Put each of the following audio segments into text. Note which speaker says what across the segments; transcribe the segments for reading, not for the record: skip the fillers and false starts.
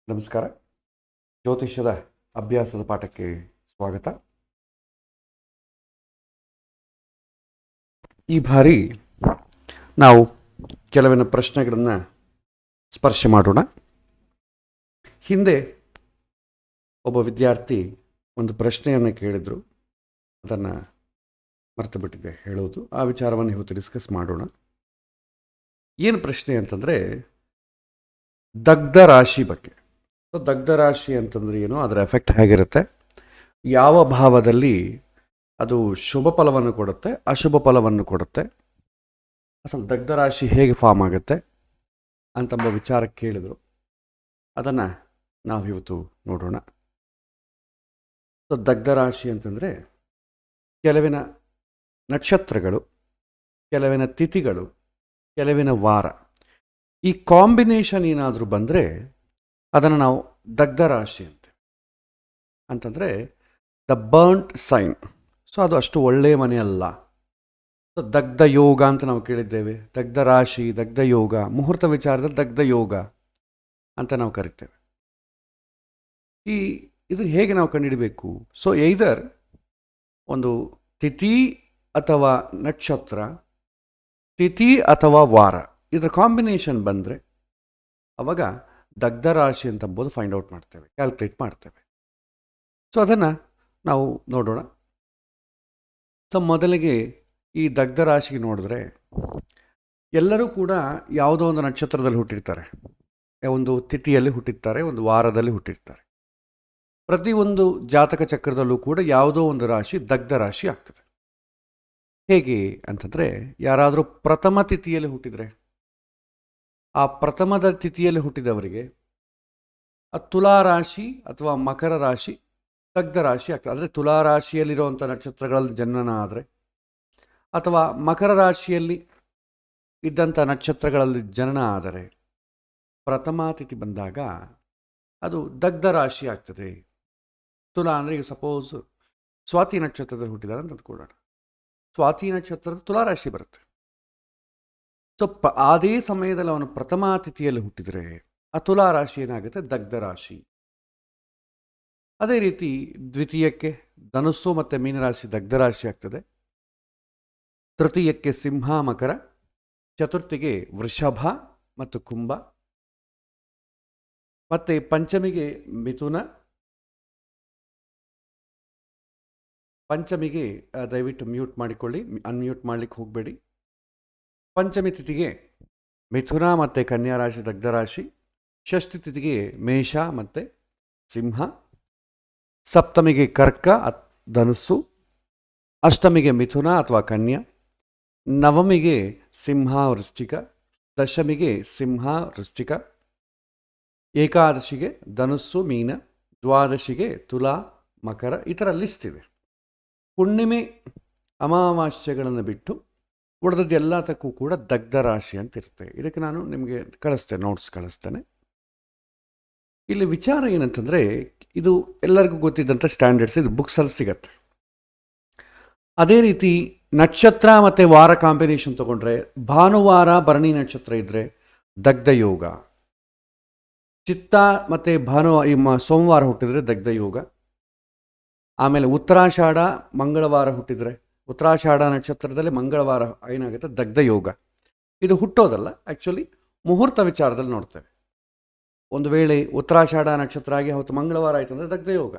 Speaker 1: ನಮಸ್ಕಾರ. ಜ್ಯೋತಿಷ್ಯದ ಅಭ್ಯಾಸದ ಪಾಠಕ್ಕೆ ಸ್ವಾಗತ. ಈ ಬಾರಿ ನಾವು ಕೆಲವಿನ ಪ್ರಶ್ನೆಗಳನ್ನು ಸ್ಪರ್ಶ ಮಾಡೋಣ. ಹಿಂದೆ ಒಬ್ಬ ವಿದ್ಯಾರ್ಥಿ ಒಂದು ಪ್ರಶ್ನೆಯನ್ನು ಕೇಳಿದರು, ಅದನ್ನು ಮರೆತು ಬಿಟ್ಟಿದ್ದೆ ಹೇಳೋದು. ಆ ವಿಚಾರವನ್ನು ಇವತ್ತು ಡಿಸ್ಕಸ್ ಮಾಡೋಣ. ಏನು ಪ್ರಶ್ನೆ ಅಂತಂದರೆ ದಗ್ಧ ರಾಶಿ ಬಗ್ಗೆ. ದಗ್ಧ ರಾಶಿ ಅಂತಂದ್ರೆ ಏನು, ಅದರ ಎಫೆಕ್ಟ್ ಹೇಗಿರುತ್ತೆ, ಯಾವ ಭಾವದಲ್ಲಿ ಅದು ಶುಭ ಫಲವನ್ನು ಕೊಡುತ್ತೆ, ಅಶುಭ ಫಲವನ್ನು ಕೊಡುತ್ತೆ, ಅಸಲು ದಗ್ಧ ರಾಶಿ ಹೇಗೆ ಫಾರ್ಮ್ ಆಗುತ್ತೆ ಅಂತಂಬ ವಿಚಾರ ಕೇಳಿದರು. ಅದನ್ನು ನಾವು ಇವತ್ತು ನೋಡೋಣ. ದಗ್ಧ ರಾಶಿ ಅಂತಂದರೆ ಕೆಲವಿನ ನಕ್ಷತ್ರಗಳು, ಕೆಲವಿನ ತಿಥಿಗಳು, ಕೆಲವಿನ ವಾರ, ಈ ಕಾಂಬಿನೇಷನ್ ಏನಾದರೂ ಬಂದರೆ ಅದನ್ನು ನಾವು ದಗ್ಧ ರಾಶಿ ಅಂತಂದರೆ ದ ಬರ್ಂಟ್ ಸೈನ್. ಸೊ ಅದು ಅಷ್ಟು ಒಳ್ಳೆಯ ಮನೆ ಅಲ್ಲ. ಸೊ ದಗ್ಧ ಯೋಗ ಅಂತ ನಾವು ಕೇಳಿದ್ದೇವೆ. ದಗ್ಧ ರಾಶಿ, ದಗ್ಧ ಯೋಗ, ಮುಹೂರ್ತ ವಿಚಾರದಲ್ಲಿ ದಗ್ಧ ಯೋಗ ಅಂತ ನಾವು ಕರಿತೇವೆ. ಇದನ್ನು ಹೇಗೆ ನಾವು ಕಂಡುಹಿಡಬೇಕು? ಸೊ ಎಯ್ದರ್ ಒಂದು ತಿಥಿ ಅಥವಾ ನಕ್ಷತ್ರ, ತಿಥಿ ಅಥವಾ ವಾರ, ಇದರ ಕಾಂಬಿನೇಷನ್ ಬಂದರೆ ಅವಾಗ ದಗ್ಧ ರಾಶಿ ಅಂತಂಬೋದು ಫೈಂಡ್ ಔಟ್ ಮಾಡ್ತೇವೆ, ಕ್ಯಾಲ್ಕುಲೇಟ್ ಮಾಡ್ತೇವೆ. ಸೊ ಅದನ್ನು ನಾವು ನೋಡೋಣ. ಸೊ ಮೊದಲಿಗೆ ಈ ದಗ್ಧ ರಾಶಿಗೆ ನೋಡಿದ್ರೆ ಎಲ್ಲರೂ ಕೂಡ ಯಾವುದೋ ಒಂದು ನಕ್ಷತ್ರದಲ್ಲಿ ಹುಟ್ಟಿರ್ತಾರೆ, ಒಂದು ತಿಥಿಯಲ್ಲಿ ಹುಟ್ಟಿರ್ತಾರೆ, ಒಂದು ವಾರದಲ್ಲಿ ಹುಟ್ಟಿರ್ತಾರೆ. ಪ್ರತಿಯೊಂದು ಜಾತಕ ಚಕ್ರದಲ್ಲೂ ಕೂಡ ಯಾವುದೋ ಒಂದು ರಾಶಿ ದಗ್ಧ ರಾಶಿ ಆಗ್ತದೆ. ಹೇಗೆ ಅಂತಂದರೆ, ಯಾರಾದರೂ ಪ್ರಥಮ ತಿಥಿಯಲ್ಲಿ ಹುಟ್ಟಿದರೆ ಆ ಪ್ರಥಮದ ತಿಥಿಯಲ್ಲಿ ಹುಟ್ಟಿದವರಿಗೆ ತುಲಾ ರಾಶಿ ಅಥವಾ ಮಕರ ರಾಶಿ ದಗ್ಧ ರಾಶಿ ಆಗ್ತದೆ. ಅಂದರೆ ತುಲಾ ರಾಶಿಯಲ್ಲಿರುವಂಥ ನಕ್ಷತ್ರಗಳಲ್ಲಿ ಜನನ ಆದರೆ ಅಥವಾ ಮಕರ ರಾಶಿಯಲ್ಲಿ ಇದ್ದಂಥ ನಕ್ಷತ್ರಗಳಲ್ಲಿ ಜನನ ಆದರೆ ಪ್ರಥಮ ತಿಥಿ ಬಂದಾಗ ಅದು ದಗ್ಧ ರಾಶಿ ಆಗ್ತದೆ. ತುಲಾ ಅಂದರೆ ಈಗ ಸಪೋಸ್ ಸ್ವಾತಿ ನಕ್ಷತ್ರದಲ್ಲಿ ಹುಟ್ಟಿದ್ದಾರೆ ಅಂತ ಅಂದ್ಕೊಳ್ಳೋಣ. ಸ್ವಾತಿ ನಕ್ಷತ್ರದ ತುಲಾ ರಾಶಿ ಬರುತ್ತೆ. ಸೊ ಅದೇ ಸಮಯದಲ್ಲಿ ಅವನು ಪ್ರಥಮ ತಿಥಿಯಲ್ಲಿ ಹುಟ್ಟಿದರೆ ಆ ತುಲಾ ರಾಶಿ ಏನಾಗುತ್ತೆ, ದಗ್ಧ ರಾಶಿ. ಅದೇ ರೀತಿ ದ್ವಿತೀಯಕ್ಕೆ ಧನುಸ್ಸು ಮತ್ತು ಮೀನರಾಶಿ ದಗ್ಧ ರಾಶಿ ಆಗ್ತದೆ. ತೃತೀಯಕ್ಕೆ ಸಿಂಹ ಮಕರ, ಚತುರ್ಥಿಗೆ ವೃಷಭ ಮತ್ತು ಕುಂಭ, ಮತ್ತು ಪಂಚಮಿಗೆ ಮಿಥುನ, ಪಂಚಮಿಗೆ ದಯವಿಟ್ಟು ಮ್ಯೂಟ್ ಮಾಡಿಕೊಳ್ಳಿ, ಅನ್ಮ್ಯೂಟ್ ಮಾಡಲಿಕ್ಕೆ ಹೋಗಬೇಡಿ. ಪಂಚಮಿ ತಿಥಿಗೆ ಮಿಥುನ ಮತ್ತು ಕನ್ಯಾ ರಾಶಿ ದಗ್ಧ ರಾಶಿ, ಷಷ್ಠಿ ತಿಥಿಗೆ ಮೇಷ ಮತ್ತು ಸಿಂಹ, ಸಪ್ತಮಿಗೆ ಕರ್ಕ ಧನುಸ್ಸು, ಅಷ್ಟಮಿಗೆ ಮಿಥುನ ಅಥವಾ ಕನ್ಯಾ, ನವಮಿಗೆ ಸಿಂಹ ವೃಶ್ಚಿಕ, ದಶಮಿಗೆ ಸಿಂಹ ವೃಶ್ಚಿಕ, ಏಕಾದಶಿಗೆ ಧನುಸ್ಸು ಮೀನ, ದ್ವಾದಶಿಗೆ ತುಲಾ ಮಕರ. ಈ ಥರ ಲಿಸ್ಟ್ ಇದೆ. ಹುಣ್ಣಿಮೆ ಅಮಾವಾಸ್ಯೆಗಳನ್ನು ಬಿಟ್ಟು ಉಳಿದದ್ದು ಎಲ್ಲದಕ್ಕೂ ಕೂಡ ದಗ್ಧ ರಾಶಿ ಅಂತ ಇರುತ್ತೆ. ಇದಕ್ಕೆ ನಾನು ನಿಮಗೆ ಕಳಿಸ್ತೇನೆ, ನೋಟ್ಸ್ ಕಳಿಸ್ತೇನೆ. ಇಲ್ಲಿ ವಿಚಾರ ಏನಂತಂದರೆ, ಇದು ಎಲ್ಲರಿಗೂ ಗೊತ್ತಿದ್ದಂಥ ಸ್ಟ್ಯಾಂಡರ್ಡ್ಸ್, ಇದು ಬುಕ್ಸಲ್ಲಿ ಸಿಗತ್ತೆ. ಅದೇ ರೀತಿ ನಕ್ಷತ್ರ ಮತ್ತು ವಾರ ಕಾಂಬಿನೇಷನ್ ತೊಗೊಂಡ್ರೆ ಭಾನುವಾರ ಭರಣಿ ನಕ್ಷತ್ರ ಇದ್ದರೆ ದಗ್ಧ ಯೋಗ, ಚಿತ್ತ ಮತ್ತು ಸೋಮವಾರ ಹುಟ್ಟಿದರೆ ದಗ್ಧ ಯೋಗ. ಆಮೇಲೆ ಉತ್ತರಾಷಾಢ ಮಂಗಳವಾರ ಹುಟ್ಟಿದರೆ, ಉತ್ತರಾಷಾಢ ನಕ್ಷತ್ರದಲ್ಲಿ ಮಂಗಳವಾರ ಏನಾಗುತ್ತೆ, ದಗ್ಧ ಯೋಗ. ಇದು ಹುಟ್ಟೋದಲ್ಲ, ಆ್ಯಕ್ಚುಲಿ ಮುಹೂರ್ತ ವಿಚಾರದಲ್ಲಿ ನೋಡ್ತೇವೆ. ಒಂದು ವೇಳೆ ಉತ್ತರಾಷಾಢ ನಕ್ಷತ್ರ ಆಗಿ ಅವತ್ತು ಮಂಗಳವಾರ ಆಯಿತು ಅಂದರೆ ದಗ್ಧ ಯೋಗ.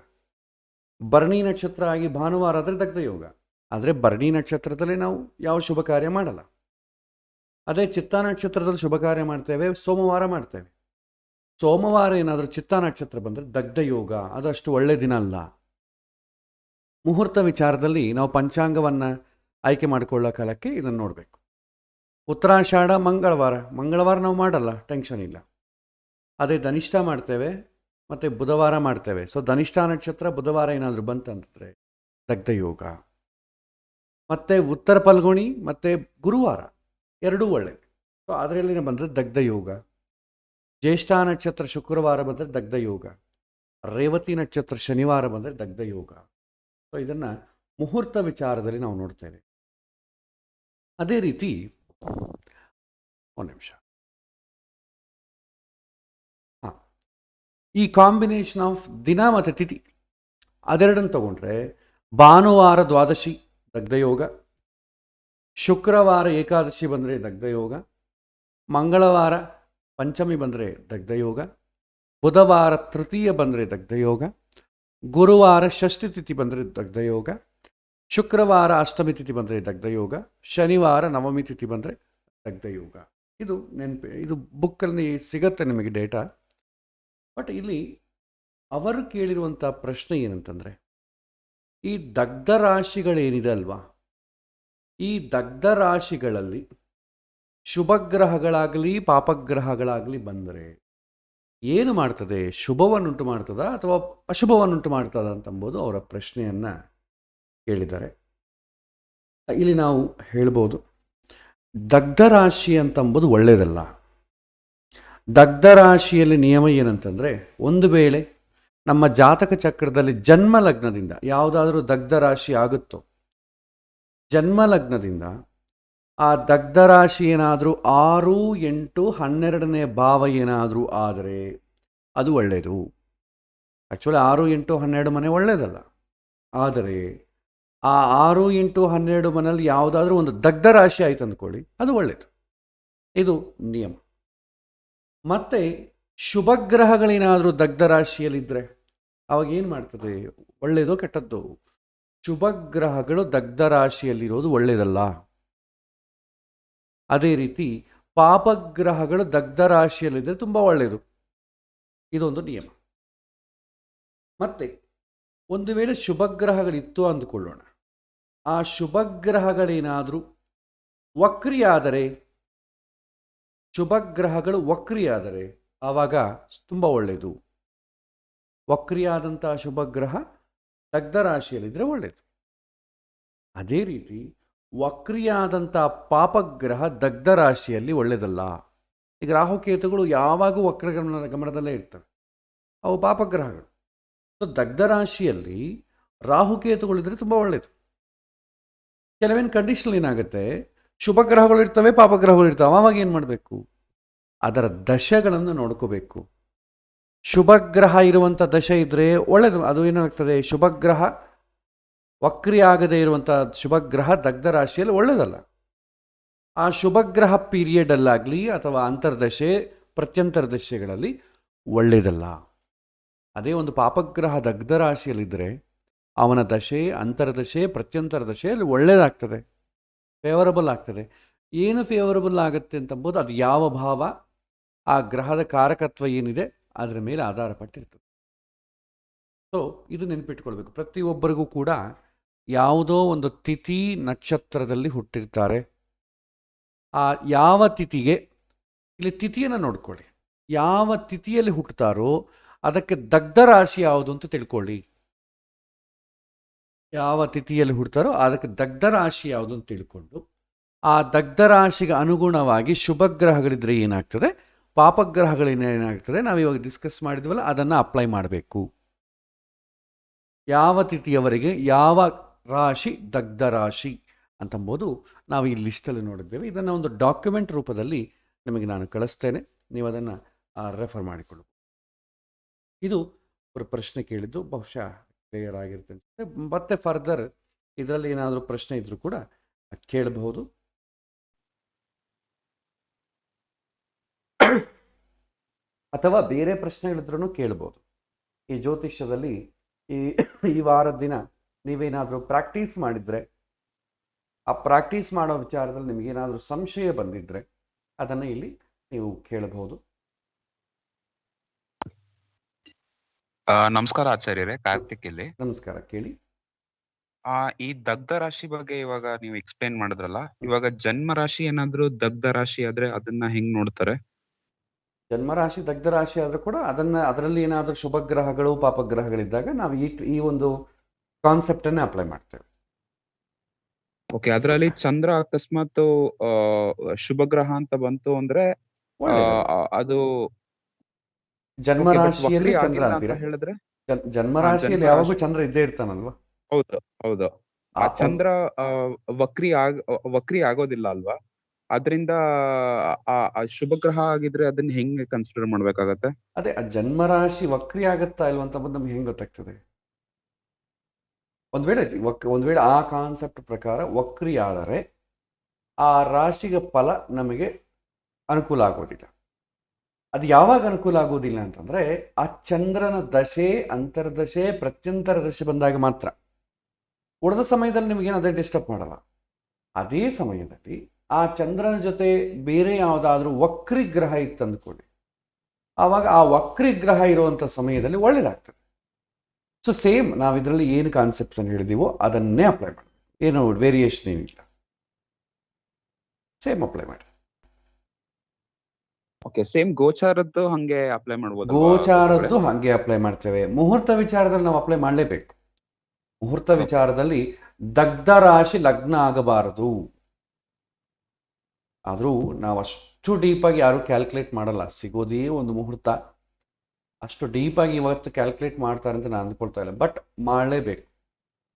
Speaker 1: ಭರಣಿ ನಕ್ಷತ್ರ ಆಗಿ ಭಾನುವಾರ ಆದರೆ ದಗ್ಧ ಯೋಗ. ಆದರೆ ಭರಣಿ ನಕ್ಷತ್ರದಲ್ಲಿ ನಾವು ಯಾವ ಶುಭ ಕಾರ್ಯ ಮಾಡಲ್ಲ. ಅದೇ ಚಿತ್ತ ನಕ್ಷತ್ರದಲ್ಲಿ ಶುಭ ಕಾರ್ಯ ಮಾಡ್ತೇವೆ, ಸೋಮವಾರ ಮಾಡ್ತೇವೆ. ಸೋಮವಾರ ಏನಾದರೂ ಚಿತ್ತ ನಕ್ಷತ್ರ ಬಂದರೆ ದಗ್ಧ ಯೋಗ, ಅದಷ್ಟು ಒಳ್ಳೆಯ ದಿನ ಅಲ್ಲ. ಮುಹೂರ್ತ ವಿಚಾರದಲ್ಲಿ ನಾವು ಪಂಚಾಂಗವನ್ನು ಆಯ್ಕೆ ಮಾಡಿಕೊಳ್ಳೋ ಕಾಲಕ್ಕೆ ಇದನ್ನು ನೋಡಬೇಕು. ಉತ್ತರಾಷಾಢ ಮಂಗಳವಾರ ನಾವು ಮಾಡಲ್ಲ, ಟೆನ್ಷನ್ ಇಲ್ಲ. ಅದೇ ಧನಿಷ್ಠ ಮಾಡ್ತೇವೆ ಮತ್ತು ಬುಧವಾರ ಮಾಡ್ತೇವೆ. ಸೊ ಧನಿಷ್ಠ ನಕ್ಷತ್ರ ಬುಧವಾರ ಏನಾದರೂ ಬಂತಂದರೆ ದಗ್ಧ ಯೋಗ. ಮತ್ತು ಉತ್ತರ ಫಲ್ಗುಣಿ ಮತ್ತು ಗುರುವಾರ ಎರಡೂ ಒಳ್ಳೆಯದು. ಸೊ ಅದರಲ್ಲಿನೇ ಬಂದರೆ ದಗ್ಧ ಯೋಗ. ಜ್ಯೇಷ್ಠ ನಕ್ಷತ್ರ ಶುಕ್ರವಾರ ಬಂದರೆ ದಗ್ಧ ಯೋಗ. ರೇವತಿ ನಕ್ಷತ್ರ ಶನಿವಾರ ಬಂದರೆ ದಗ್ಧ ಯೋಗ. ಸೊ ಇದನ್ನು ಮುಹೂರ್ತ ವಿಚಾರದಲ್ಲಿ ನಾವು ನೋಡ್ತೇವೆ. ಅದೇ ರೀತಿ ಒಂದು ನಿಮಿಷ, ಈ ಕಾಂಬಿನೇಷನ್ ಆಫ್ ದಿನ ಮತ್ತು ತಿಥಿ ಅದೆರಡನ್ನು ತಗೊಂಡ್ರೆ ಭಾನುವಾರ ದ್ವಾದಶಿ ದಗ್ಧಯೋಗ, ಶುಕ್ರವಾರ ಏಕಾದಶಿ ಬಂದರೆ ದಗ್ಧಯೋಗ, ಮಂಗಳವಾರ ಪಂಚಮಿ ಬಂದರೆ ದಗ್ಧಯೋಗ, ಬುಧವಾರ ತೃತೀಯ ಬಂದರೆ ದಗ್ಧಯೋಗ, ಗುರುವಾರ ಷಷ್ಠಿ ತಿಥಿ ಬಂದರೆ ದಗ್ಧಯೋಗ, ಶುಕ್ರವಾರ ಅಷ್ಟಮಿ ತಿಥಿ ಬಂದರೆ ದಗ್ಧಯೋಗ, ಶನಿವಾರ ನವಮಿ ತಿಥಿ ಬಂದರೆ ದಗ್ಧಯೋಗ. ಇದು ಇದು ಬುಕ್ಕಲ್ಲಿ ಸಿಗತ್ತೆ ನಿಮಗೆ ಡೇಟಾ. ಬಟ್ ಇಲ್ಲಿ ಅವರು ಕೇಳಿರುವಂಥ ಪ್ರಶ್ನೆ ಏನಂತಂದರೆ, ಈ ದಗ್ಧ ರಾಶಿಗಳೇನಿದೆ ಅಲ್ವಾ, ಈ ದಗ್ಧ ರಾಶಿಗಳಲ್ಲಿ ಶುಭಗ್ರಹಗಳಾಗಲಿ ಪಾಪಗ್ರಹಗಳಾಗಲಿ ಬಂದರೆ ಏನು ಮಾಡ್ತದೆ? ಶುಭವನ್ನುಂಟು ಮಾಡ್ತದ ಅಥವಾ ಅಶುಭವನ್ನುಂಟು ಮಾಡ್ತದ ಅಂತಂಬೋದು ಅವರ ಪ್ರಶ್ನೆಯನ್ನು ಕೇಳಿದ್ದಾರೆ. ಇಲ್ಲಿ ನಾವು ಹೇಳ್ಬೋದು, ದಗ್ಧ ರಾಶಿ ಅಂತಂಬುದು ಒಳ್ಳೆಯದಲ್ಲ. ದಗ್ಧ ರಾಶಿಯಲ್ಲಿ ನಿಯಮ ಏನಂತಂದರೆ, ಒಂದು ವೇಳೆ ನಮ್ಮ ಜಾತಕ ಚಕ್ರದಲ್ಲಿ ಜನ್ಮ ಲಗ್ನದಿಂದ ಯಾವುದಾದ್ರೂ ದಗ್ಧ ರಾಶಿ ಆಗುತ್ತೋ, ಜನ್ಮ ಲಗ್ನದಿಂದ ಆ ದಗ್ಧ ರಾಶಿ ಏನಾದರೂ 6, 8, 12ನೇ ಭಾವ ಏನಾದರೂ ಆದರೆ ಅದು ಒಳ್ಳೆಯದು. ಆ್ಯಕ್ಚುಲಿ 6, 8, 12 ಮನೆ ಒಳ್ಳೆಯದಲ್ಲ. ಆದರೆ ಆ 6, 8, 12 ಮನೆಯಲ್ಲಿ ಯಾವುದಾದ್ರೂ ಒಂದು ದಗ್ಧ ರಾಶಿ ಆಯ್ತು ಅಂದ್ಕೊಳ್ಳಿ, ಅದು ಒಳ್ಳೆಯದು. ಇದು ನಿಯಮ. ಮತ್ತು ಶುಭಗ್ರಹಗಳೇನಾದರೂ ದಗ್ಧ ರಾಶಿಯಲ್ಲಿದ್ದರೆ ಅವಾಗ ಏನು ಮಾಡ್ತದೆ? ಒಳ್ಳೆಯದೋ ಕೆಟ್ಟದ್ದು? ಶುಭಗ್ರಹಗಳು ದಗ್ಧ ರಾಶಿಯಲ್ಲಿರೋದು ಒಳ್ಳೆಯದಲ್ಲ. ಅದೇ ರೀತಿ ಪಾಪಗ್ರಹಗಳು ದಗ್ಧ ರಾಶಿಯಲ್ಲಿದ್ದರೆ ತುಂಬ ಒಳ್ಳೆಯದು. ಇದೊಂದು ನಿಯಮ. ಮತ್ತು ಒಂದು ವೇಳೆ ಶುಭಗ್ರಹಗಳಿತ್ತು ಅಂದುಕೊಳ್ಳೋಣ, ಆ ಶುಭಗ್ರಹಗಳೇನಾದರೂ ವಕ್ರಿಯಾದರೆ, ಶುಭಗ್ರಹಗಳು ವಕ್ರಿಯಾದರೆ ಆವಾಗ ತುಂಬ ಒಳ್ಳೆಯದು. ವಕ್ರಿಯಾದಂಥ ಶುಭಗ್ರಹ ದಗ್ಧ ರಾಶಿಯಲ್ಲಿದ್ದರೆ ಒಳ್ಳೆಯದು. ಅದೇ ರೀತಿ ವಕ್ರಿಯಾದಂಥ ಪಾಪಗ್ರಹ ದಗ್ಧ ರಾಶಿಯಲ್ಲಿ ಒಳ್ಳೆಯದಲ್ಲ. ಈಗ ರಾಹುಕೇತುಗಳು ಯಾವಾಗೂ ಗಮನದಲ್ಲೇ ಇರ್ತವೆ, ಅವು ಪಾಪಗ್ರಹಗಳು. ಸೊ ದಗ್ಧ ರಾಶಿಯಲ್ಲಿ ರಾಹುಕೇತುಗಳಿದ್ದರೆ ತುಂಬ ಒಳ್ಳೆಯದು. ಕೆಲವೇನು ಕಂಡೀಷನ್ ಏನಾಗುತ್ತೆ, ಶುಭಗ್ರಹಗಳು ಇರ್ತವೆ, ಪಾಪಗ್ರಹಗಳು ಇರ್ತವೆ, ಆವಾಗ ಏನು ಮಾಡಬೇಕು? ಅದರ ದಶೆಗಳನ್ನು ನೋಡ್ಕೋಬೇಕು. ಶುಭಗ್ರಹ ಇರುವಂಥ ದಶೆ ಇದ್ದರೆ ಒಳ್ಳೆಯದು. ಅದು ಏನಾಗ್ತದೆ? ಶುಭಗ್ರಹ ವಕ್ರಿಯಾಗದೇ ಇರುವಂಥ ಶುಭಗ್ರಹ ದಗ್ಧ ರಾಶಿಯಲ್ಲಿ ಒಳ್ಳೆಯದಲ್ಲ. ಆ ಶುಭಗ್ರಹ ಪೀರಿಯಡಲ್ಲಾಗಲಿ ಅಥವಾ ಅಂತರ್ದಶೆ ಪ್ರತ್ಯಂತರ ದಶೆಗಳಲ್ಲಿ ಒಳ್ಳೆಯದಲ್ಲ. ಅದೇ ಒಂದು ಪಾಪಗ್ರಹ ದಗ್ಧ ರಾಶಿಯಲ್ಲಿದ್ದರೆ ಅವನ ದಶೆ, ಅಂತರ್ದಶೆ, ಪ್ರತ್ಯಂತರ ದಶೆಯಲ್ಲಿ ಒಳ್ಳೆಯದಾಗ್ತದೆ, ಫೇವರಬಲ್ ಆಗ್ತದೆ. ಏನು ಫೇವರಬಲ್ ಆಗುತ್ತೆ ಅಂತಂಬೋದು ಅದು ಯಾವ ಭಾವ, ಆ ಗ್ರಹದ ಕಾರಕತ್ವ ಏನಿದೆ ಅದರ ಮೇಲೆ ಆಧಾರ ಪಟ್ಟಿರ್ತದೆ. ಸೊ ಇದು ನೆನಪಿಟ್ಕೊಳ್ಬೇಕು. ಪ್ರತಿಯೊಬ್ಬರಿಗೂ ಕೂಡ ಯಾವುದೋ ಒಂದು ತಿಥಿ ನಕ್ಷತ್ರದಲ್ಲಿ ಹುಟ್ಟಿರ್ತಾರೆ. ಆ ಯಾವ ತಿಥಿಗೆ, ಇಲ್ಲಿ ತಿಥಿಯನ್ನು ನೋಡ್ಕೊಳ್ಳಿ, ಯಾವ ತಿಥಿಯಲ್ಲಿ ಹುಟ್ಟುತ್ತಾರೋ ಅದಕ್ಕೆ ದಗ್ಧ ರಾಶಿ ಯಾವುದು ಅಂತ ತಿಳ್ಕೊಳ್ಳಿ. ಯಾವ ತಿಥಿಯಲ್ಲಿ ಹುಡ್ತಾರೋ ಅದಕ್ಕೆ ದಗ್ಧ ರಾಶಿ ಯಾವುದು ಅಂತ ತಿಳ್ಕೊಂಡು ಆ ದಗ್ಧ ರಾಶಿಗೆ ಅನುಗುಣವಾಗಿ ಶುಭಗ್ರಹಗಳಿದ್ರೆ ಏನಾಗ್ತದೆ, ಪಾಪಗ್ರಹಗಳೇನಾಗ್ತದೆ, ನಾವು ಇವಾಗ ಡಿಸ್ಕಸ್ ಮಾಡಿದ್ವಲ್ಲ ಅದನ್ನು ಅಪ್ಲೈ ಮಾಡಬೇಕು. ಯಾವ ತಿಥಿಯವರೆಗೆ ಯಾವ ರಾಶಿ ದಗ್ಧ ರಾಶಿ ಅಂತಂಬೋದು ನಾವು ಈ ಲಿಸ್ಟಲ್ಲಿ ನೋಡಿದ್ದೇವೆ. ಇದನ್ನು ಒಂದು ಡಾಕ್ಯುಮೆಂಟ್ ರೂಪದಲ್ಲಿ ನಿಮಗೆ ನಾನು ಕಳಿಸ್ತೇನೆ, ನೀವು ಅದನ್ನು ರೆಫರ್ ಮಾಡಿಕೊಳ್ಳು. ಇದು ஒரு ಪ್ರಶ್ನೆ ಕೇಳಿದ್ದು, ಬಹುಶಃ ಕ್ಲಿಯರ್ ಆಗಿರುತ್ತೆ ಅನ್ಸುತ್ತೆ. ಮತ್ತೆ ಫರ್ದರ್ ಇದರಲ್ಲಿ ಏನಾದರೂ ಪ್ರಶ್ನೆ ಇದ್ರೂ ಕೂಡ ಕೇಳಬಹುದು. ಅಥವಾ ಬೇರೆ ಪ್ರಶ್ನೆಗಳಿದ್ರೂ ಕೇಳ್ಬೋದು. ಈ ಜ್ಯೋತಿಷ್ಯದಲ್ಲಿ ಈ ವಾರದ ದಿನ ನೀವೇನಾದರೂ ಪ್ರಾಕ್ಟೀಸ್ ಮಾಡಿದರೆ, ಆ ಪ್ರಾಕ್ಟೀಸ್ ಮಾಡೋ ವಿಚಾರದಲ್ಲಿ ನಿಮಗೇನಾದರೂ ಸಂಶಯ ಬಂದಿದ್ದರೆ ಅದನ್ನು ಇಲ್ಲಿ ನೀವು ಕೇಳಬಹುದು.
Speaker 2: ನಮಸ್ಕಾರ ಆಚಾರ್ಯರೇ, ಕಾರ್ತಿಕ್ ಇಲ್ಲಿ.
Speaker 1: ನಮಸ್ಕಾರ, ಕೇಳಿ.
Speaker 2: ಈ ದಗ್ಧ ರಾಶಿ ಬಗ್ಗೆ ಇವಾಗ ನೀವು ಎಕ್ಸ್ಪ್ಲೇನ್ ಮಾಡಿದ್ರಲ್ಲ, ಇವಾಗ ಜನ್ಮ ರಾಶಿ ಏನಾದ್ರೂ ದಗ್ಧ ರಾಶಿ ಆದ್ರೆ ಅದನ್ನ ಹೆಂಗ್ ನೋಡ್ತಾರೆ?
Speaker 1: ಜನ್ಮರಾಶಿ ದಗ್ಧ ರಾಶಿ ಆದರೂ ಕೂಡ ಅದರಲ್ಲಿ ಏನಾದರೂ ಶುಭಗ್ರಹಗಳು ಪಾಪಗ್ರಹಗಳಿದ್ದಾಗ ನಾವು ಈ ಒಂದು ಕಾನ್ಸೆಪ್ಟನ್ನೇ ಅಪ್ಲೈ ಮಾಡ್ತೇವೆ.
Speaker 2: ಓಕೆ, ಅದರಲ್ಲಿ ಚಂದ್ರ ಅಕಸ್ಮಾತ್ ಶುಭಗ್ರಹ ಅಂತ ಬಂತು ಅಂದ್ರೆ ಅದು
Speaker 1: ಜನ್ಮರಾಶಿಯಲ್ಲಿ ಚಂದ್ರ
Speaker 2: ಅಂತ ಹೇಳಿದ್ರೆ,
Speaker 1: ಜನ್ಮರಾಶಿಯಲ್ಲಿ ಯಾವಾಗೂ ಚಂದ್ರ ಇದ್ದೇ ಇರ್ತಾನಲ್ವಾ?
Speaker 2: ಹೌದು ಹೌದು. ಆ ಚಂದ್ರ ವಕ್ರಿ ಆಗೋದಿಲ್ಲ ಅಲ್ವಾ? ಅದರಿಂದ ಶುಭ ಗ್ರಹ ಆಗಿದ್ರೆ ಅದನ್ನ ಹೆಂಗೆ ಕನ್ಸಿಡರ್ ಮಾಡ್ಬೇಕಾಗತ್ತೆ?
Speaker 1: ಅದೇ ಆ ಜನ್ಮರಾಶಿ ವಕ್ರಿ ಆಗತ್ತಾ ಇಲ್ವಾ ಅಂತ ನಮ್ಗೆ ಹೆಂಗೆ ಗೊತ್ತಾಗ್ತದೆ? ಒಂದ್ ವೇಳೆ ಆ ಕಾನ್ಸೆಪ್ಟ್ ಪ್ರಕಾರ ವಕ್ರಿ ಆದರೆ ಆ ರಾಶಿಗೆ ಫಲ ನಮಗೆ ಅನುಕೂಲ ಆಗೋದಿಲ್ಲ. ಅದು ಯಾವಾಗ ಅನುಕೂಲ ಆಗೋದಿಲ್ಲ ಅಂತಂದ್ರೆ ಆ ಚಂದ್ರನ ದಶೆ, ಅಂತರ್ದಶೆ, ಪ್ರತ್ಯಂತರ ದಶೆ ಬಂದಾಗ ಮಾತ್ರ. ಉಳಿದ ಸಮಯದಲ್ಲಿ ನಿಮಗೇನು ಅದೇ ಡಿಸ್ಟರ್ಬ್ ಮಾಡಲ್ಲ. ಅದೇ ಸಮಯದಲ್ಲಿ ಆ ಚಂದ್ರನ ಜೊತೆ ಬೇರೆ ಯಾವುದಾದ್ರೂ ವಕ್ರಿ ಗ್ರಹ ಇತ್ತು ಅಂದ್ಕೊಳ್ಳಿ, ಆವಾಗ ಆ ವಕ್ರಿ ಗ್ರಹ ಇರುವಂಥ ಸಮಯದಲ್ಲಿ ಒಳ್ಳೇದಾಗ್ತದೆ. ಸೊ ಸೇಮ್ ನಾವು ಇದರಲ್ಲಿ ಏನು ಕಾನ್ಸೆಪ್ಟ್ಸ್ ಅನ್ನು ಹೇಳಿದೀವೋ ಅದನ್ನೇ ಅಪ್ಲೈ ಮಾಡಿ, ಏನು ವೇರಿಯೇಷನ್ ಏನಿಲ್ಲ, ಸೇಮ್ ಅಪ್ಲೈ ಮಾಡಿ.
Speaker 2: ಓಕೆ, ಸೇಮ್ ಗೋಚಾರದ್ದು ಹಂಗೆ ಅಪ್ಲೈ ಮಾಡ್ಬೋದಲ್ವಾ ಗುರುಗಳೇ?
Speaker 1: ಗೋಚಾರದ್ದು ಹಾಗೆ ಅಪ್ಲೈ ಮಾಡ್ತೇವೆ. ಮುಹೂರ್ತ ವಿಚಾರದಲ್ಲಿ ನಾವು ಅಪ್ಲೈ ಮಾಡಲೇಬೇಕು. ಮುಹೂರ್ತ ವಿಚಾರದಲ್ಲಿ ದಗ್ಧ ರಾಶಿ ಲಗ್ನ ಆಗಬಾರದು. ಆದರೂ ನಾವು ಅಷ್ಟು ಡೀಪಾಗಿ ಯಾರು ಕ್ಯಾಲ್ಕುಲೇಟ್ ಮಾಡಲ್ಲ. ಸಿಗೋದೇ ಒಂದು ಮುಹೂರ್ತ, ಅಷ್ಟು ಡೀಪಾಗಿ ಇವತ್ತು ಕ್ಯಾಲ್ಕುಲೇಟ್ ಮಾಡ್ತಾರೆ ಅಂತ ನಾನು ಅಂದ್ಕೊಳ್ತಾ ಇಲ್ಲ. ಬಟ್ ಮಾಡಲೇಬೇಕು.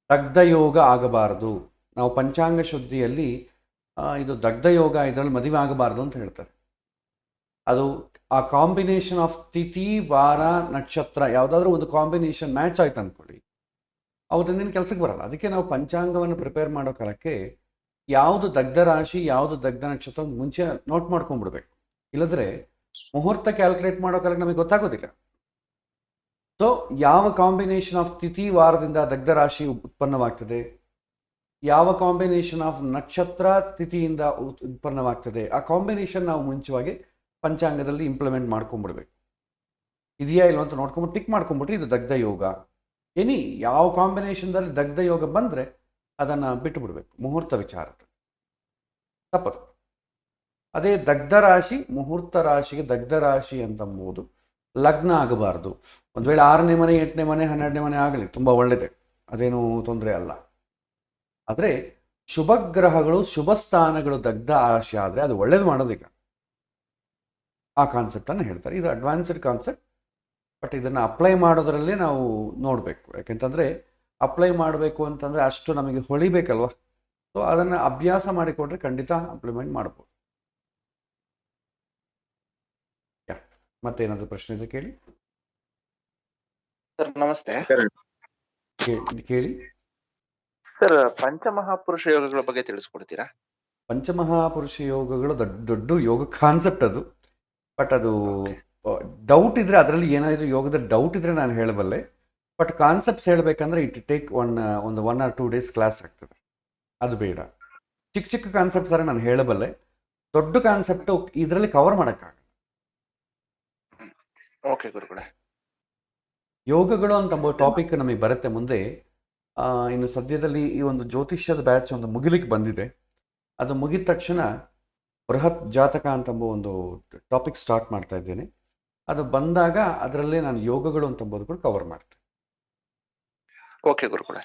Speaker 1: ದಗ್ಧ ಯೋಗ ಆಗಬಾರದು. ನಾವು ಪಂಚಾಂಗ ಶುದ್ಧಿಯಲ್ಲಿ ಇದು ದಗ್ಧ ಯೋಗ, ಇದರಲ್ಲಿ ಮದುವೆ ಆಗಬಾರ್ದು ಅಂತ ಹೇಳ್ತಾರೆ. ಅದು ಆ ಕಾಂಬಿನೇಷನ್ ಆಫ್ ತಿಥಿ, ವಾರ, ನಕ್ಷತ್ರ ಯಾವುದಾದ್ರೂ ಒಂದು ಕಾಂಬಿನೇಷನ್ ಮ್ಯಾಚ್ ಆಯ್ತು ಅಂದ್ಕೊಳ್ಳಿ, ಅವತ್ತೇನು ಕೆಲಸಕ್ಕೆ ಬರಲ್ಲ. ಅದಕ್ಕೆ ನಾವು ಪಂಚಾಂಗವನ್ನು ಪ್ರಿಪೇರ್ ಮಾಡೋ ಕಾಲಕ್ಕೆ ಯಾವುದು ದಗ್ಧ ರಾಶಿ, ಯಾವುದು ದಗ್ಧ ನಕ್ಷತ್ರ ಮುಂಚೆ ನೋಟ್ ಮಾಡ್ಕೊಂಡ್ಬಿಡ್ಬೇಕು. ಇಲ್ಲದ್ರೆ ಮುಹೂರ್ತ ಕ್ಯಾಲ್ಕುಲೇಟ್ ಮಾಡೋ ಕಾಲಕ್ಕೆ ನಮಗೆ ಗೊತ್ತಾಗೋದಿಲ್ಲ. ಸೊ ಯಾವ ಕಾಂಬಿನೇಷನ್ ಆಫ್ ತಿಥಿ ವಾರದಿಂದ ದಗ್ಧ ರಾಶಿ ಉತ್ಪನ್ನವಾಗ್ತದೆ, ಯಾವ ಕಾಂಬಿನೇಷನ್ ಆಫ್ ನಕ್ಷತ್ರ ತಿಥಿಯಿಂದ ಉತ್ಪನ್ನವಾಗ್ತದೆ, ಆ ಕಾಂಬಿನೇಷನ್ ನಾವು ಮುಂಚೆವಾಗಿ ಪಂಚಾಂಗದಲ್ಲಿ ಇಂಪ್ಲಿಮೆಂಟ್ ಮಾಡ್ಕೊಂಡ್ಬಿಡ್ಬೇಕು. ಇದೆಯಾ ಇಲ್ವ ಅಂತ ನೋಡ್ಕೊಂಬಿಟ್ಟು ಟಿಕ್ ಮಾಡ್ಕೊಂಡ್ಬಿಟ್ರೆ ಇದು ದಗ್ಧ ಯೋಗ. ಯಾವ ಕಾಂಬಿನೇಷನ್ದಲ್ಲಿ ದಗ್ಧ ಯೋಗ ಬಂದರೆ ಅದನ್ನು ಬಿಟ್ಟು ಬಿಡಬೇಕು ಮುಹೂರ್ತ ವಿಚಾರದ, ತಪ್ಪದು. ಅದೇ ದಗ್ಧ ರಾಶಿ, ಮುಹೂರ್ತ ರಾಶಿಗೆ ದಗ್ಧ ರಾಶಿ ಅಂತಂಬುದು ಲಗ್ನ ಆಗಬಾರ್ದು. ಒಂದು ವೇಳೆ 6ನೇ ಮನೆ, 8ನೇ ಮನೆ, 12ನೇ ಮನೆ ಆಗಲಿ, ತುಂಬ ಒಳ್ಳೆಯದೇ, ಅದೇನೂ ತೊಂದರೆ ಅಲ್ಲ. ಆದರೆ ಶುಭ ಗ್ರಹಗಳು, ಶುಭ ಸ್ಥಾನಗಳು ದಗ್ಧ ರಾಶಿ ಆದರೆ ಅದು ಒಳ್ಳೇದು ಮಾಡೋದಿಲ್ಲ. ಆ ಕಾನ್ಸೆಪ್ಟನ್ನು ಹೇಳ್ತಾರೆ. ಇದು ಅಡ್ವಾನ್ಸ್ಡ್ ಕಾನ್ಸೆಪ್ಟ್, ಬಟ್ ಇದನ್ನು ಅಪ್ಲೈ ಮಾಡೋದ್ರಲ್ಲೇ ನಾವು ನೋಡಬೇಕು. ಯಾಕೆಂತಂದರೆ ಅಪ್ಲೈ ಮಾಡಬೇಕು ಅಂತಂದರೆ ಅಷ್ಟು ನಮಗೆ ಹೊಳಿಬೇಕಲ್ವ. ಸೊ ಅದನ್ನು ಅಭ್ಯಾಸ ಮಾಡಿಕೊಂಡ್ರೆ ಖಂಡಿತ ಇಂಪ್ಲಿಮೆಂಟ್ ಮಾಡ್ಬೋದು. ಮತ್ತೇನಾದರೂ ಪ್ರಶ್ನೆ ಇದೆ ಕೇಳಿ.
Speaker 3: ಸರ್ ನಮಸ್ತೆ.
Speaker 1: ಕೇಳಿ
Speaker 3: ಸರ್, ಪಂಚಮಹಾಪುರುಷ ಯೋಗಗಳ ಬಗ್ಗೆ ತಿಳಿಸ್ಕೊಡ್ತೀರಾ?
Speaker 1: ಪಂಚಮಹಾಪುರುಷ ಯೋಗಗಳು ದೊಡ್ಡ ಯೋಗ ಕಾನ್ಸೆಪ್ಟ್ ಅದು. ಬಟ್ ಅದು ಡೌಟ್ ಇದ್ರೆ, ಅದರಲ್ಲಿ ಏನಾದರೂ ಯೋಗದ ಡೌಟ್ ಇದ್ರೆ ನಾನು ಹೇಳಬಲ್ಲೆ. ಬಟ್ ಕಾನ್ಸೆಪ್ಟ್ಸ್ ಹೇಳಬೇಕಂದ್ರೆ ಇಟ್ ಟೇಕ್ ಒಂದು 1 or 2 days ಕ್ಲಾಸ್ ಆಗ್ತದೆ. ಅದು ಬೇಡ. ಚಿಕ್ಕ ಕಾನ್ಸೆಪ್ಟ್ಸ್ ಆದರೆ ನಾನು ಹೇಳಬಲ್ಲೆ. ದೊಡ್ಡ ಕಾನ್ಸೆಪ್ಟು ಇದರಲ್ಲಿ ಕವರ್ ಮಾಡೋಕ್ಕಾಗಲ್ಲ.
Speaker 3: ಓಕೆ ಗುರುಗಳೇ.
Speaker 1: ಯೋಗಗಳು ಅಂತ ಟಾಪಿಕ್ ನಮಗೆ ಬರುತ್ತೆ ಮುಂದೆ. ಇನ್ನು ಸದ್ಯದಲ್ಲಿ ಈ ಒಂದು ಜ್ಯೋತಿಷ್ಯದ ಬ್ಯಾಚ್ ಒಂದು ಮುಗಿಲಿಕ್ಕೆ ಬಂದಿದೆ. ಅದು ಮುಗಿದ ತಕ್ಷಣ ಬೃಹತ್ ಜಾತಕ ಅಂತಂಬ ಒಂದು ಟಾಪಿಕ್ ಸ್ಟಾರ್ಟ್ ಮಾಡ್ತಾ ಇದ್ದೇನೆ. ಅದು ಬಂದಾಗ ಅದರಲ್ಲೇ ನಾನು ಯೋಗಗಳು ಅಂತಂಬೋದು ಕೂಡ ಕವರ್ ಮಾಡ್ತೇನೆ.
Speaker 3: ಓಕೆ ಗುರುಗಳೇ.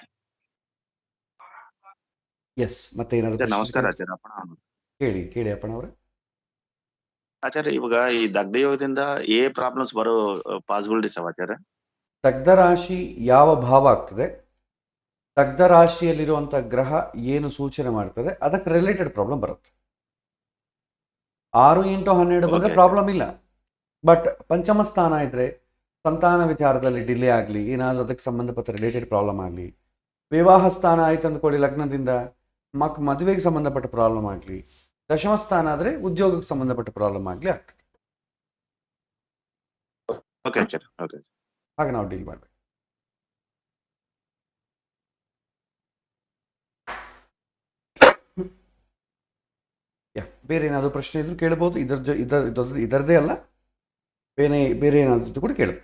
Speaker 1: ಎಸ್, ಮತ್ತೆ ಏನಾದರೂ
Speaker 4: ನಮಸ್ಕಾರ ಆಚಾರ್ಯ.
Speaker 1: ಕೇಳಿ ಅಪ್ಪಣ ಅವರೇ.
Speaker 4: ಆಚಾರ್ಯ, ಇವಾಗ ಈ ದಗ್ಧ ಯೋಗದಿಂದ ಪ್ರಾಬ್ಲಮ್ಸ್ ಬರೋ ಪಾಸಿಬಿಲಿಟೀಸ್ ಅವ ಆಚಾರ್ಯ?
Speaker 1: ದಗ್ಧ ರಾಶಿ ಯಾವ ಭಾವ ಆಗ್ತದೆ, ದಗ್ಧ ರಾಶಿಯಲ್ಲಿರುವಂಥ ಗ್ರಹ ಏನು ಸೂಚನೆ ಮಾಡ್ತದೆ, ಅದಕ್ಕೆ ರಿಲೇಟೆಡ್ ಪ್ರಾಬ್ಲಮ್ ಬರುತ್ತೆ. 6, 8, 12 ಬಂದರೆ ಪ್ರಾಬ್ಲಮ್ ಇಲ್ಲ. ಬಟ್ ಪಂಚಮ ಸ್ಥಾನ ಇದ್ದರೆ ಸಂತಾನ ವಿಚಾರದಲ್ಲಿ ಡಿಲೇ ಆಗಲಿ, ಏನಾದರೂ ಅದಕ್ಕೆ ಸಂಬಂಧಪಟ್ಟ ರಿಲೇಟೆಡ್ ಪ್ರಾಬ್ಲಮ್ ಆಗಲಿ, ವಿವಾಹ ಸ್ಥಾನ ಆಯ್ತು ಅಂದ್ಕೊಳ್ಳಿ, ಲಗ್ನದಿಂದ ಮದುವೆಗೆ ಸಂಬಂಧಪಟ್ಟ ಪ್ರಾಬ್ಲಮ್ ಆಗಲಿ, ದಶಮ ಸ್ಥಾನ ಆದರೆ ಉದ್ಯೋಗಕ್ಕೆ ಸಂಬಂಧಪಟ್ಟ ಪ್ರಾಬ್ಲಮ್ ಆಗಲಿ ಆಗ್ತದೆ.
Speaker 4: ಓಕೆ ಆಚಾರ್ಯ, ಓಕೆ.
Speaker 1: ಹಾಗೆ ನಾವು ಡೀಲ್ ಮಾಡಬೇಕು. ಬೇರೆ ಏನಾದರೂ ಪ್ರಶ್ನೆ ಇದ್ರೂ ಕೇಳ್ಬೋದು. ಇದರದೇ ಅಲ್ಲ, ಬೇರೆ ಏನಾದರೂ ಕೂಡ ಕೇಳ್ಬೋದು.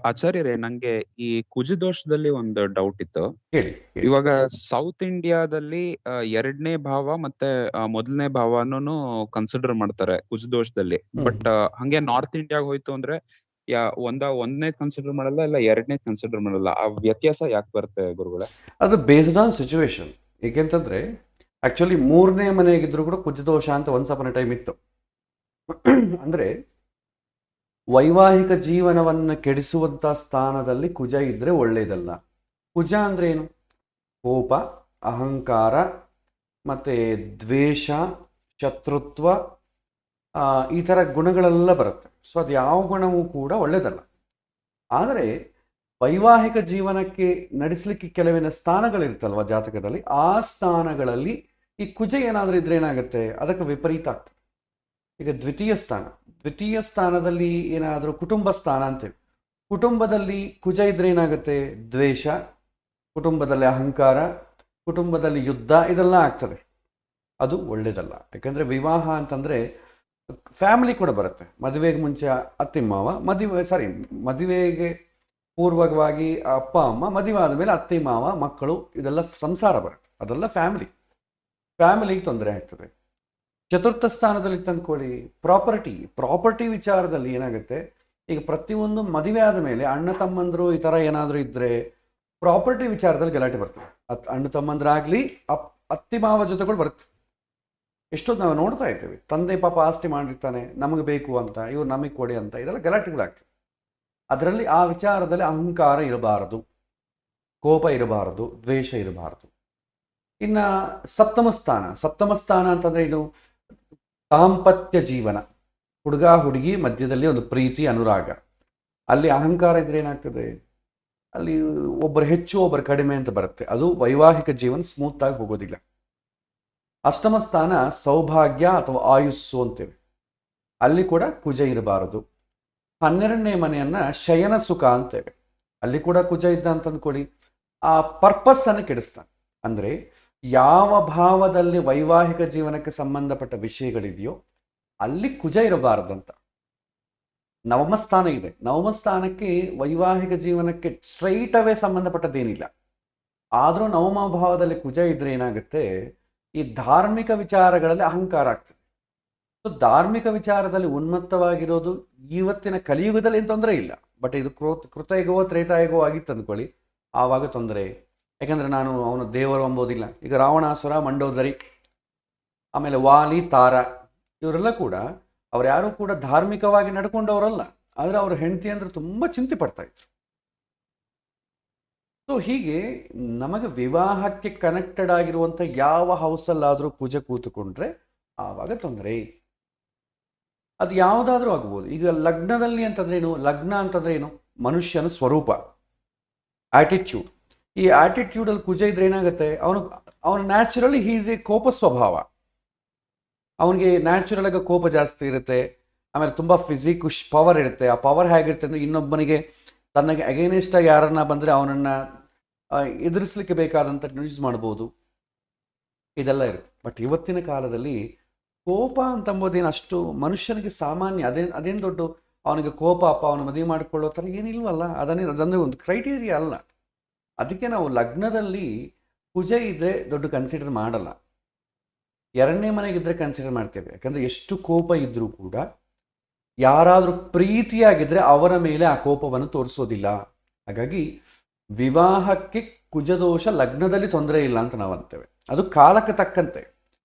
Speaker 2: ಆಚಾರ್ಯರೇ, ನಂಗೆ ಈ ಕುಜ ದೋಷದಲ್ಲಿ ಒಂದು ಡೌಟ್ ಇತ್ತು.
Speaker 1: ಹೇಳಿ.
Speaker 2: ಇವಾಗ ಸೌತ್ ಇಂಡಿಯಾದಲ್ಲಿ 2ನೇ ಭಾವ ಮತ್ತೆ 1ನೇ ಭಾವನೂ ಕನ್ಸಿಡರ್ ಮಾಡ್ತಾರೆ ಕುಜ ದೋಷದಲ್ಲಿ. ಬಟ್ ಹಂಗೆ ನಾರ್ತ್ ಇಂಡಿಯಾಗ ಹೋಯ್ತು ಅಂದ್ರೆ ಒಂದನೇ ಕನ್ಸಿಡರ್ ಮಾಡಲ್ಲ, ಇಲ್ಲ 2ನೇ ಕನ್ಸಿಡರ್ ಮಾಡಲ್ಲ. ಆ ವ್ಯತ್ಯಾಸ ಯಾಕೆ ಬರುತ್ತೆ ಗುರುಗಳೇ?
Speaker 1: ಅದು ಬೇಸ್ಡ್ ಆನ್ ಸಿಚುವೇಶನ್. ಏಕೆಂತಂದ್ರೆ ಆ್ಯಕ್ಚುಲಿ 3ನೇ ಮನೆಯಾಗಿದ್ರೂ ಕೂಡ ಕುಜದೋಷ ಅಂತ ಒನ್ಸ್ ಅಪಾನ್ ಎ ಟೈಮ್ ಇತ್ತು. ಅಂದರೆ ವೈವಾಹಿಕ ಜೀವನವನ್ನು ಕೆಡಿಸುವಂಥ ಸ್ಥಾನದಲ್ಲಿ ಕುಜ ಇದ್ದರೆ ಒಳ್ಳೆಯದಲ್ಲ. ಕುಜ ಅಂದರೆ ಏನು? ಕೋಪ, ಅಹಂಕಾರ, ಮತ್ತು ದ್ವೇಷ, ಶತ್ರುತ್ವ, ಈ ಥರ ಗುಣಗಳೆಲ್ಲ ಬರುತ್ತೆ. ಸೊ ಅದು ಯಾವ ಗುಣವೂ ಕೂಡ ಒಳ್ಳೆಯದಲ್ಲ. ಆದರೆ ವೈವಾಹಿಕ ಜೀವನಕ್ಕೆ ನಡೆಸಲಿಕ್ಕೆ ಕೆಲವಿನ ಸ್ಥಾನಗಳಿರ್ತಲ್ವ ಜಾತಕದಲ್ಲಿ, ಆ ಸ್ಥಾನಗಳಲ್ಲಿ ಈ ಕುಜ ಏನಾದರೂ ಇದ್ರೆ ಏನಾಗುತ್ತೆ, ಅದಕ್ಕೆ ವಿಪರೀತ ಆಗ್ತದೆ. ಈಗ ದ್ವಿತೀಯ ಸ್ಥಾನದಲ್ಲಿ ಏನಾದರೂ ಕುಟುಂಬ ಸ್ಥಾನ ಅಂತೇಳಿ, ಕುಟುಂಬದಲ್ಲಿ ಕುಜ ಇದ್ರೆ ಏನಾಗುತ್ತೆ, ದ್ವೇಷ, ಕುಟುಂಬದಲ್ಲಿ ಅಹಂಕಾರ, ಕುಟುಂಬದಲ್ಲಿ ಯುದ್ಧ, ಇದೆಲ್ಲ ಆಗ್ತದೆ. ಅದು ಒಳ್ಳೆಯದಲ್ಲ. ಯಾಕಂದರೆ ವಿವಾಹ ಅಂತಂದರೆ ಫ್ಯಾಮಿಲಿ ಕೂಡ ಬರುತ್ತೆ. ಮದುವೆಗೆ ಮುಂಚೆ ಅತ್ತೆ ಮಾವ, ಮದುವೆಗೆ ಪೂರ್ವಕವಾಗಿ ಅಪ್ಪ ಅಮ್ಮ, ಮದುವೆ ಆದಮೇಲೆ ಅತ್ತೆ ಮಾವ, ಮಕ್ಕಳು, ಇದೆಲ್ಲ ಸಂಸಾರ ಬರುತ್ತೆ. ಅದೆಲ್ಲ ಫ್ಯಾಮಿಲಿಗೆ ತೊಂದರೆ ಆಗ್ತದೆ. ಚತುರ್ಥ ಸ್ಥಾನದಲ್ಲಿ ತಂದ್ಕೊಳ್ಳಿ, ಪ್ರಾಪರ್ಟಿ ವಿಚಾರದಲ್ಲಿ ಏನಾಗುತ್ತೆ, ಈಗ ಪ್ರತಿಯೊಂದು ಮದುವೆ ಆದ ಮೇಲೆ ಅಣ್ಣ ತಮ್ಮಂದರು ಈ ಥರ ಏನಾದರೂ ಇದ್ದರೆ ಪ್ರಾಪರ್ಟಿ ವಿಚಾರದಲ್ಲಿ ಗಲಾಟೆ ಬರ್ತದೆ. ಅಣ್ಣ ತಮ್ಮಂದ್ರಾಗಲಿ ಅತ್ತಿ ಮಾವ ಜೊತೆಗಳು ಬರುತ್ತೆ. ಎಷ್ಟೊತ್ತು ನಾವು ನೋಡ್ತಾ ಇದ್ದೇವೆ, ತಂದೆ ಪಾಪ ಆಸ್ತಿ ಮಾಡಿರ್ತಾನೆ, ನಮಗೆ ಬೇಕು ಅಂತ, ಇವ್ರು ನಮಗೆ ಕೊಡಿ ಅಂತ, ಇದೆಲ್ಲ ಗಲಾಟೆಗಳಾಗ್ತದೆ. ಅದರಲ್ಲಿ ಆ ವಿಚಾರದಲ್ಲಿ ಅಹಂಕಾರ ಇರಬಾರದು, ಕೋಪ ಇರಬಾರದು, ದ್ವೇಷ ಇರಬಾರದು. ಇನ್ನು ಸಪ್ತಮ ಸ್ಥಾನ ಅಂತಂದರೆ ಇದು ದಾಂಪತ್ಯ ಜೀವನ, ಹುಡುಗ ಹುಡುಗಿ ಮಧ್ಯದಲ್ಲಿ ಒಂದು ಪ್ರೀತಿ ಅನುರಾಗ. ಅಲ್ಲಿ ಅಹಂಕಾರ ಇದ್ರೆ ಏನಾಗ್ತದೆ, ಅಲ್ಲಿ ಒಬ್ಬರು ಹೆಚ್ಚು ಒಬ್ಬರು ಕಡಿಮೆ ಅಂತ ಬರುತ್ತೆ. ಅದು ವೈವಾಹಿಕ ಜೀವನ ಸ್ಮೂತ್ ಆಗಿ ಹೋಗೋದಿಲ್ಲ. ಅಷ್ಟಮ ಸ್ಥಾನ ಸೌಭಾಗ್ಯ ಅಥವಾ ಆಯುಸ್ಸು ಅಂತೇವೆ, ಅಲ್ಲಿ ಕೂಡ ಕುಜ ಇರಬಾರದು. 12ನೇ ಮನೆಯನ್ನ ಶಯನ ಸುಖ ಅಂತೇವೆ, ಅಲ್ಲಿ ಕೂಡ ಕುಜ ಇದ್ದ ಅಂತ ಅಂದ್ಕೊಳ್ಳಿ, ಆ ಪರ್ಪಸ್ ಅನ್ನು ಕೆಡಿಸ್ತಾನೆ. ಅಂದರೆ ಯಾವ ಭಾವದಲ್ಲಿ ವೈವಾಹಿಕ ಜೀವನಕ್ಕೆ ಸಂಬಂಧಪಟ್ಟ ವಿಷಯಗಳಿದೆಯೋ ಅಲ್ಲಿ ಕುಜ ಇರಬಾರದಂತ. ನವಮ ಸ್ಥಾನ ಇದೆ, ನವಮ ಸ್ಥಾನಕ್ಕೆ ವೈವಾಹಿಕ ಜೀವನಕ್ಕೆ ಸ್ಟ್ರೈಟ್ ಅವೇ ಸಂಬಂಧಪಟ್ಟದ್ದೇನಿಲ್ಲ. ಆದರೂ ನವಮ ಭಾವದಲ್ಲಿ ಕುಜ ಇದ್ರೆ ಏನಾಗುತ್ತೆ, ಈ ಧಾರ್ಮಿಕ ವಿಚಾರಗಳಲ್ಲಿ ಅಹಂಕಾರ ಆಗ್ತದೆ. ಸೊ ಧಾರ್ಮಿಕ ವಿಚಾರದಲ್ಲಿ ಉನ್ಮತ್ತವಾಗಿರೋದು ಇವತ್ತಿನ ಕಲಿಯುಗದಲ್ಲಿ ಏನು ತೊಂದರೆ ಇಲ್ಲ. ಬಟ್ ಇದು ಕೃತಯುಗವೋ ತ್ರೇತಾಯುಗವೋ ಆಗಿತ್ತು ಅಂದ್ಕೊಳ್ಳಿ, ಆವಾಗ ತೊಂದರೆ. ಯಾಕಂದರೆ ಅವನು ದೇವರು ಅಂಬೋದಿಲ್ಲ. ಈಗ ರಾವಣಾಸುರ, ಮಂಡೋದರಿ, ಆಮೇಲೆ ವಾಲಿ, ತಾರ, ಇವರೆಲ್ಲ ಕೂಡ ಯಾರೂ ಕೂಡ ಧಾರ್ಮಿಕವಾಗಿ ನಡ್ಕೊಂಡವರಲ್ಲ. ಆದರೆ ಅವ್ರ ಹೆಂಡತಿ ಅಂದರೆ ತುಂಬ ಚಿಂತೆ ಪಡ್ತಾ ಇದ್ರು. ಸೊ ಹೀಗೆ ನಮಗೆ ವಿವಾಹಕ್ಕೆ ಕನೆಕ್ಟೆಡ್ ಆಗಿರುವಂಥ ಯಾವ ಹೌಸಲ್ಲಾದರೂ ಕುಜ ಕೂತುಕೊಂಡ್ರೆ ಆವಾಗ ತೊಂದರೆ. ಅದು ಯಾವುದಾದ್ರೂ ಆಗ್ಬೋದು. ಈಗ ಲಗ್ನದಲ್ಲಿ ಅಂತಂದ್ರೇನು, ಲಗ್ನ ಅಂತಂದ್ರೆ ಏನು, ಮನುಷ್ಯನ ಸ್ವರೂಪ, ಆಟಿಟ್ಯೂಡ್. ಈ ಆಟಿಟ್ಯೂಡಲ್ಲಿ ಕುಜ ಇದ್ರೆ ಏನಾಗುತ್ತೆ, ಅವನು ನ್ಯಾಚುರಲಿ ಹೀಸ್ ಎ ಕೋಪ ಸ್ವಭಾವ. ಅವನಿಗೆ ನ್ಯಾಚುರಲ್ ಆಗಿ ಕೋಪ ಜಾಸ್ತಿ ಇರುತ್ತೆ. ಆಮೇಲೆ ತುಂಬ ಫಿಸಿಕ್ ಪವರ್ ಇರುತ್ತೆ. ಆ ಪವರ್ ಹೇಗಿರುತ್ತೆ ಅಂದರೆ, ಇನ್ನೊಬ್ಬನಿಗೆ ತನಗೆ ಅಗೇನೆಸ್ಟ್ ಆಗಿ ಯಾರನ್ನ ಬಂದರೆ ಅವನನ್ನು ಎದುರಿಸಲಿಕ್ಕೆ ಬೇಕಾದಂಥ ಯೂಸ್ ಮಾಡ್ಬೋದು, ಇದೆಲ್ಲ ಇರುತ್ತೆ. ಬಟ್ ಇವತ್ತಿನ ಕಾಲದಲ್ಲಿ ಕೋಪ ಅಂತಂಬೋದೇನು ಅಷ್ಟು ಮನುಷ್ಯನಿಗೆ ಸಾಮಾನ್ಯ, ಅದೇನು ದೊಡ್ಡ ಅವನಿಗೆ ಕೋಪ ಅವನ ಮದುವೆ ಮಾಡಿಕೊಳ್ಳೋ ಥರ ಏನಿಲ್ವಲ್ಲ. ಅದನ್ನೇ ಒಂದು ಕ್ರೈಟೀರಿಯಾ ಅಲ್ಲ. ಅದಕ್ಕೆ ನಾವು ಲಗ್ನದಲ್ಲಿ ಕುಜ ಇದ್ದರೆ ದೊಡ್ಡ ಕನ್ಸಿಡರ್ ಮಾಡಲ್ಲ. 2ನೇ ಮನೆಗಿದ್ರೆ ಕನ್ಸಿಡರ್ ಮಾಡ್ತೇವೆ. ಯಾಕಂದರೆ ಎಷ್ಟು ಕೋಪ ಇದ್ದರೂ ಕೂಡ ಯಾರಾದರೂ ಪ್ರೀತಿಯಾಗಿದ್ದರೆ ಅವರ ಮೇಲೆ ಆ ಕೋಪವನ್ನು ತೋರಿಸೋದಿಲ್ಲ. ಹಾಗಾಗಿ ವಿವಾಹಕ್ಕೆ ಕುಜದೋಷ ಲಗ್ನದಲ್ಲಿ ತೊಂದರೆ ಇಲ್ಲ ಅಂತ ನಾವು ಅಂತೇವೆ. ಅದು ಕಾಲಕ್ಕೆ ತಕ್ಕಂತೆ.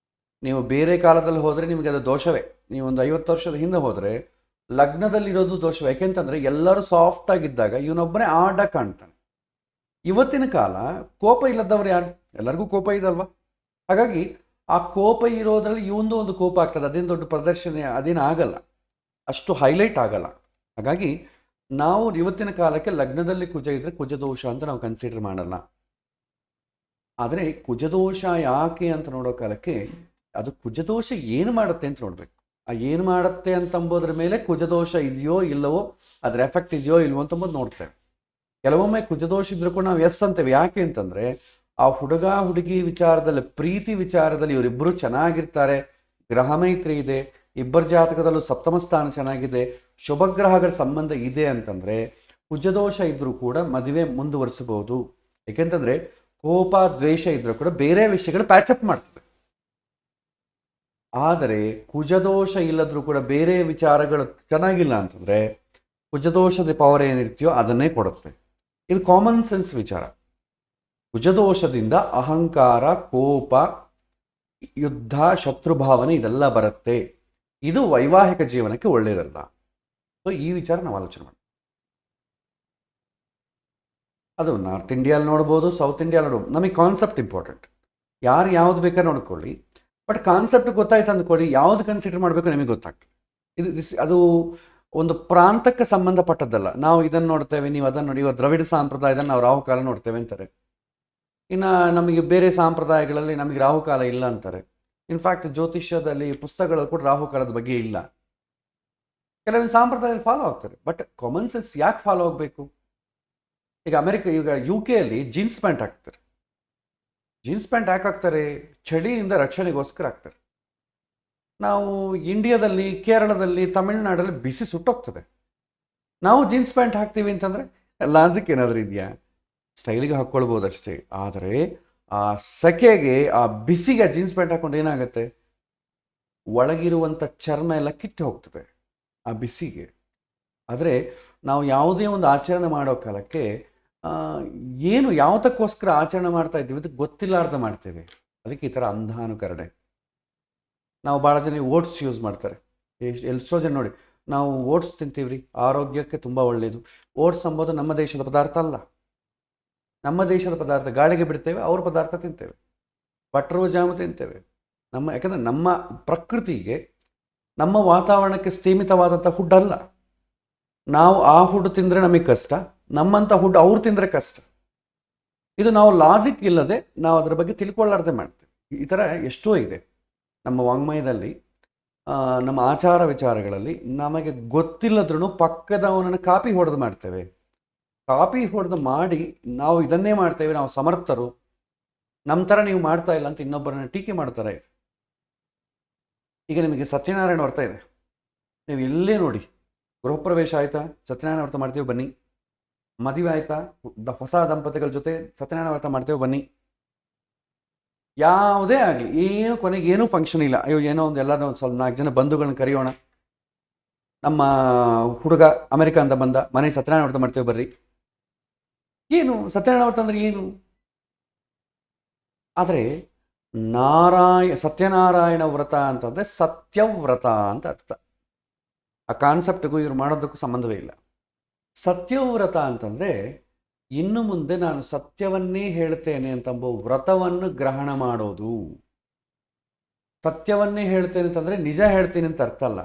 Speaker 1: ನೀವು ಬೇರೆ ಕಾಲದಲ್ಲಿ ಹೋದರೆ ನಿಮಗೆ ಅದು ದೋಷವೇ. ನೀವು ಒಂದು 50 ವರ್ಷದ ಹಿಂದೆ ಹೋದರೆ ಲಗ್ನದಲ್ಲಿರೋದು ದೋಷವೇ. ಯಾಕೆಂತಂದರೆ ಎಲ್ಲರೂ ಸಾಫ್ಟ್ ಆಗಿದ್ದಾಗ ಇವನೊಬ್ಬನೇ ಆಡ ಕಾಣ್ತಾನೆ. ಇವತ್ತಿನ ಕಾಲ ಕೋಪ ಇಲ್ಲದವ್ರು ಯಾರು? ಎಲ್ಲರಿಗೂ ಕೋಪ ಇದಲ್ವಾ. ಹಾಗಾಗಿ ಆ ಕೋಪ ಇರೋದ್ರಲ್ಲಿ ಇವಂದು ಒಂದು ಕೋಪ ಆಗ್ತದೆ. ಅದೇನು ದೊಡ್ಡ ಪ್ರದರ್ಶನ ಅದೇನು ಆಗಲ್ಲ, ಅಷ್ಟು ಹೈಲೈಟ್ ಆಗಲ್ಲ. ಹಾಗಾಗಿ ನಾವು ಇವತ್ತಿನ ಕಾಲಕ್ಕೆ ಲಗ್ನದಲ್ಲಿ ಕುಜ ಇದ್ರೆ ಕುಜದೋಷ ಅಂತ ನಾವು ಕನ್ಸಿಡರ್ ಮಾಡಲ್ಲ. ಆದರೆ ಕುಜದೋಷ ಯಾಕೆ ಅಂತ ನೋಡೋ ಕಾಲಕ್ಕೆ ಅದು ಕುಜದೋಷ ಏನು ಮಾಡುತ್ತೆ ಅಂತ ನೋಡ್ಬೇಕು. ಆ ಏನು ಮಾಡುತ್ತೆ ಅಂತಂಬೋದ್ರ ಮೇಲೆ ಕುಜದೋಷ ಇದೆಯೋ ಇಲ್ಲವೋ, ಅದರ ಎಫೆಕ್ಟ್ ಇದೆಯೋ ಇಲ್ವೋ ಅಂತಂಬೋದು ನೋಡ್ತೇವೆ. ಕೆಲವೊಮ್ಮೆ ಕುಜದೋಷ ಇದ್ರೂ ಕೂಡ ನಾವು ಎಸ್ ಅಂತೇವೆ. ಯಾಕೆ ಅಂತಂದರೆ ಆ ಹುಡುಗ ಹುಡುಗಿ ವಿಚಾರದಲ್ಲಿ, ಪ್ರೀತಿ ವಿಚಾರದಲ್ಲಿ ಇವರಿಬ್ಬರು ಚೆನ್ನಾಗಿರ್ತಾರೆ, ಗ್ರಹ ಮೈತ್ರಿ ಇದೆ, ಇಬ್ಬರ ಜಾತಕದಲ್ಲೂ ಸಪ್ತಮ ಸ್ಥಾನ ಚೆನ್ನಾಗಿದೆ, ಶುಭಗ್ರಹಗಳ ಸಂಬಂಧ ಇದೆ ಅಂತಂದರೆ ಕುಜದೋಷ ಇದ್ರೂ ಕೂಡ ಮದುವೆ ಮುಂದುವರಿಸಬಹುದು. ಏಕೆಂತಂದರೆ ಕೋಪ ದ್ವೇಷ ಇದ್ರೂ ಕೂಡ ಬೇರೆ ವಿಷಯಗಳು ಪ್ಯಾಚಪ್ ಮಾಡ್ತದೆ. ಆದರೆ ಕುಜದೋಷ ಇಲ್ಲದ್ರೂ ಕೂಡ ಬೇರೆ ವಿಚಾರಗಳು ಚೆನ್ನಾಗಿಲ್ಲ ಅಂತಂದರೆ ಕುಜದೋಷದ ಪವರ್ ಏನಿರ್ತೀಯೋ ಅದನ್ನೇ ಕೊಡುತ್ತೆ. ಇದು ಕಾಮನ್ ಸೆನ್ಸ್ ವಿಚಾರ. ಕುಜದೋಷದಿಂದ ಅಹಂಕಾರ, ಕೋಪ, ಯುದ್ಧ, ಶತ್ರು ಭಾವನೆ ಇದೆಲ್ಲ ಬರುತ್ತೆ. ಇದು ವೈವಾಹಿಕ ಜೀವನಕ್ಕೆ ಒಳ್ಳೆಯದಲ್ಲ. ಸೊ ಈ ವಿಚಾರ ನಾವು ಆಲೋಚನೆ ಮಾಡಿ, ಅದು ನಾರ್ತ್ ಇಂಡಿಯಾದಲ್ಲಿ ನೋಡ್ಬೋದು, ಸೌತ್ ಇಂಡಿಯಾದಲ್ಲಿ ನೋಡ್ಬೋದು. ನಮಗೆ ಕಾನ್ಸೆಪ್ಟ್ ಇಂಪಾರ್ಟೆಂಟ್. ಯಾರು ಯಾವ್ದು ಬೇಕಾದ್ರೆ ನೋಡ್ಕೊಳ್ಳಿ, ಬಟ್ ಕಾನ್ಸೆಪ್ಟ್ ಗೊತ್ತಾಯ್ತು ಅಂದ್ಕೊಳ್ಳಿ, ಯಾವ್ದು ಕನ್ಸಿಡರ್ ಮಾಡಬೇಕು ನಿಮಗೆ ಗೊತ್ತಾಗ್ತದೆ. ಅದು ಒಂದು ಪ್ರಾಂತಕ್ಕೆ ಸಂಬಂಧಪಟ್ಟದ್ದಲ್ಲ. ನಾವು ಇದನ್ನು ನೋಡ್ತೇವೆ, ನೀವು ಅದನ್ನು ನೋಡಿ. ಇವಾಗ ದ್ರವಿಡ ಸಂಪ್ರದಾಯದಲ್ಲಿ ನಾವು ರಾಹುಕಾಲ ನೋಡ್ತೇವೆ ಅಂತಾರೆ. ಇನ್ನು ನಮಗೆ ಬೇರೆ ಸಂಪ್ರದಾಯಗಳಲ್ಲಿ ನಮಗೆ ರಾಹುಕಾಲ ಇಲ್ಲ ಅಂತಾರೆ. ಇನ್ಫ್ಯಾಕ್ಟ್ ಜ್ಯೋತಿಷ್ಯದಲ್ಲಿ ಪುಸ್ತಕಗಳು ಕೂಡ ರಾಹುಕಾಲದ ಬಗ್ಗೆ ಇಲ್ಲ. ಕೆಲವೊಂದು ಸಂಪ್ರದಾಯದಲ್ಲಿ ಫಾಲೋ ಆಗ್ತಾರೆ, ಬಟ್ ಕಾಮನ್ ಸೆನ್ಸ್ ಯಾಕೆ ಫಾಲೋ ಆಗಬೇಕು? ಈಗ ಈಗ UK ಅಲ್ಲಿ ಜೀನ್ಸ್ ಪ್ಯಾಂಟ್ ಹಾಕ್ತಾರೆ. ಜೀನ್ಸ್ ಪ್ಯಾಂಟ್ ಯಾಕೆ ಹಾಕ್ತಾರೆ? ಚಳಿಯಿಂದ ರಕ್ಷಣೆಗೋಸ್ಕರ ಹಾಕ್ತಾರೆ. ನಾವು ಇಂಡಿಯಾದಲ್ಲಿ, ಕೇರಳದಲ್ಲಿ, ತಮಿಳುನಾಡಲ್ಲಿ ಬಿಸಿ ಸುಟ್ಟೋಗ್ತದೆ. ನಾವು ಜೀನ್ಸ್ ಪ್ಯಾಂಟ್ ಹಾಕ್ತೀವಿ ಅಂತಂದರೆ ಲಾಜಿಕ್ ಏನಾದರೂ ಇದೆಯಾ? ಸ್ಟೈಲಿಗೆ ಹಾಕ್ಕೊಳ್ಬೋದಷ್ಟೇ. ಆದರೆ ಆ ಸೆಕೆಗೆ, ಆ ಬಿಸಿಗೆ ಜೀನ್ಸ್ ಪ್ಯಾಂಟ್ ಹಾಕ್ಕೊಂಡು ಏನಾಗುತ್ತೆ? ಒಳಗಿರುವಂಥ ಚರ್ಮ ಎಲ್ಲ ಕಿತ್ತು ಹೋಗ್ತದೆ ಆ ಬಿಸಿಗೆ. ಆದರೆ ನಾವು ಯಾವುದೇ ಒಂದು ಆಚರಣೆ ಮಾಡೋ ಕಾಲಕ್ಕೆ ಏನು ಯಾವುದಕ್ಕೋಸ್ಕರ ಆಚರಣೆ ಮಾಡ್ತಾ ಇದ್ದೀವಿ ಅಂತ ಗೊತ್ತಿಲ್ಲಾರ್ದ ಮಾಡ್ತೇವೆ. ಅದಕ್ಕೆ ಈ ಥರ ಅಂಧಾನುಕರಣೆ. ನಾವು ಭಾಳ ಜನ ಓಟ್ಸ್ ಯೂಸ್ ಮಾಡ್ತಾರೆ. ಎಷ್ಟೋ ಜನ ನೋಡಿ, ನಾವು ಓಟ್ಸ್ ತಿಂತೀವ್ರಿ, ಆರೋಗ್ಯಕ್ಕೆ ತುಂಬ ಒಳ್ಳೆಯದು. ಓಟ್ಸ್ ಎಂಬುದು ನಮ್ಮ ದೇಶದ ಪದಾರ್ಥ ಅಲ್ಲ. ನಮ್ಮ ದೇಶದ ಪದಾರ್ಥ ಗಾಳಿಗೆ ಬಿಡ್ತೇವೆ, ಅವ್ರ ಪದಾರ್ಥ ತಿಂತೇವೆ. ಬಟ್ರು ಜಾಮು ತಿಂತೇವೆ. ಯಾಕಂದರೆ ನಮ್ಮ ಪ್ರಕೃತಿಗೆ, ನಮ್ಮ ವಾತಾವರಣಕ್ಕೆ ಸೀಮಿತವಾದಂಥ ಫುಡ್ ಅಲ್ಲ. ನಾವು ಆ ಫುಡ್ ತಿಂದರೆ ನಮಗೆ ಕಷ್ಟ, ನಮ್ಮಂಥ ಫುಡ್ ಅವ್ರು ತಿಂದರೆ ಕಷ್ಟ. ಇದು ನಾವು ಲಾಜಿಕ್ ಇಲ್ಲದೆ ನಾವು ಅದರ ಬಗ್ಗೆ ತಿಳ್ಕೊಳ್ಳಾರ್ದೆ ಮಾಡ್ತೇವೆ. ಈ ಥರ ಎಷ್ಟೋ ಇದೆ ನಮ್ಮ ವಾಂಗ್ಮಯದಲ್ಲಿ, ನಮ್ಮ ಆಚಾರ ವಿಚಾರಗಳಲ್ಲಿ. ನಮಗೆ ಗೊತ್ತಿಲ್ಲದ್ರೂ ಪಕ್ಕದವನನ್ನು ಕಾಪಿ ಹೊಡೆದು ಮಾಡ್ತೇವೆ. ಕಾಪಿ ಹೊಡೆದು ಮಾಡಿ ನಾವು ಇದನ್ನೇ ಮಾಡ್ತೇವೆ, ನಾವು ಸಮರ್ಥರು, ನಮ್ಮ ಥರ ನೀವು ಮಾಡ್ತಾ ಇಲ್ಲ ಅಂತ ಇನ್ನೊಬ್ಬರನ್ನ ಟೀಕೆ ಮಾಡ್ತಾರೆ. ಈಗ ನಿಮಗೆ ಸತ್ಯನಾರಾಯಣ ವ್ರತ ಇದೆ, ನೀವು ಎಲ್ಲೇ ನೋಡಿ. ಗೃಹ ಪ್ರವೇಶ ಆಯಿತಾ, ಸತ್ಯನಾರಾಯಣ ವ್ರತ ಮಾಡ್ತೀವಿ ಬನ್ನಿ. ಮದುವೆ ಆಯಿತಾ, ಹೊಸ ದಂಪತಿಗಳ ಜೊತೆ ಸತ್ಯನಾರಾಯಣ ವ್ರತ ಮಾಡ್ತೇವೆ ಬನ್ನಿ. ಯಾವುದೇ ಆಗಲಿ, ಏನು ಕೊನೆಗೆ ಏನೂ ಫಂಕ್ಷನ್ ಇಲ್ಲ. ಅಯ್ಯೋ ಏನೋ ಒಂದು ಎಲ್ಲರೂ ಸ್ವಲ್ಪ 4 ಜನ ಬಂಧುಗಳನ್ನ ಕರೆಯೋಣ, ನಮ್ಮ ಹುಡುಗ ಅಮೆರಿಕ ಅಂತ ಬಂದ, ಮನೆ ಸತ್ಯನಾರಾಯಣ ವ್ರತ ಮಾಡ್ತೇವೆ ಬರ್ರಿ. ಏನು ಸತ್ಯನಾರಾಯಣ ವ್ರತ ಅಂದರೆ ಏನು? ಆದರೆ ಸತ್ಯನಾರಾಯಣ ವ್ರತ ಅಂತಂದರೆ ಸತ್ಯವ್ರತ ಅಂತ ಅರ್ಥ. ಆ ಕಾನ್ಸೆಪ್ಟ್ಗೂ ಇವ್ರು ಮಾಡೋದಕ್ಕೂ ಸಂಬಂಧವೇ ಇಲ್ಲ. ಸತ್ಯವ್ರತ ಅಂತಂದರೆ ಇನ್ನು ಮುಂದೆ ನಾನು ಸತ್ಯವನ್ನೇ ಹೇಳ್ತೇನೆ ಅಂತಂಬ ವ್ರತವನ್ನು ಗ್ರಹಣ ಮಾಡೋದು. ಸತ್ಯವನ್ನೇ ಹೇಳ್ತೇನೆ ಅಂತಂದರೆ ನಿಜ ಹೇಳ್ತೀನಿ ಅಂತ ಅರ್ಥ ಅಲ್ಲ.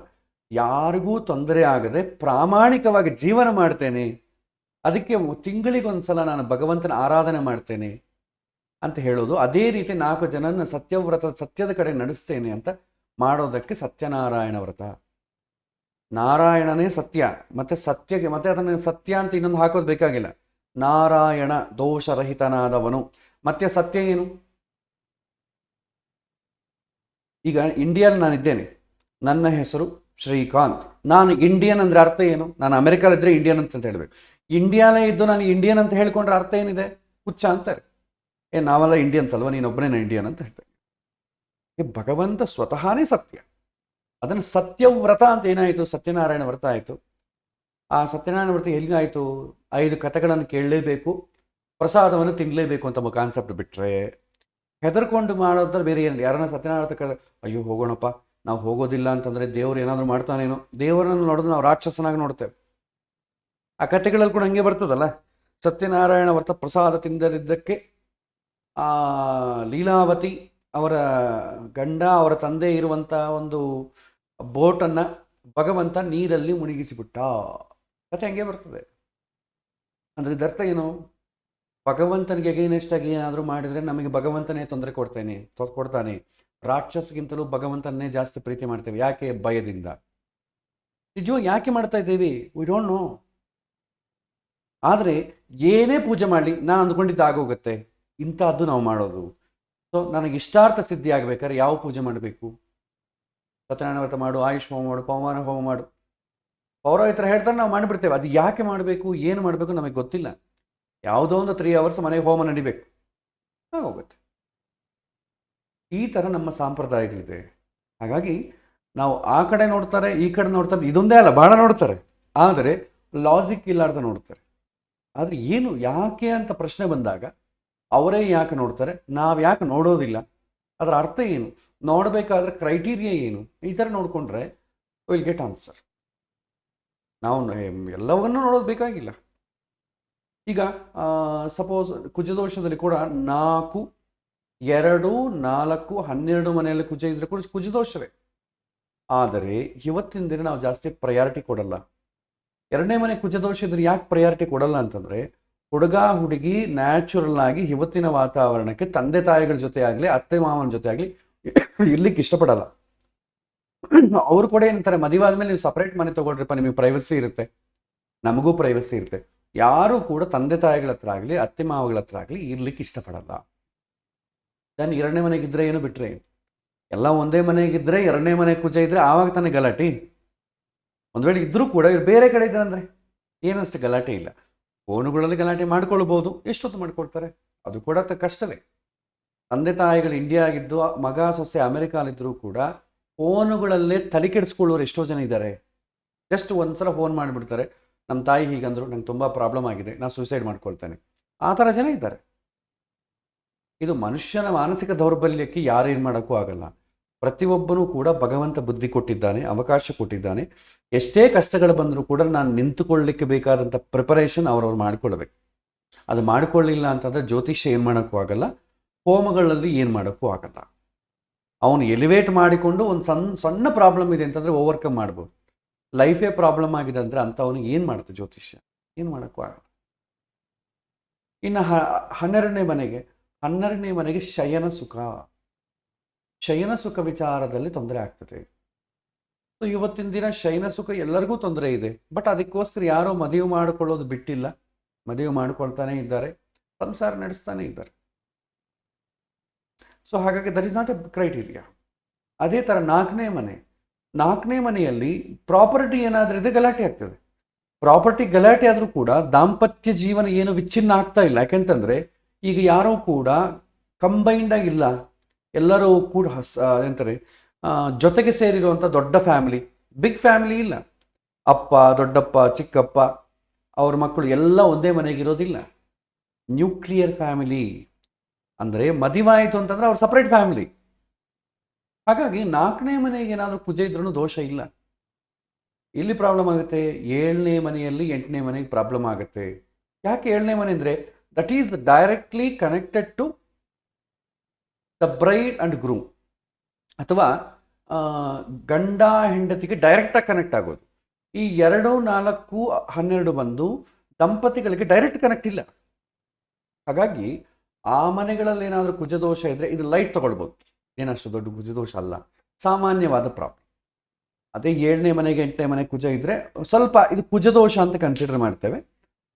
Speaker 1: ಯಾರಿಗೂ ತೊಂದರೆ ಆಗದೆ ಪ್ರಾಮಾಣಿಕವಾಗಿ ಜೀವನ ಮಾಡ್ತೇನೆ, ಅದಕ್ಕೆ ತಿಂಗಳಿಗೊಂದ್ಸಲ ನಾನು ಭಗವಂತನ ಆರಾಧನೆ ಮಾಡ್ತೇನೆ ಅಂತ ಹೇಳೋದು. ಅದೇ ರೀತಿ 4 ಜನನ ಸತ್ಯದ ಕಡೆ ನಡೆಸ್ತೇನೆ ಅಂತ ಮಾಡೋದಕ್ಕೆ ಸತ್ಯನಾರಾಯಣ ವ್ರತ. ನಾರಾಯಣನೇ ಸತ್ಯ, ಮತ್ತೆ ಸತ್ಯಕ್ಕೆ ಮತ್ತೆ ಅದನ್ನು ಸತ್ಯ ಅಂತ ಇನ್ನೊಂದು ಹಾಕೋದು ಬೇಕಾಗಿಲ್ಲ. ನಾರಾಯಣ ದೋಷರಹಿತನಾದವನು. ಮತ್ತೆ ಸತ್ಯ ಏನು? ಈಗ ಇಂಡಿಯಾದಲ್ಲಿ ನಾನಿದ್ದೇನೆ, ನನ್ನ ಹೆಸರು ಶ್ರೀಕಾಂತ್. ನಾನು ಇಂಡಿಯನ್ ಅಂದರೆ ಅರ್ಥ ಏನು? ನಾನು ಅಮೆರಿಕಲ್ಲಿದ್ದರೆ ಇಂಡಿಯನ್ ಅಂತ ಹೇಳಬೇಕು. ಇಂಡಿಯಾಲೇ ಇದ್ದು ನಾನು ಇಂಡಿಯನ್ ಅಂತ ಹೇಳ್ಕೊಂಡ್ರೆ ಅರ್ಥ ಏನಿದೆ? ಹುಚ್ಚ ಅಂತಾರೆ. ನಾವೆಲ್ಲ ಇಂಡಿಯನ್ಸ್ ಅಲ್ವಾ, ನೀನೊಬ್ಬನೇ ಇಂಡಿಯನ್ ಅಂತ ಹೇಳ್ತೇನೆ. ಭಗವಂತ ಸ್ವತಃನೇ ಸತ್ಯ. ಅದನ್ನು ಸತ್ಯವ್ರತ ಅಂತ ಏನಾಯಿತು? ಸತ್ಯನಾರಾಯಣ ವ್ರತ ಆಯಿತು. ಆ ಸತ್ಯನಾರಾಯಣ ವ್ರತ ಎಲ್ಲಿಗಾಯಿತು? 5 ಕಥೆಗಳನ್ನು ಕೇಳಲೇಬೇಕು, ಪ್ರಸಾದವನ್ನು ತಿನ್ನಲೇಬೇಕು ಅಂತ ಕಾನ್ಸೆಪ್ಟ್ ಬಿಟ್ಟರೆ ಹೆದರ್ಕೊಂಡು ಮಾಡೋದ್ರ ಬೇರೆ ಏನಿಲ್ಲ. ಯಾರನ್ನ ಸತ್ಯನಾರಾಯಣ ವ್ರತ ಅಯ್ಯೋ ಹೋಗೋಣಪ್ಪ, ನಾವು ಹೋಗೋದಿಲ್ಲ ಅಂತಂದರೆ ದೇವ್ರು ಏನಾದರೂ ಮಾಡ್ತಾನೇನೋ, ದೇವರನ್ನು ನೋಡಿದ್ರೆ ನಾವು ರಾಕ್ಷಸನಾಗಿ ನೋಡ್ತೇವೆ. ಆ ಕಥೆಗಳಲ್ಲಿ ಕೂಡ ಹಂಗೆ ಬರ್ತದಲ್ಲ. ಸತ್ಯನಾರಾಯಣ ವ್ರತ ಪ್ರಸಾದ ತಿಂದದಿದ್ದಕ್ಕೆ ಲೀಲಾವತಿ ಅವರ ಗಂಡ, ಅವರ ತಂದೆ ಇರುವಂಥ ಒಂದು ಬೋಟನ್ನು ಭಗವಂತ ನೀರಲ್ಲಿ ಮುಳುಗಿಸಿಬಿಟ್ಟ. ಕಥೆ ಹಂಗೆ ಬರ್ತದೆ. ಅಂದರೆ ಇದರ್ಥ ಏನು? ಭಗವಂತನಿಗೆ ಅಗೇನೆಸ್ಟ್ ಆಗಿ ಏನಾದರೂ ಮಾಡಿದರೆ ನಮಗೆ ಭಗವಂತನೇ ತೊಂದರೆ ಕೊಡ್ತಾನೆ. ರಾಕ್ಷಸಗಿಂತಲೂ ಭಗವಂತನೇ ಜಾಸ್ತಿ ಪ್ರೀತಿ ಮಾಡ್ತೇವೆ. ಯಾಕೆ? ಭಯದಿಂದ. ನಿಜವಾಗಿ ಯಾಕೆ ಮಾಡ್ತಾ ಇದ್ದೀವಿ? We don't know. ಆದರೆ ಏನೇ ಪೂಜೆ ಮಾಡಲಿ ನಾನು ಅಂದ್ಕೊಂಡಿದ್ದು ಆಗೋಗುತ್ತೆ, ಇಂಥದ್ದು ನಾವು ಮಾಡೋದು. ಸೊ ನನಗೆ ಇಷ್ಟಾರ್ಥ ಸಿದ್ಧಿ ಆಗಬೇಕಾದ್ರೆ ಯಾವ ಪೂಜೆ ಮಾಡಬೇಕು? ಸತ್ಯನಾರಾಯಣ ವ್ರತ ಮಾಡು, ಆಯುಷ್ ಹೋಮ ಮಾಡು, ಪವಮಾನ ಹೋಮ ಮಾಡು. ಪೌರೋಹಿತರ ಹೇಳ್ತಾರೆ, ನಾವು ಮಾಡಿಬಿಡ್ತೇವೆ. ಅದು ಯಾಕೆ ಮಾಡಬೇಕು, ಏನು ಮಾಡಬೇಕು ನಮಗೆ ಗೊತ್ತಿಲ್ಲ. ಯಾವುದೋ ಒಂದು 3 hours ಮನೆಗೆ ಹೋಮ ನಡಿಬೇಕು, ಹೋಗುತ್ತೆ. ಈ ಥರ ನಮ್ಮ ಸಂಪ್ರದಾಯಗಳಿದೆ. ಹಾಗಾಗಿ ನಾವು ಆ ಕಡೆ ನೋಡ್ತಾರೆ, ಈ ಕಡೆ ನೋಡ್ತಾರೆ. ಇದೊಂದೇ ಅಲ್ಲ, ಭಾಳ ನೋಡ್ತಾರೆ. ಆದರೆ ಲಾಜಿಕ್ ಇಲ್ಲಾರ್ದ ನೋಡ್ತಾರೆ. ಆದರೆ ಏನು ಯಾಕೆ ಅಂತ ಪ್ರಶ್ನೆ ಬಂದಾಗ ಅವರೇ ಯಾಕೆ ನೋಡ್ತಾರೆ, ನಾವು ಯಾಕೆ ನೋಡೋದಿಲ್ಲ? ಅದರ ಅರ್ಥ ಏನು? ನೋಡಬೇಕಾದ್ರೆ ಕ್ರೈಟೀರಿಯಾ ಏನು, ಈ ಥರ ನೋಡಿಕೊಂಡ್ರೆ ವಿಲ್ ಗೆಟ್ ಆನ್ಸರ್. ನಾವು ಎಲ್ಲವನ್ನೂ ನೋಡೋದು ಬೇಕಾಗಿಲ್ಲ. ಈಗ ಸಪೋಸ್ ಕುಜದೋಷದಲ್ಲಿ ಕೂಡ 4, 2, 4, 12 ಮನೆಯಲ್ಲಿ ಕುಜ ಇದ್ರೆ ಕೂಡ ಕುಜದೋಷವೇ. ಆದರೆ ಇವತ್ತಿನ ದಿನ ನಾವು ಜಾಸ್ತಿ ಪ್ರಯಾರಿಟಿ ಕೊಡಲ್ಲ. 2ನೇ ಮನೆ ಕುಜದೋಷ ಇದ್ರೆ ಯಾಕೆ ಪ್ರಯಾರಿಟಿ ಕೊಡಲ್ಲ ಅಂತಂದರೆ, ಹುಡುಗ ಹುಡುಗಿ ನ್ಯಾಚುರಲ್ ಆಗಿ ಇವತ್ತಿನ ವಾತಾವರಣಕ್ಕೆ ತಂದೆ ತಾಯಿಗಳ ಜೊತೆ ಆಗಲಿ ಅತ್ತೆ ಮಾವನ ಜೊತೆ ಆಗಲಿ ಇರ್ಲಿಕ್ಕೆ ಇಷ್ಟಪಡಲ್ಲ. ಅವ್ರು ಕೂಡ ಏನಂತಾರೆ, ಮದುವೆ ಆದ್ಮೇಲೆ ನೀವು ಸಪ್ರೇಟ್ ಮನೆ ತಗೊಳ್ರಿಪ್ಪ, ನಿಮಗೆ ಪ್ರೈವಸಿ ಇರುತ್ತೆ, ನಮಗೂ ಪ್ರೈವಸಿ ಇರುತ್ತೆ. ಯಾರೂ ಕೂಡ ತಂದೆ ತಾಯಿಗಳ ಹತ್ರ ಆಗಲಿ ಅತ್ತೆ ಮಾವಗಳ ಹತ್ರ ಆಗಲಿ ಇರ್ಲಿಕ್ಕೆ ಇಷ್ಟಪಡಲ್ಲ. ದೆನ್ 2ನೇ ಮನೆಗಿದ್ರೆ ಏನು ಬಿಟ್ರೆ, ಎಲ್ಲ ಒಂದೇ ಮನೆಗಿದ್ರೆ 2ನೇ ಮನೆ ಕುಜ ಇದ್ರೆ ಆವಾಗ ತಾನೇ ಗಲಾಟೆ. ಒಂದು ವೇಳೆ ಇದ್ರೂ ಕೂಡ ಇವ್ರು ಬೇರೆ ಕಡೆ ಇದ್ದಾರೆ ಅಂದರೆ ಏನಷ್ಟು ಗಲಾಟೆ ಇಲ್ಲ. ಫೋನುಗಳಲ್ಲಿ ಗಲಾಟೆ ಮಾಡ್ಕೊಳ್ಬೋದು, ಎಷ್ಟೊತ್ತು ಮಾಡ್ಕೊಳ್ತಾರೆ, ಅದು ಕೂಡ ಕಷ್ಟವೇ. ತಂದೆ ತಾಯಿಗಳು ಇಂಡಿಯಾ ಆಗಿದ್ದು ಮಗ ಸೊಸೆ ಅಮೆರಿಕಾಲಿದ್ದರೂ ಕೂಡ ಫೋನುಗಳಲ್ಲೇ ತಲೆ ಕೆಡಿಸ್ಕೊಳ್ಳೋರು ಎಷ್ಟೋ ಜನ ಇದ್ದಾರೆ. ಜಸ್ಟ್ ಒಂದ್ಸಲ ಫೋನ್ ಮಾಡಿಬಿಡ್ತಾರೆ, ನಮ್ಮ ತಾಯಿ ಹೀಗಂದ್ರು, ನಂಗೆ ತುಂಬ ಪ್ರಾಬ್ಲಮ್ ಆಗಿದೆ, ನಾನು ಸೂಸೈಡ್ ಮಾಡ್ಕೊಳ್ತೇನೆ, ಆ ಥರ ಜನ ಇದ್ದಾರೆ. ಇದು ಮನುಷ್ಯನ ಮಾನಸಿಕ ದೌರ್ಬಲ್ಯಕ್ಕೆ ಯಾರೇನು ಮಾಡೋಕ್ಕೂ ಆಗಲ್ಲ. ಪ್ರತಿಯೊಬ್ಬನೂ ಕೂಡ ಭಗವಂತ ಬುದ್ಧಿ ಕೊಟ್ಟಿದ್ದಾನೆ, ಅವಕಾಶ ಕೊಟ್ಟಿದ್ದಾನೆ. ಎಷ್ಟೇ ಕಷ್ಟಗಳು ಬಂದರೂ ಕೂಡ ನಾನು ನಿಂತುಕೊಳ್ಳಲಿಕ್ಕೆ ಬೇಕಾದಂಥ ಪ್ರಿಪರೇಷನ್ ಅವ್ರವ್ರು ಮಾಡ್ಕೊಳ್ಬೇಕು. ಅದು ಮಾಡ್ಕೊಳ್ಳಿಲ್ಲ ಅಂತಂದರೆ ಜ್ಯೋತಿಷ್ಯ ಏನು ಮಾಡೋಕ್ಕೂ ಆಗಲ್ಲ, ಹೋಮಗಳಲ್ಲಿ ಏನು ಮಾಡೋಕ್ಕೂ ಆಗಲ್ಲ. ಅವನು ಎಲಿವೇಟ್ ಮಾಡಿಕೊಂಡು ಒಂದು ಸಣ್ಣ ಪ್ರಾಬ್ಲಮ್ ಇದೆ ಅಂತಂದರೆ ಓವರ್ಕಮ್ ಮಾಡ್ಬೋದು. ಲೈಫೇ ಪ್ರಾಬ್ಲಮ್ ಆಗಿದೆ ಅಂದರೆ ಅಂಥವನಿಗೆ ಏನು ಮಾಡುತ್ತೆ ಜ್ಯೋತಿಷ್ಯ, ಏನು ಮಾಡೋಕ್ಕೂ ಆಗಲ್ಲ. ಇನ್ನು 12ನೇ ಮನೆಗೆ ಶಯನ ಸುಖ ವಿಚಾರದಲ್ಲಿ ತೊಂದರೆ ಆಗ್ತದೆ. ಸೊ ಇವತ್ತಿನ ದಿನ ಶಯನ ಸುಖ ಎಲ್ಲರಿಗೂ ತೊಂದರೆ ಇದೆ. ಬಟ್ ಅದಕ್ಕೋಸ್ಕರ ಯಾರೋ ಮದುವೆ ಮಾಡಿಕೊಳ್ಳೋದು ಬಿಟ್ಟಿಲ್ಲ, ಮದುವೆ ಮಾಡಿಕೊಳ್ತಾನೆ ಇದ್ದಾರೆ, ಸಂಸಾರ ನಡೆಸ್ತಾನೆ ಇದ್ದಾರೆ. ಸೊ ಹಾಗಾಗಿ that is not A criteria. ಅದೇ ಥರ 4ನೇ ಮನೆಯಲ್ಲಿ ಪ್ರಾಪರ್ಟಿ ಏನಾದರೂ ಇದೆ ಗಲಾಟೆ ಆಗ್ತದೆ. ಪ್ರಾಪರ್ಟಿ ಗಲಾಟೆ ಆದರೂ ಕೂಡ ದಾಂಪತ್ಯ ಜೀವನ ಏನು ವಿಚ್ಛಿನ್ನ ಆಗ್ತಾ ಇಲ್ಲ. ಯಾಕೆಂತಂದರೆ ಈಗ ಯಾರೂ ಕೂಡ ಕಂಬೈಂಡ್ ಆಗಿಲ್ಲ, ಎಲ್ಲರೂ ಕೂಡ ಎಂತಾರೆ ಜೊತೆಗೆ ಸೇರಿರುವಂಥ ದೊಡ್ಡ ಫ್ಯಾಮಿಲಿ, ಬಿಗ್ ಫ್ಯಾಮಿಲಿ ಇಲ್ಲ. ಅಪ್ಪ, ದೊಡ್ಡಪ್ಪ, ಚಿಕ್ಕಪ್ಪ, ಅವ್ರ ಮಕ್ಕಳು ಎಲ್ಲ ಒಂದೇ ಮನೆಗಿರೋದಿಲ್ಲ. ನ್ಯೂಕ್ಲಿಯರ್ ಫ್ಯಾಮಿಲಿ ಅಂದರೆ ಮದುವೆ ಆಯಿತು ಅಂತಂದರೆ ಅವ್ರು ಸಪ್ರೇಟ್ ಫ್ಯಾಮಿಲಿ. ಹಾಗಾಗಿ 4ನೇ ಮನೆಗೆ ಏನಾದರೂ ಕುಜ ಇದ್ರೂ ದೋಷ ಇಲ್ಲ. ಇಲ್ಲಿ ಪ್ರಾಬ್ಲಮ್ ಆಗುತ್ತೆ 7ನೇ ಮನೆಯಲ್ಲಿ 8ನೇ ಮನೆಗೆ ಪ್ರಾಬ್ಲಮ್ ಆಗುತ್ತೆ. ಯಾಕೆ 7ನೇ ಮನೆ ಅಂದರೆ that is directly connected to the bride and groom, ಅಥವಾ ಗಂಡ ಹೆಂಡತಿಗೆ ಡೈರೆಕ್ಟಾಗಿ ಕನೆಕ್ಟ್ ಆಗೋದು. ಈ 2, 4, 12 ಬಂದು ದಂಪತಿಗಳಿಗೆ ಡೈರೆಕ್ಟ್ ಕನೆಕ್ಟ್ ಇಲ್ಲ. ಹಾಗಾಗಿ ಆ ಮನೆಗಳಲ್ಲಿ ಏನಾದರೂ ಕುಜದೋಷ ಇದ್ದರೆ ಇದು ಲೈಟ್ ತಗೊಳ್ಬೋದು, ಏನಷ್ಟು ದೊಡ್ಡ ಕುಜದೋಷ ಅಲ್ಲ, ಸಾಮಾನ್ಯವಾದ ಪ್ರಾಬ್ಲಮ್. ಅದೇ 7ನೇ ಮನೆಗೆ 8ನೇ ಮನೆಗೆ ಕುಜ ಇದ್ದರೆ ಸ್ವಲ್ಪ ಇದು ಕುಜದೋಷ ಅಂತ ಕನ್ಸಿಡರ್ ಮಾಡ್ತೇವೆ.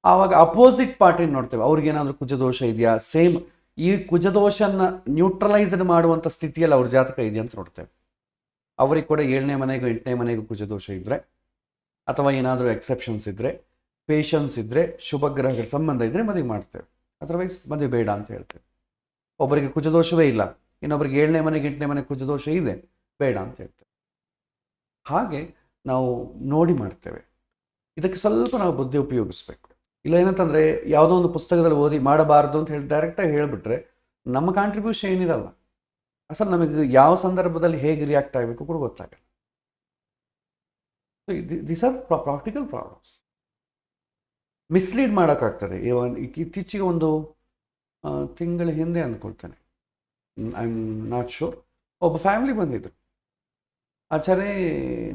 Speaker 1: ಆವಾಗ ಅಪೋಸಿಟ್ ಪಾರ್ಟಿನ ನೋಡ್ತೇವೆ, ಅವ್ರಿಗೇನಾದರೂ ಕುಜದೋಷ ಇದೆಯಾ, ಸೇಮ್ ಈ ಕುಜದೋಷನ ನ್ಯೂಟ್ರಲೈಸ್ಡ್ ಮಾಡುವಂಥ ಸ್ಥಿತಿಯಲ್ಲಿ ಅವ್ರ ಜಾತಕ ಇದೆಯಾ ಅಂತ ನೋಡ್ತೇವೆ. ಅವ್ರಿಗೆ ಕೂಡ 7ನೇ ಮನೆಗೂ 8ನೇ ಮನೆಗೂ ಕುಜದೋಷ ಇದ್ದರೆ, ಅಥವಾ ಏನಾದರೂ ಎಕ್ಸೆಪ್ಷನ್ಸ್ ಇದ್ದರೆ, ಪೇಷನ್ಸ್ ಇದ್ದರೆ, ಶುಭ ಗ್ರಹಗಳ ಸಂಬಂಧ ಇದ್ದರೆ ಮದುವೆ ಮಾಡ್ತೇವೆ, ಅದರ್ವೈಸ್ ಮದುವೆ ಬೇಡ ಅಂತ ಹೇಳ್ತೇವೆ. ಒಬ್ಬರಿಗೆ ಕುಜದೋಷವೇ ಇಲ್ಲ, ಇನ್ನೊಬ್ಬರಿಗೆ 7ನೇ ಮನೆಗೆ 8ನೇ ಮನೆಗೆ ಕುಜದೋಷ ಇದೆ, ಬೇಡ ಅಂತ ಹೇಳ್ತೇವೆ. ಹಾಗೆ ನಾವು ನೋಡಿ ಮಾಡ್ತೇವೆ. ಇದಕ್ಕೆ ಸ್ವಲ್ಪ ನಾವು ಬುದ್ಧಿ ಉಪಯೋಗಿಸ್ಬೇಕು. ಇಲ್ಲ ಏನಂತಂದರೆ ಯಾವುದೋ ಒಂದು ಪುಸ್ತಕದಲ್ಲಿ ಓದಿ ಮಾಡಬಾರ್ದು ಅಂತ ಹೇಳಿ ಡೈರೆಕ್ಟಾಗಿ ಹೇಳಿಬಿಟ್ರೆ ನಮ್ಮ ಕಾಂಟ್ರಿಬ್ಯೂಷನ್ ಏನಿರಲ್ಲ. ಅಸಲು ನಮಗೆ ಯಾವ ಸಂದರ್ಭದಲ್ಲಿ ಹೇಗೆ ರಿಯಾಕ್ಟ್ ಆಗಬೇಕು ಕೂಡ ಗೊತ್ತಾಗಲ್ಲ. These are practical problems. Mislead ಮಾಡೋಕ್ಕಾಗ್ತದೆ. ಇತ್ತೀಚೆಗೆ ಒಂದು ತಿಂಗಳ ಹಿಂದೆ ಅಂದ್ಕೊಳ್ತೇನೆ, ಐ ಆಮ್ ನಾಟ್ ಶೋರ್, ಒಬ್ಬ ಫ್ಯಾಮಿಲಿ ಬಂದಿದ್ರು. ಆಚಾರ್ಯ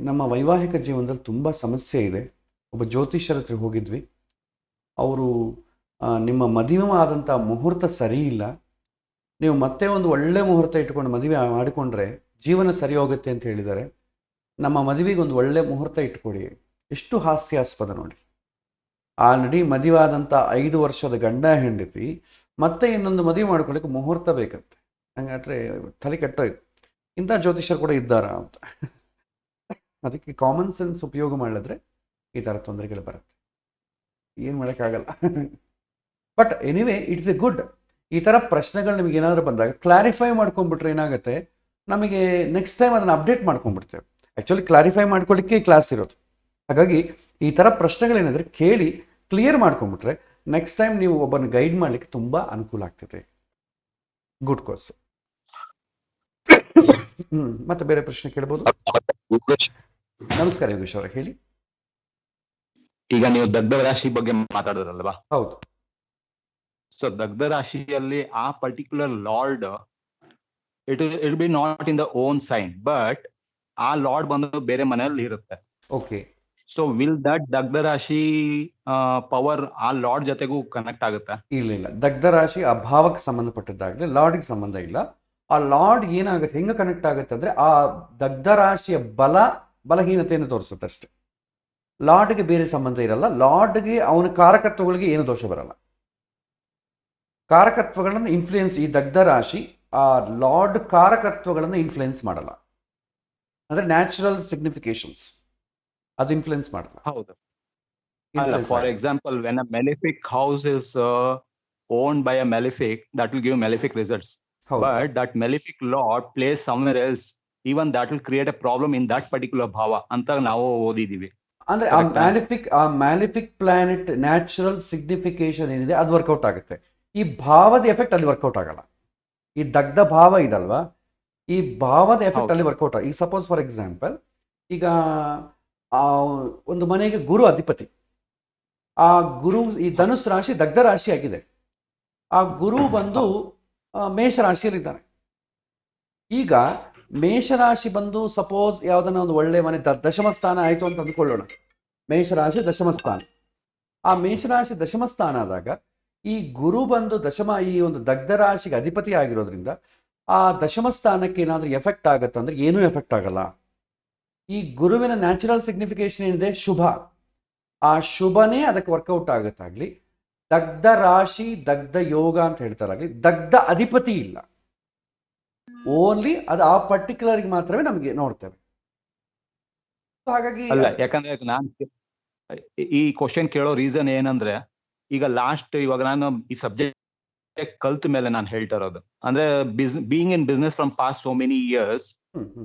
Speaker 1: ನಮ್ಮ ವೈವಾಹಿಕ ಜೀವನದಲ್ಲಿ ತುಂಬ ಸಮಸ್ಯೆ ಇದೆ, ಒಬ್ಬ ಜ್ಯೋತಿಷ್ಯರ ಹತ್ರ ಹೋಗಿದ್ವಿ. ಅವರು ನಿಮ್ಮ ಮದುವೆ ಆದಂಥ ಮುಹೂರ್ತ ಸರಿ ಇಲ್ಲ, ನೀವು ಮತ್ತೆ ಒಂದು ಒಳ್ಳೆ ಮುಹೂರ್ತ ಇಟ್ಕೊಂಡು ಮದುವೆ ಮಾಡಿಕೊಂಡ್ರೆ ಜೀವನ ಸರಿ ಹೋಗುತ್ತೆ ಅಂತ ಹೇಳಿದ್ದಾರೆ. ನಮ್ಮ ಮದುವೆಗೆ ಒಂದು ಒಳ್ಳೆ ಮುಹೂರ್ತ ಇಟ್ಕೊಡಿ. ಎಷ್ಟು ಹಾಸ್ಯಾಸ್ಪದ ನೋಡಿ. ಆಲ್ರೆಡಿ ಮದುವೆ ಆದಂಥ 5 ವರ್ಷದ ಗಂಡ ಹೆಂಡತಿ ಮತ್ತೆ ಇನ್ನೊಂದು ಮದುವೆ ಮಾಡ್ಕೊಳ್ಳಿಕ್ಕೆ ಮುಹೂರ್ತ ಬೇಕಂತೆ. ಹಂಗಾದ್ರೆ ತಲೆ ಕೆಟ್ಟೋಯ್ತು, ಇಂಥ ಜ್ಯೋತಿಷ್ಯರು ಕೂಡ ಇದ್ದಾರಾ ಅಂತ. ಅದಕ್ಕೆ ಕಾಮನ್ ಸೆನ್ಸ್ ಉಪಯೋಗ ಮಾಡಿದ್ರೆ ಈ ಥರ ತೊಂದರೆಗಳು ಬರುತ್ತೆ, ಏನು ಮಾಡೋಕ್ಕಾಗಲ್ಲ. But anyway it's A good. ಈ ಥರ ಪ್ರಶ್ನೆಗಳು ನಿಮಗೆ ಏನಾದರೂ ಬಂದಾಗ ಕ್ಲಾರಿಫೈ ಮಾಡ್ಕೊಂಡ್ಬಿಟ್ರೆ ಏನಾಗುತ್ತೆ, ನಮಗೆ ನೆಕ್ಸ್ಟ್ ಟೈಮ್ ಅದನ್ನು ಅಪ್ಡೇಟ್ ಮಾಡ್ಕೊಂಡ್ಬಿಡ್ತೇವೆ. ಆ್ಯಕ್ಚುಲಿ ಕ್ಲಾರಿಫೈ ಮಾಡ್ಕೊಳ್ಳಿಕ್ಕೆ ಕ್ಲಾಸ್ ಇರೋದು. ಹಾಗಾಗಿ ಈ ಥರ ಪ್ರಶ್ನೆಗಳೇನಾದರೆ ಕೇಳಿ ಕ್ಲಿಯರ್ ಮಾಡ್ಕೊಂಡ್ಬಿಟ್ರೆ ನೆಕ್ಸ್ಟ್ ಟೈಮ್ ನೀವು ಒಬ್ಬನ ಗೈಡ್ ಮಾಡಲಿಕ್ಕೆ ತುಂಬ ಅನುಕೂಲ ಆಗ್ತದೆ. Good course. ಮತ್ತೆ ಬೇರೆ ಪ್ರಶ್ನೆ ಕೇಳ್ಬೋದು. ನಮಸ್ಕಾರ ಯೋಗೇಶ್ ಅವರೇ, ಹೇಳಿ.
Speaker 5: ಈಗ ನೀವು ದಗ್ಧ ರಾಶಿ ಬಗ್ಗೆ ಮಾತಾಡಿದ್ರಲ್ವಾ?
Speaker 1: ಹೌದು.
Speaker 5: ಸೊ ದಗ್ಧ ರಾಶಿಯಲ್ಲಿ ಆ particular lord it be not in the own sign, but ಆ ಲಾರ್ಡ್ ಬಂದು ಬೇರೆ ಮನೆಯಲ್ಲಿ ಇರುತ್ತೆ.
Speaker 1: ಓಕೆ.
Speaker 5: ಸೊ ವಿಲ್ ದಟ್ ದಗ್ಧ ರಾಶಿ ಪವರ್ ಆ ಲಾರ್ಡ್ ಜೊತೆಗೂ ಕನೆಕ್ಟ್ ಆಗುತ್ತೆ?
Speaker 1: ಇಲ್ಲ, ದಗ್ಧ ರಾಶಿ ಆ ಭಾವಕ್ಕೆ ಸಂಬಂಧಪಟ್ಟದ್ದಾಗಲಿ ಲಾರ್ಡ್ಗೆ ಸಂಬಂಧ ಇಲ್ಲ. ಆ ಲಾರ್ಡ್ ಏನಾಗುತ್ತೆ, ಹೆಂಗೆ ಕನೆಕ್ಟ್ ಆಗುತ್ತೆ ಅಂದರೆ ಆ ದಗ್ಧ ರಾಶಿಯ ಬಲಹೀನತೆಯನ್ನು ತೋರಿಸುತ್ತೆ ಅಷ್ಟೇ. ಲಾರ್ಡ್ಗೆ ಬೇರೆ ಸಂಬಂಧ ಇರಲ್ಲ. ಲಾರ್ಡ್ಗೆ ಅವನ ಕಾರಕತ್ವಗಳಿಗೆ ಏನು ದೋಷ ಬರಲ್ಲ. ಕಾರಕತ್ವಗಳನ್ನು ಇನ್ಫ್ಲೂಯೆನ್ಸ್, ಈ ದಗ್ಧ ರಾಶಿ ಆ ಲಾರ್ಡ್ ಕಾರಕತ್ವಗಳನ್ನು ಇನ್ಫ್ಲೂಯೆನ್ಸ್ ಮಾಡಲ್ಲ. ಅಂದರೆ ನ್ಯಾಚುರಲ್ ಸಿಗ್ನಿಫಿಕೇಶನ್ಸ್ ಅದು ಇನ್ಫ್ಲೂಯೆನ್ಸ್ ಮಾಡಲ್ಲ.
Speaker 5: ಹೌದು. For example, when a malefic house is owned by a malefic, that will give malefic results. But that malefic lord plays somewhere else, even that will create a problem in that particular bhava ಅಂತ ನಾವು ಓದಿದೀವಿ.
Speaker 1: ಅಂದ್ರೆ ಆ malefic planet natural ಸಿಗ್ನಿಫಿಕೇಶನ್ ಏನಿದೆ ಅದು workout ಆಗುತ್ತೆ. ಈ ಭಾವದ effect ಅಲ್ಲಿ ವರ್ಕೌಟ್ ಆಗಲ್ಲ. ಈ ದಗ್ಧ ಭಾವ ಇದಲ್ವಾ, ಈ ಭಾವದ ಎಫೆಕ್ಟ್ ಅಲ್ಲಿ ವರ್ಕೌಟ್ ಆಗ. ಈಗ ಸಪೋಸ್ ಫಾರ್ ಎಕ್ಸಾಂಪಲ್, ಈಗ ಒಂದು ಮನೆಗೆ ಗುರು ಅಧಿಪತಿ. ಆ ಗುರು ಈ ಧನುಸ್ ರಾಶಿ ದಗ್ಧ ರಾಶಿ ಆಗಿದೆ. ಆ ಗುರು ಬಂದು ಮೇಷರಾಶಿಯಲ್ಲಿದ್ದಾನೆ. ಈಗ ಮೇಷರಾಶಿ ಬಂದು ಸಪೋಸ್ ಯಾವುದನ್ನ ಒಂದು ಒಳ್ಳೆ ಮನೆ ದಶಮ ಸ್ಥಾನ ಆಯಿತು ಅಂತ ಅಂದ್ಕೊಳ್ಳೋಣ. ಮೇಷರಾಶಿ ದಶಮ ಸ್ಥಾನ. ಆ ಮೇಷರಾಶಿ ದಶಮ ಸ್ಥಾನ ಆದಾಗ ಈ ಗುರು ಬಂದು ಈ ಒಂದು ದಗ್ಧ ರಾಶಿಗೆ ಅಧಿಪತಿ ಆಗಿರೋದ್ರಿಂದ ಆ ದಶಮ ಸ್ಥಾನಕ್ಕೆ ಏನಾದರೂ ಎಫೆಕ್ಟ್ ಆಗುತ್ತೆ ಅಂದರೆ ಏನೂ ಎಫೆಕ್ಟ್ ಆಗಲ್ಲ. ಈ ಗುರುವಿನ ನ್ಯಾಚುರಲ್ ಸಿಗ್ನಿಫಿಕೇಶನ್ ಏನಿದೆ ಶುಭ, ಆ ಶುಭನೇ ಅದಕ್ಕೆ ವರ್ಕೌಟ್ ಆಗುತ್ತಾಗಲಿ. ದಗ್ಧ ರಾಶಿ ದಗ್ಧ ಯೋಗ ಅಂತ ಹೇಳ್ತಾರಾಗ್ಲಿ, ದಗ್ಧ ಅಧಿಪತಿ ಇಲ್ಲ. ಓನ್ಲಿ ಅದು ಆ ಪರ್ಟಿಕ್ಯುಲರ್ಗೆ ಮಾತ್ರವೇ ನಮಗೆ ನೋಡ್ತೇವೆ. ಹಾಗಾಗಿ
Speaker 5: ಅಲ್ಲ, ಯಾಕಂದ್ರೆ ನಾನು ಈ ಕ್ವಶನ್ ಕೇಳೋ ರೀಸನ್ ಏನಂದ್ರೆ, ಈಗ ಇವಾಗ ನಾನು ಈ ಸಬ್ಜೆಕ್ಟ್ ಕಲ್ತ ಮೇಲೆ ನಾನು ಹೇಳ್ತಾ ಇರೋದು ಅಂದ್ರೆ being in business from past so many years.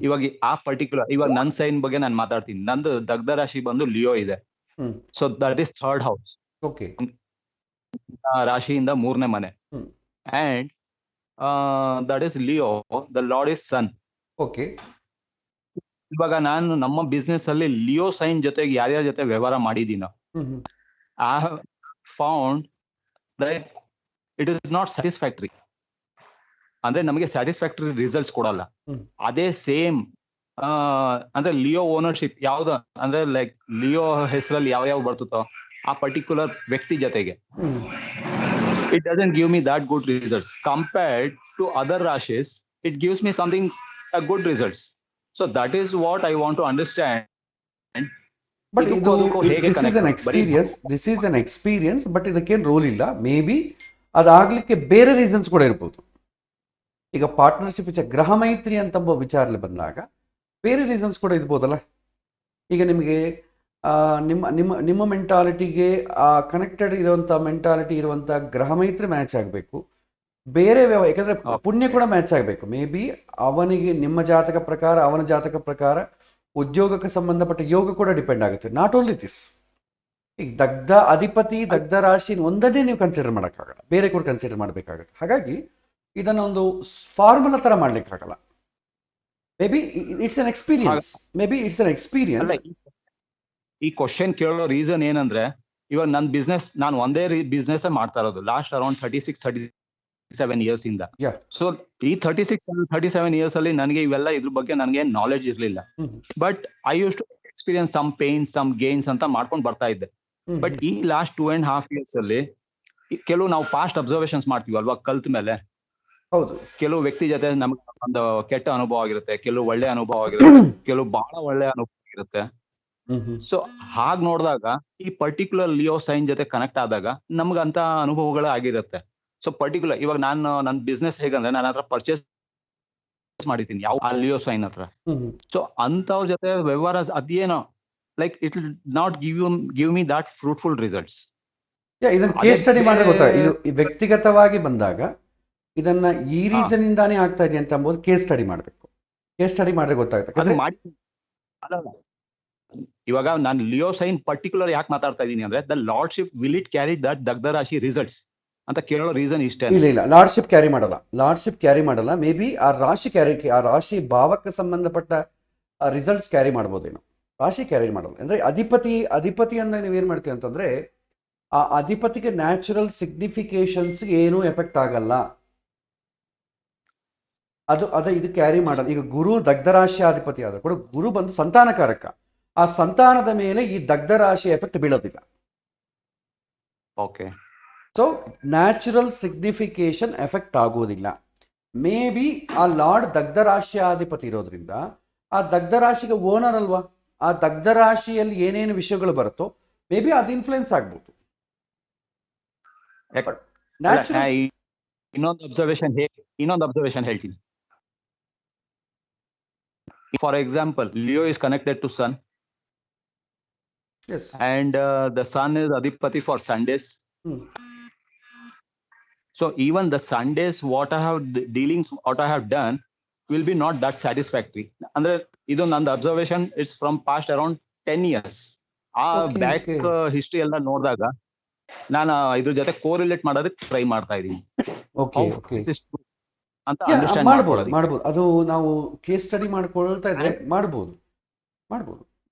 Speaker 5: ಇವಾಗ ಆ ಪರ್ಟಿಕ್ಯುಲರ್ ಇವಾಗ ನನ್ನ ಸೈನ್ ಬಗ್ಗೆ ನಾನು ಮಾತಾಡ್ತೀನಿ. ನಂದು ದಗ್ಧ ರಾಶಿ ಬಂದು ಲಿಯೋ ಇದೆ. So that is third house.
Speaker 1: Okay.
Speaker 5: ರಾಶಿಯಿಂದ 3ನೇ ಮನೆ. And that is Leo, the lord is sun.
Speaker 1: Okay.
Speaker 5: ಇವಾಗ ನಾನು ನಮ್ಮ ಬಿಸ್ನೆಸ್ ಅಲ್ಲಿ ಲಿಯೋ ಸೈನ್ ಜೊತೆಗೆ ಯಾರ್ಯಾರ ಜೊತೆ ವ್ಯವಹಾರ ಮಾಡಿದೀನೋ, I have found that it is not satisfactory. ಅಂದ್ರೆ ನಮಗೆ ಸ್ಯಾಟಿಸ್ಫ್ಯಾಕ್ಟರಿ ರಿಸಲ್ಟ್ಸ್ ಕೊಡಲ್ಲ. ಅದೇ ಸೇಮ್ ಅಂದ್ರೆ ಲಿಯೋ ಓನರ್ಶಿಪ್ ಯಾವ್ದು ಅಂದ್ರೆ ಲೈಕ್ ಲಿಯೋ ಹೆಸರಲ್ಲಿ ಯಾವ ಬರ್ತದೋ ಆ ಪರ್ಟಿಕ್ಯುಲರ್ ವ್ಯಕ್ತಿ ಜೊತೆಗೆ it doesn't give me that good results compared to other rashis. It gives me something good results. So that is what I want to understand.
Speaker 1: But this is an experience. This is an experience, but ಇದಕ್ಕೇನು rule ಇಲ್ಲ. May be ಅದಾಗಲಿಕ್ಕೆ ಬೇರೆ reasons ಕೂಡ ಇರ್ಬೋದು. ಈಗ partnership ಗ್ರಹ ಮೈತ್ರಿ ಅಂತ ವಿಚಾರದಲ್ಲಿ ಬಂದಾಗ ಬೇರೆ ರೀಸನ್ಸ್ ಕೂಡ ಇರ್ಬೋದಲ್ಲ. ಈಗ ನಿಮಗೆ ನಿಮ್ಮ ನಿಮ್ಮ ನಿಮ್ಮ ಮೆಂಟಾಲಿಟಿಗೆ ಕನೆಕ್ಟೆಡ್ ಇರುವಂಥ ಮೆಂಟಾಲಿಟಿ ಇರುವಂಥ ಗ್ರಹ ಮೈತ್ರಿ ಮ್ಯಾಚ್ ಆಗಬೇಕು. ಬೇರೆ ಯಾಕಂದರೆ ಪುಣ್ಯ ಕೂಡ ಮ್ಯಾಚ್ ಆಗಬೇಕು. ಮೇ ಬಿ ಅವನಿಗೆ ನಿಮ್ಮ ಜಾತಕ ಪ್ರಕಾರ, ಅವನ ಜಾತಕ ಪ್ರಕಾರ ಉದ್ಯೋಗಕ್ಕೆ ಸಂಬಂಧಪಟ್ಟ ಯೋಗ ಕೂಡ ಡಿಪೆಂಡ್ ಆಗುತ್ತೆ. Not only this. ಈಗ ದಗ್ಧ ಅಧಿಪತಿ ದಗ್ಧ ರಾಶಿ ಒಂದನ್ನೇ ನೀವು ಕನ್ಸಿಡರ್ ಮಾಡೋಕ್ಕಾಗಲ್ಲ, ಬೇರೆ ಕೂಡ ಕನ್ಸಿಡರ್ ಮಾಡಬೇಕಾಗುತ್ತೆ. ಹಾಗಾಗಿ ಇದನ್ನೊಂದು ಫಾರ್ಮುಲಾ ಥರ ಮಾಡಲಿಕ್ಕಾಗಲ್ಲ. Maybe it's an experience.
Speaker 5: ಈ ಕ್ವಶನ್ ಕೇಳೋ ರೀಸನ್ ಏನಂದ್ರೆ, ಇವಾಗ ನನ್ನ ಬಿಸ್ನೆಸ್ ನಾನು ಒಂದೇ ಬಿಸ್ನೆಸ್ ಮಾಡ್ತಾ ಇರೋದು ಲಾಸ್ಟ್ ಅರೌಂಡ್ 36-37 ಇಯರ್ಸ್ ಇಂದ. ಸೊ ಈ 36-37 ಇಯರ್ಸ್ ಅಲ್ಲಿ ನನಗೆ ಇವೆಲ್ಲ ಇದ್ರ ಬಗ್ಗೆ ನನಗೆ ನಾಲೆಡ್ಜ್ ಇರಲಿಲ್ಲ. But I use to experience some pains some gains ಅಂತ ಮಾಡ್ಕೊಂಡು ಬರ್ತಾ ಇದ್ದೆ. ಬಟ್ ಈ ಲಾಸ್ಟ್ 2.5 ಇಯರ್ಸ್ ಅಲ್ಲಿ ಕೆಲವು ನಾವು ಪಾಸ್ಟ್ ಅಬ್ಸರ್ವೇಷನ್ಸ್ ಮಾಡ್ತೀವಿ ಅಲ್ವಾ ಕಲ್ತ ಮೇಲೆ.
Speaker 1: ಹೌದು,
Speaker 5: ಕೆಲವು ವ್ಯಕ್ತಿ ಜೊತೆ ನಮ್ಗೆ ಒಂದು ಕೆಟ್ಟ ಅನುಭವ ಆಗಿರುತ್ತೆ, ಕೆಲವು ಒಳ್ಳೆ ಅನುಭವ ಆಗಿರುತ್ತೆ, ಕೆಲವು ಬಹಳ ಒಳ್ಳೆ ಅನುಭವ ಆಗಿರುತ್ತೆ. ಸೊ ಹಾಗ್ ನೋಡಿದಾಗ ಈ ಪರ್ಟಿಕ್ಯುಲರ್ ಲಿಯೋ ಸೈನ್ ಜೊತೆ ಕನೆಕ್ಟ್ ಆದಾಗ ನಮ್ಗಂತ ಅನುಭವಗಳು ಆಗಿರುತ್ತೆ. ಸೊ ಪರ್ಟಿಕ್ಯುಲರ್ ಇವಾಗ ನಾನು ನನ್ನ ಬಿಸ್ನೆಸ್ ಹೇಗಂದ್ರೆ ನನ್ನ ಹತ್ರ ಪರ್ಚೇಸ್ ಮಾಡಿದ್ದೀನಿ ಯಾವ ಆ ಲಿಯೋ ಸೈನ್ ಹತ್ರ. ಸೊ ಅಂತವ್ರ ಜೊತೆ ವ್ಯವಹಾರ ಅದೇನೋ like it will not give me that fruitful results.
Speaker 1: ಇದನ್ನ ಕೇಸ್ ಸ್ಟಡಿ ಮಾಡಿದ್ರೆ ಗೊತ್ತಾಗ. ಇದು ವ್ಯಕ್ತಿಗತವಾಗಿ ಬಂದಾಗ ಇದನ್ನ ಈ ರೀಸನ್ ಇಂದಾನೇ ಆಗ್ತಾ ಇದೆ ಅಂತ ಅಂಬೋದು ಕೇಸ್ ಸ್ಟಡಿ ಮಾಡಬೇಕು. ಕೇಸ್ ಸ್ಟಡಿ ಮಾಡಿದ್ರೆ ಗೊತ್ತಾಗುತ್ತೆ.
Speaker 5: ಇವಾಗ ನಾನು ಲಿಯೋ ಸೈನ್ ಪರ್ಟಿಕ್ಯುಲರ್ ಯಾಕೆ ಮಾತಾಡ್ತಾ ಇದ್ದೀನಿ ಅಂದ್ರೆ the lordship will it carry that ದಗ್ಧ ರಾಶಿ ರಿಸಲ್ಟ್ಸ್. ಅಂತ ಕೇಳೋ ರೀಸನ್ ಇಷ್ಟೇ.
Speaker 1: ಇಲ್ಲ ಲಾರ್ಡ್ಶಿಪ್ ಕ್ಯಾರಿ ಮಾಡಲ್ಲ. ಮೇ ಬಿ ಆ ರಾಶಿ ಭಾವಕ್ಕೆ ಸಂಬಂಧಪಟ್ಟ ರಿಸಲ್ಟ್ಸ್ ಕ್ಯಾರಿ ಮಾಡ್ಬೋದೇನೋ. ರಾಶಿ ಕ್ಯಾರಿ ಮಾಡಲ್ಲ. ಅಂದರೆ ಅಧಿಪತಿ ಅಂದ್ರೆ ನೀವೇನು ಮಾಡ್ತೀವಿ ಅಂತಂದರೆ ಆ ಅಧಿಪತಿಗೆ ನ್ಯಾಚುರಲ್ ಸಿಗ್ನಿಫಿಕೇಶನ್ಸ್ಗೆ ಏನೂ ಎಫೆಕ್ಟ್ ಆಗಲ್ಲ. ಇದು ಕ್ಯಾರಿ ಮಾಡಲ್ಲ. ಈಗ ಗುರು ದಗ್ಧರಾಶಿಯಾಧಿಪತಿ ಆದ ಕೂಡ ಗುರು ಬಂದು ಸಂತಾನಕಾರಕ. ಆ ಸಂತಾನದ ಮೇಲೆ ಈ ದಗ್ಧರಾಶಿ ಎಫೆಕ್ಟ್ ಬೀಳೋದಿಲ್ಲ.
Speaker 5: Okay.
Speaker 1: So natural signification effect ಆಗೋದಿಲ್ಲ. ಮೇ ಬಿ ಆ ಲಾರ್ಡ್ ದಗ್ಧರಾಶಿಯಾಧಿಪತಿ ಇರೋದ್ರಿಂದ ಆ ದಗ್ಧರಾಶಿಗೆ ಓನರ್ ಅಲ್ವಾ, ಆ ದಗ್ಧರಾಶಿಯಲ್ಲಿ ಏನೇನು ವಿಷಯಗಳು ಬರುತ್ತೋ ಮೇ ಬಿ ಅದು ಇನ್ಫ್ಲುಯೆನ್ಸ್ ಆಗ್ಬೋದು.
Speaker 5: ಇನ್ನೊಂದು ಅಬ್ಸರ್ವೇಷನ್ ಹೇಳ್ತೀನಿ. For example, Leo is connected to sun and the sun is adhipati for Sundays. So even the Sundays what I have done will be not that satisfactory. Andre idu nandu observation, it's from past around 10 years. Back history ella nodidaga ನಾನು ಇದ್ರ ಜೊತೆ correlate ಮಾಡೋದಕ್ಕೆ try ಮಾಡ್ತಾ ಇದ್ದೀನಿ. ಅಂತ understand
Speaker 1: ಮಾಡ್ಬೋದು. ಅದು ನಾವು ಕೇಸ್ ಸ್ಟಡಿ ಮಾಡ್ಕೊಳ್ತಾ ಇದ್ರೆ ಮಾಡ್ಬೋದು.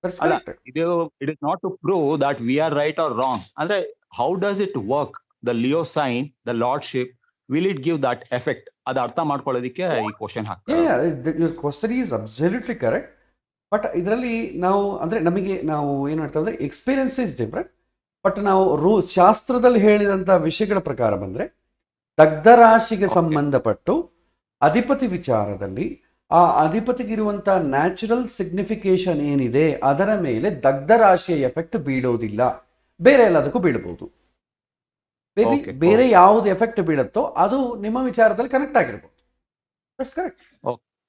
Speaker 5: It is not to prove that we are right or wrong. Andre how does it work? The Leo sign, the lordship, will it give that effect? ಅದು ಅರ್ಥ ಮಾಡ್ಕೊಳ್ಳೋದಕ್ಕೆ ಈ ಕ್ವಶನ್ ಹಾಕ್ತಾರೆ.
Speaker 1: your question is absolutely correct. But ಇದರಲ್ಲಿ ನಾವು ಏನು ಮಾಡ್ತಾ ಅಂದ್ರೆ ಎಕ್ಸ್ಪೀರಿಯನ್ಸ್ ಇಸ್ ಡಿಫ್ರೆಂಟ್. ಬಟ್ ನಾವು ಶಾಸ್ತ್ರದಲ್ಲಿ ಹೇಳಿದಂಥ ವಿಷಯಗಳ ಪ್ರಕಾರ ಬಂದರೆ ದಗ್ಧರಾಶಿಗೆ ಸಂಬಂಧಪಟ್ಟು ಅಧಿಪತಿ ವಿಚಾರದಲ್ಲಿ ಆ ಅಧಿಪತಿಗಿರುವಂಥ ನ್ಯಾಚುರಲ್ ಸಿಗ್ನಿಫಿಕೇಶನ್ ಏನಿದೆ ಅದರ ಮೇಲೆ ದಗ್ಧರಾಶಿಯ ಎಫೆಕ್ಟ್ ಬೀಳೋದಿಲ್ಲ. ಬೇರೆ ಎಲ್ಲದಕ್ಕೂ ಬೀಳ್ಬೋದು. ಬೇಬಿ ಬೇರೆ ಯಾವ್ದು ಎಫೆಕ್ಟ್ ಬೀಳುತ್ತೋ ಅದು ನಿಮ್ಮ ವಿಚಾರದಲ್ಲಿ ಕನೆಕ್ಟ್ ಆಗಿರ್ಬೋದು. That's correct.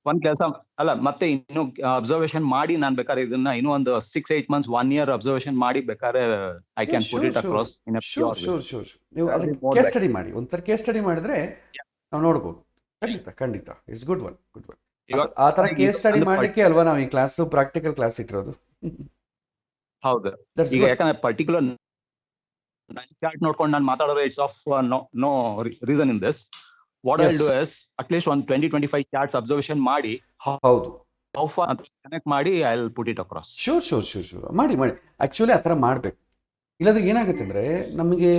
Speaker 5: ಒಂದ್ ಕೆಲಸ ಅಲ್ಲ, ಮತ್ತೆ ಇನ್ನು ಅಬ್ಸರ್ವೇಷನ್ ಮಾಡಿ ನಾನು ಬೇಕಾದ್ರೆ ಇದನ್ನ ಇನ್ನೂ ಒಂದು 6-8 months 1 year ಅಬ್ಸರ್ವೇಷನ್ ಮಾಡಿ ಬೇಕಾದ್ರೆ I can put it across in a
Speaker 1: sure. ನೀವು ಅದಕ್ಕೆ ಕೇಸ್ ಸ್ಟಡಿ ಮಾಡಿ. ಒಂಥರ ಕೇಸ್ ಸ್ಟಡಿ ಮಾಡಿದ್ರೆ ನಾವು ನೋಡ್ಬೋದು. ಖಂಡಿತ ಇಟ್ಸ್ ಗುಡ್ ಒನ್. ಆ ತರ ಕೇಸ್ ಸ್ಟಡಿ ಮಾಡ್ಲಿಕ್ಕೆ ಅಲ್ವಾ ನಾವು ಈ ಕ್ಲಾಸ್ ಪ್ರಾಕ್ಟಿಕಲ್ ಕ್ಲಾಸ್ ಇಟ್ಟಿರೋದು.
Speaker 5: ಹೌದು. ಈಗ ಯಾಕಂದ್ರೆ ಪರ್ಟಿಕ್ಯುಲರ್ ಚಾರ್ಟ್ ನೋಡ್ಕೊಂಡು ನಾನು ಮಾತಾಡೋದು it's of no reason in this. What I'll do is at least 20-25 charts observation ಮಾಡಿ
Speaker 1: ಹೌದು
Speaker 5: how far ಅಂತ ಕನೆಕ್ಟ್ ಮಾಡಿ I'll put it across.
Speaker 1: Sure ಮಾಡಿ ಆಕ್ಚುಲಿ ಆ ಥರ ಮಾಡಬೇಕು. ಇಲ್ಲದ್ರೆ ಏನಾಗುತ್ತೆ ಅಂದರೆ ನಮಗೆ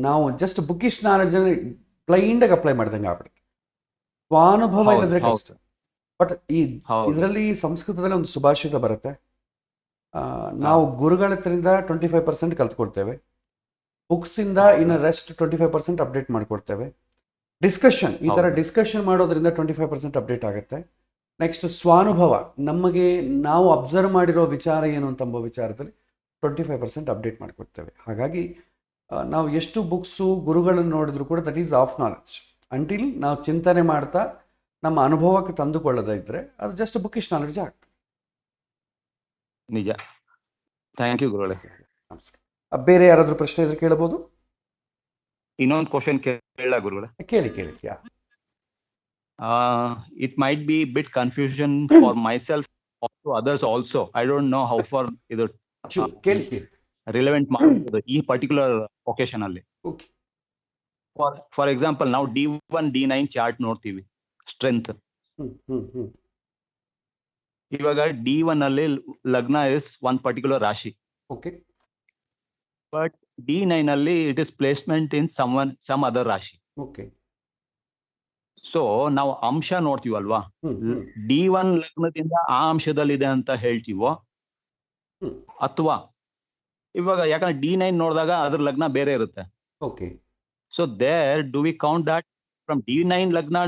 Speaker 1: ನಾವು ಜಸ್ಟ್ ಬುಕ್ಕಿಶ್ ನಾಲೆಡ್ಜ್ ಬ್ಲೈಂಡಾಗಿ ಅಪ್ಲೈ ಮಾಡ್ದಂಗೆ ಆಗ್ಬಿಡುತ್ತೆ. ಸ್ವಾನುಭವ ಇಲ್ಲದ್ರೆ ಕಷ್ಟ. ಬಟ್ ಇದರಲ್ಲಿ ಸಂಸ್ಕೃತದಲ್ಲಿ ಒಂದು ಸುಭಾಷಿತ ಬರುತ್ತೆ, ನಾವು ಗುರುಗಳ ಹತ್ರದಿಂದ 25% ಕಲ್ತ್ಕೊಡ್ತೇವೆ, ಬುಕ್ಸಿಂದ ಇನ್ನು ರೆಸ್ಟ್ 25% ಅಪ್ಡೇಟ್ ಮಾಡಿಕೊಡ್ತೇವೆ. ಡಿಸ್ಕಷನ್ ಈ ಥರ ಡಿಸ್ಕಷನ್ ಮಾಡೋದ್ರಿಂದ 25% ಅಪ್ಡೇಟ್ ಆಗುತ್ತೆ. ನೆಕ್ಸ್ಟ್ ಸ್ವಾನುಭವ, ನಮಗೆ ನಾವು ಅಬ್ಸರ್ವ್ ಮಾಡಿರೋ ವಿಚಾರ ಏನು ಅಂತಂಬ ವಿಚಾರದಲ್ಲಿ 25% ಅಪ್ಡೇಟ್ ಮಾಡಿಕೊಡ್ತೇವೆ. ಹಾಗಾಗಿ ನಾವು ಎಷ್ಟು ಬುಕ್ಸು ಗುರುಗಳನ್ನು ನೋಡಿದ್ರು ಕೂಡ that is of knowledge. Until ನಾವು ಚಿಂತನೆ ಮಾಡ್ತಾ ನಮ್ಮ ಅನುಭವಕ್ಕೆ ತಂದುಕೊಳ್ಳದೇ ಇದ್ರೆ ಅದು ಜಸ್ಟ್ ಬುಕ್ಕಿಶ್ ನಾಲೆಡ್ಜ್ ಆಗ್ತದೆ.
Speaker 5: ನಿಜ. ಥ್ಯಾಂಕ್ ಯು ಗುರುಗಳೇ.
Speaker 1: ನಮಸ್ಕಾರ. ಬೇರೆ ಯಾರಾದರೂ ಪ್ರಶ್ನೆ ಇದ್ರೆ ಕೇಳಬಹುದು.
Speaker 5: ಇನ್ನೊಂದು ಕ್ವಶನ್ ಕೇಳ ಗುರುಗಳೇ.
Speaker 1: ಕೇಳಿ.
Speaker 5: It might be a bit confusion for myself or to others also. I don't know how far ಇದು
Speaker 1: ಕೇಳಿ
Speaker 5: ರಿಲೆವೆಂಟ್ ಮಾಡೋದು ಈ ಪರ್ಟಿಕ್ಯುಲರ್ ಒಕೇಶನ್ ಅಲ್ಲಿ. ಫಾರ್ ಎಕ್ಸಾಂಪಲ್ ನಾವು D1 D9 ಚಾರ್ಟ್ ನೋಡ್ತೀವಿ ಸ್ಟ್ರೆಂತ್. ಇವಾಗ D1 ಅಲ್ಲಿ ಲಗ್ನ ಇಸ್ ಒನ್ ಪರ್ಟಿಕ್ಯುಲರ್ ರಾಶಿ.
Speaker 1: ಓಕೆ.
Speaker 5: ಬಟ್ D9 ಅಲ್ಲಿ it is placement in some other ರಾಶಿ.
Speaker 1: ಓಕೆ.
Speaker 5: ಸೊ ನಾವು ಅಂಶ ನೋಡ್ತೀವಲ್ವಾ, D1 ಲಗ್ನದಿಂದ ಆ ಅಂಶದಲ್ಲಿದೆ ಅಂತ ಹೇಳ್ತೀವೋ ಅಥವಾ ಇವಾಗ ಯಾಕಂದ್ರೆ D9 ನೋಡಿದಾಗ ಅದ್ರ ಲಗ್ನ ಬೇರೆ ಇರುತ್ತೆ.
Speaker 1: Okay.
Speaker 5: So there do we count that from D9 ಲಗ್ನ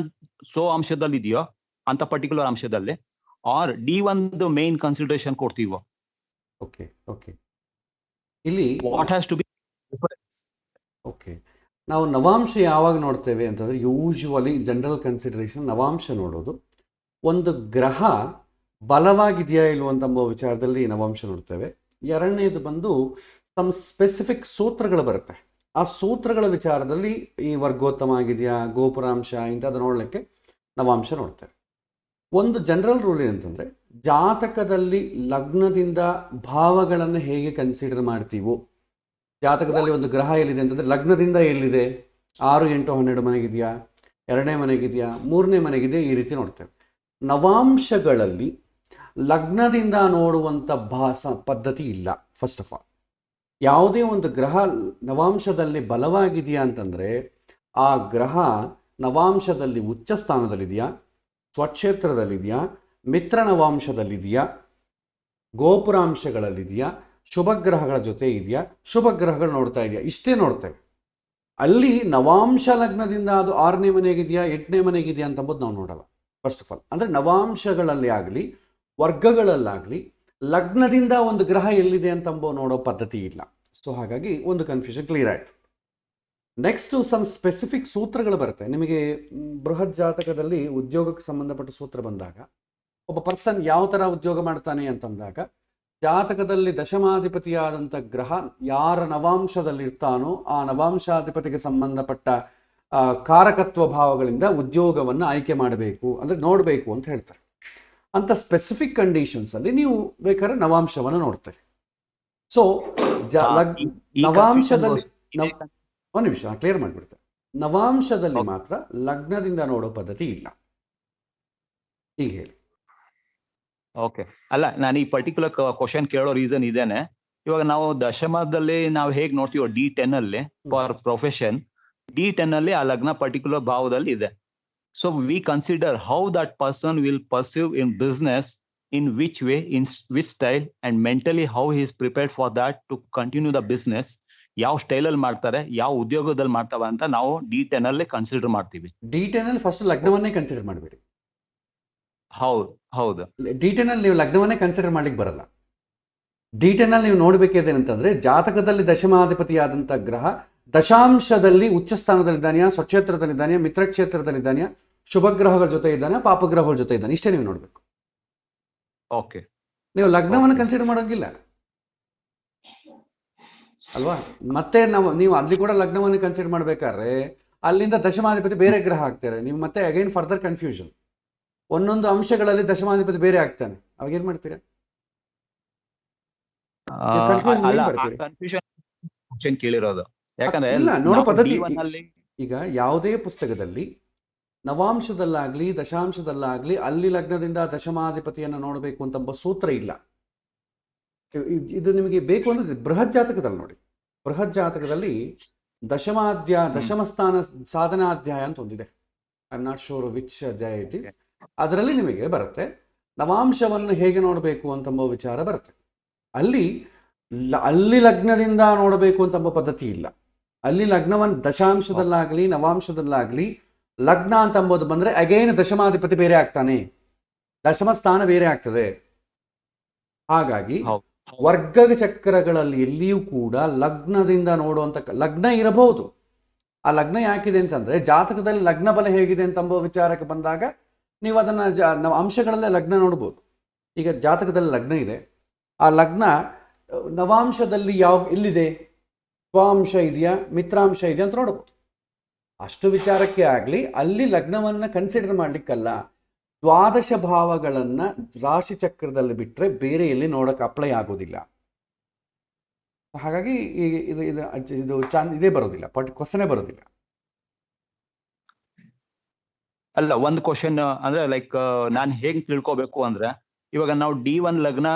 Speaker 5: ಸೋ ಅಂಶದಲ್ಲಿ ಇದೆಯೋ ಅಂತ ಪರ್ಟಿಕ್ಯುಲರ್ ಅಂಶದಲ್ಲಿ, ಆರ್ D1 ಮೇನ್ ಕನ್ಸಿಡರೇಷನ್ ಕೊಡ್ತೀವೋ?
Speaker 1: ಓಕೆ. ಇಲ್ಲಿ
Speaker 5: what has to be difference?
Speaker 1: Okay, ನಾವು ನವಾಂಶ ಯಾವಾಗ ನೋಡ್ತೇವೆ ಅಂತಂದರೆ ಯೂಶುವಲಿ ಜನರಲ್ ಕನ್ಸಿಡರೇಷನ್ ನವಾಂಶ ನೋಡೋದು ಒಂದು ಗ್ರಹ ಬಲವಾಗಿದೆಯಾ ಇಲ್ವಂತಂಬ ವಿಚಾರದಲ್ಲಿ ನವಾಂಶ ನೋಡ್ತೇವೆ. ಎರಡನೇದು ಬಂದು ಸಮ್ ಸ್ಪೆಸಿಫಿಕ್ ಸೂತ್ರಗಳು ಬರುತ್ತೆ, ಆ ಸೂತ್ರಗಳ ವಿಚಾರದಲ್ಲಿ ಈ ವರ್ಗೋತ್ತಮ ಆಗಿದೆಯಾ, ಗೋಪುರಾಂಶ ಇಂಥದ್ದು ನೋಡಲಿಕ್ಕೆ ನವಾಂಶ ನೋಡ್ತೇವೆ. ಒಂದು ಜನರಲ್ ರೂಲ್ ಏನಂತಂದರೆ ಜಾತಕದಲ್ಲಿ ಲಗ್ನದಿಂದ ಭಾವಗಳನ್ನು ಹೇಗೆ ಕನ್ಸಿಡರ್ ಮಾಡ್ತೀವೋ, ಜಾತಕದಲ್ಲಿ ಒಂದು ಗ್ರಹ ಎಲ್ಲಿದೆ ಅಂತಂದರೆ ಲಗ್ನದಿಂದ ಎಲ್ಲಿದೆ, 6, 8, 12 ಮನೆಗಿದೆಯಾ, 2ನೇ ಮನೆಗಿದೆಯಾ, 3ನೇ ಮನೆಗಿದೆಯಾ, ಈ ರೀತಿ ನೋಡ್ತೇವೆ. ನವಾಂಶಗಳಲ್ಲಿ ಲಗ್ನದಿಂದ ನೋಡುವಂಥ ಪದ್ಧತಿ ಇಲ್ಲ. ಫಸ್ಟ್ ಆಫ್ ಆಲ್, ಯಾವುದೇ ಒಂದು ಗ್ರಹ ನವಾಂಶದಲ್ಲಿ ಬಲವಾಗಿದೆಯಾ ಅಂತಂದರೆ ಆ ಗ್ರಹ ನವಾಂಶದಲ್ಲಿ ಉಚ್ಚ ಸ್ಥಾನದಲ್ಲಿದೆಯಾ, ಸ್ವಕ್ಷೇತ್ರದಲ್ಲಿದೆಯಾ, ಮಿತ್ರ ನವಾಂಶದಲ್ಲಿದೆಯಾ, ಗೋಪುರಾಂಶಗಳಲ್ಲಿದೆಯಾ, ಶುಭ ಗ್ರಹಗಳ ಜೊತೆ ಇದೆಯಾ, ಶುಭ ಗ್ರಹಗಳು ನೋಡ್ತಾ ಇದೆಯಾ, ಇಷ್ಟೇ ನೋಡ್ತೇವೆ. ಅಲ್ಲಿ ನವಾಂಶ ಲಗ್ನದಿಂದ ಅದು 6ನೇ ಮನೆಗಿದೆಯಾ, 8ನೇ ಮನೆಗಿದೆಯಾ ಅಂತಂಬುದು ನಾವು ನೋಡಲ್ಲ. ಫಸ್ಟ್ ಆಫ್ ಆಲ್, ಅಂದರೆ ನವಾಂಶಗಳಲ್ಲಿ ಆಗಲಿ ವರ್ಗಗಳಲ್ಲಾಗಲಿ ಲಗ್ನದಿಂದ ಒಂದು ಗ್ರಹ ಎಲ್ಲಿದೆ ಅಂತಂಬೋ ನೋಡೋ ಪದ್ಧತಿ ಇಲ್ಲ. ಸೊ ಹಾಗಾಗಿ ಒಂದು ಕನ್ಫ್ಯೂಷನ್ ಕ್ಲಿಯರ್ ಆಯಿತು. ನೆಕ್ಸ್ಟು ಸಮ್ ಸ್ಪೆಸಿಫಿಕ್ ಸೂತ್ರಗಳು ಬರುತ್ತೆ ನಿಮಗೆ. ಬೃಹತ್ ಜಾತಕದಲ್ಲಿ ಉದ್ಯೋಗಕ್ಕೆ ಸಂಬಂಧಪಟ್ಟ ಸೂತ್ರ ಬಂದಾಗ, ಒಬ್ಬ ಪರ್ಸನ್ ಯಾವ ಥರ ಉದ್ಯೋಗ ಮಾಡ್ತಾನೆ ಅಂತಂದಾಗ, ಜಾತಕದಲ್ಲಿ ದಶಮಾಧಿಪತಿಯಾದಂಥ ಗ್ರಹ ಯಾರ ನವಾಂಶದಲ್ಲಿರ್ತಾನೋ ಆ ನವಾಂಶಾಧಿಪತಿಗೆ ಸಂಬಂಧಪಟ್ಟ ಕಾರಕತ್ವ ಭಾವಗಳಿಂದ ಉದ್ಯೋಗವನ್ನು ಆಯ್ಕೆ ಮಾಡಬೇಕು, ಅಂದರೆ ನೋಡಬೇಕು ಅಂತ ಹೇಳ್ತಾರೆ. ಅಂಥ ಸ್ಪೆಸಿಫಿಕ್ ಕಂಡೀಷನ್ಸಲ್ಲಿ ನೀವು ಬೇಕಾದ್ರೆ ನವಾಂಶವನ್ನು ನೋಡ್ತಾರೆ. ಸೊ ನವಾಂಶದಲ್ಲಿ ಒಂದು ನಿಮಿಷ ಕ್ಲಿಯರ್ ಮಾಡಿಬಿಡ್ತಾರೆ. ನವಾಂಶದಲ್ಲಿ ಮಾತ್ರ ಲಗ್ನದಿಂದ ನೋಡೋ ಪದ್ಧತಿ ಇಲ್ಲ. ಈಗ ಹೇಳಿ.
Speaker 5: ಓಕೆ, ಅಲ್ಲ ನಾನು ಈ ಪರ್ಟಿಕ್ಯುಲರ್ ಕ್ವಶನ್ ಕೇಳೋ ರೀಸನ್ ಇದೇನೆ. ಇವಾಗ ನಾವು ದಶಮದಲ್ಲಿ ನಾವು ಹೇಗೆ ನೋಡ್ತೀವೋ D10 ಅಲ್ಲಿ ಫಾರ್ ಪ್ರೊಫೆಷನ್, D10 ಅಲ್ಲಿ ಆ ಲಗ್ನ ಪರ್ಟಿಕ್ಯುಲರ್ ಭಾವದಲ್ಲಿ ಇದೆ. So we consider how that person will pursue in business, in which way, in which style, and mentally how he is prepared for that to continue the business. ಯಾವ ಸ್ಟೈಲಲ್ಲಿ ಮಾಡ್ತಾರೆ, ಯಾವ ಉದ್ಯೋಗದಲ್ಲಿ ಮಾಡ್ತಾವ ಅಂತ ನಾವು D10 ಅಲ್ಲಿ ಕನ್ಸಿಡರ್ ಮಾಡ್ತೀವಿ.
Speaker 1: D10 ಅಲ್ಲಿ ಫಸ್ಟ್ ಲಗ್ನವನ್ನೇ ಕನ್ಸಿಡರ್ ಮಾಡಬೇಡಿ.
Speaker 5: ಹೌದು,
Speaker 1: D10 ಅಲ್ಲಿ ನೀವು ಲಗ್ನವನ್ನೇ ಕನ್ಸಿಡರ್ ಮಾಡ್ಲಿಕ್ಕೆ ಬರಲ್ಲ. D10 ಅಲ್ಲಿ ನೀವು ನೋಡ್ಬೇಕೇದೇನಂತಂದ್ರೆ, ಜಾತಕದಲ್ಲಿ ದಶಮಾಧಿಪತಿಯಾದಂಥ ಗ್ರಹ ದಶಾಂಶದಲ್ಲಿ ಉಚ್ಚ ಸ್ಥಾನದಲ್ಲಿದ್ದಾನೆಯಾ, ಸ್ವಕ್ಷೇತ್ರದಲ್ಲಿದ್ದಾನೆಯಾ, ಮಿತ್ರಕ್ಷೇತ್ರದಲ್ಲಿದ್ದಾನೆಯಾ, ಶುಭ ಗ್ರಹಗಳ ಜೊತೆ ಇದ್ದಾನೆ, ಪಾಪಗ್ರಹಗಳ ಜೊತೆ ಇದ್ದಾನೆ, ಇಷ್ಟೇ ನೀವು ನೋಡ್ಬೇಕು.
Speaker 5: ಓಕೆ,
Speaker 1: ನೀವು ಲಗ್ನವನ್ನು ಕನ್ಸಿಡರ್ ಮಾಡೋಂಗಿಲ್ಲ ಅಲ್ವಾ? ಮತ್ತೆ ನೀವು ಅಲ್ಲಿ ಕೂಡ ಲಗ್ನವನ್ನು ಕನ್ಸಿಡರ್ ಮಾಡ್ಬೇಕಾದ್ರೆ ಅಲ್ಲಿಂದ ದಶಮಾಧಿಪತಿ ಬೇರೆ ಗ್ರಹ ಆಗ್ತಾರೆ. ನೀವು ಮತ್ತೆ ಅಗೈನ್ ಫರ್ದರ್ ಕನ್ಫ್ಯೂಷನ್. ಒಂದೊಂದು ಅಂಶಗಳಲ್ಲಿ ದಶಮಾಧಿಪತಿ ಬೇರೆ ಆಗ್ತಾನೆ, ಅವಾಗ ಏನ್ ಮಾಡ್ತೀರಾ?
Speaker 5: ಕನ್ಫ್ಯೂಷನ್ ಕೇಳಿರೋದು. ಯಾಕಂದ್ರೆ
Speaker 1: ಇಲ್ಲ, ನೋಡೋ ಪದ್ಧತಿ
Speaker 5: ಅಲ್ಲಿ
Speaker 1: ಈಗ ಯಾವುದೇ ಪುಸ್ತಕದಲ್ಲಿ ನವಾಂಶದಲ್ಲಾಗ್ಲಿ ದಶಾಂಶದಲ್ಲಾಗ್ಲಿ ಅಲ್ಲಿ ಲಗ್ನದಿಂದ ದಶಮಾಧಿಪತಿಯನ್ನು ನೋಡಬೇಕು ಅಂತ ಸೂತ್ರ ಇಲ್ಲ. ಇದು ನಿಮಗೆ ಬೇಕು ಅಂದ್ರೆ ಬೃಹತ್ ಜಾತಕದಲ್ಲಿ ನೋಡಿ. ಬೃಹತ್ ಜಾತಕದಲ್ಲಿ ದಶಮಸ್ಥಾನ ಸಾಧನಾಧ್ಯಾಯ ಅಂತ ಒಂದಿದೆ. I am not sure which ಅಧ್ಯಾಯ ಇಟ್ ಇಸ್. ಅದರಲ್ಲಿ ನಿಮಗೆ ಬರುತ್ತೆ ನವಾಂಶವನ್ನು ಹೇಗೆ ನೋಡಬೇಕು ಅಂತಂಬ ವಿಚಾರ ಬರುತ್ತೆ. ಅಲ್ಲಿ ಲಗ್ನದಿಂದ ನೋಡಬೇಕು ಅಂತಂಬ ಪದ್ಧತಿ ಇಲ್ಲ. ಅಲ್ಲಿ ಲಗ್ನವನ್ನು ದಶಾಂಶದಲ್ಲಾಗಲಿ ನವಾಂಶದಲ್ಲಾಗಲಿ ಲಗ್ನ ಅಂತಂಬೋದು ಬಂದರೆ ಅಗೈನ್ ದಶಮಾಧಿಪತಿ ಬೇರೆ ಆಗ್ತಾನೆ, ದಶಮ ಸ್ಥಾನ ಬೇರೆ ಆಗ್ತದೆ. ಹಾಗಾಗಿ ವರ್ಗ ಚಕ್ರಗಳಲ್ಲಿ ಎಲ್ಲಿಯೂ ಕೂಡ ಲಗ್ನದಿಂದ ನೋಡುವಂಥ ಲಗ್ನ ಇರಬಹುದು. ಆ ಲಗ್ನ ಯಾಕಿದೆ ಅಂತಂದರೆ ಜಾತಕದಲ್ಲಿ ಲಗ್ನ ಬಲ ಹೇಗಿದೆ ಅಂತಂಬ ವಿಚಾರಕ್ಕೆ ಬಂದಾಗ ನೀವು ಅದನ್ನು ಅಂಶಗಳಲ್ಲೇ ಲಗ್ನ ನೋಡ್ಬೋದು. ಈಗ ಜಾತಕದಲ್ಲಿ ಲಗ್ನ ಇದೆ, ಆ ಲಗ್ನ ನವಾಂಶದಲ್ಲಿ ಎಲ್ಲಿದೆ, ಸ್ವಾಂಶ ಇದೆಯಾ, ಮಿತ್ರಾಂಶ ಇದೆಯಾ ಅಂತ ನೋಡ್ಬೋದು. ಅಷ್ಟು ವಿಚಾರಕ್ಕೆ ಆಗಲಿ ಅಲ್ಲಿ ಲಗ್ನವನ್ನು ಕನ್ಸಿಡರ್ ಮಾಡಲಿಕ್ಕಲ್ಲ. ದ್ವಾದಶ ಭಾವಗಳನ್ನು ರಾಶಿ ಚಕ್ರದಲ್ಲಿ ಬಿಟ್ಟರೆ ಬೇರೆ ಎಲ್ಲಿ ನೋಡೋಕೆ ಅಪ್ಲೈ ಆಗೋದಿಲ್ಲ. ಹಾಗಾಗಿ ಇದು ಇದೇ ಬರೋದಿಲ್ಲ, ಕ್ವಶನೇ ಬರೋದಿಲ್ಲ.
Speaker 5: ಅಲ್ಲ, ಒಂದು ಕ್ವಶನ್ ಅಂದ್ರೆ ಲೈಕ್ ನಾನು ಹೇಗೆ ತಿಳ್ಕೊಬೇಕು ಅಂದ್ರೆ, ಇವಾಗ ನಾವು D1 ಲಗ್ನ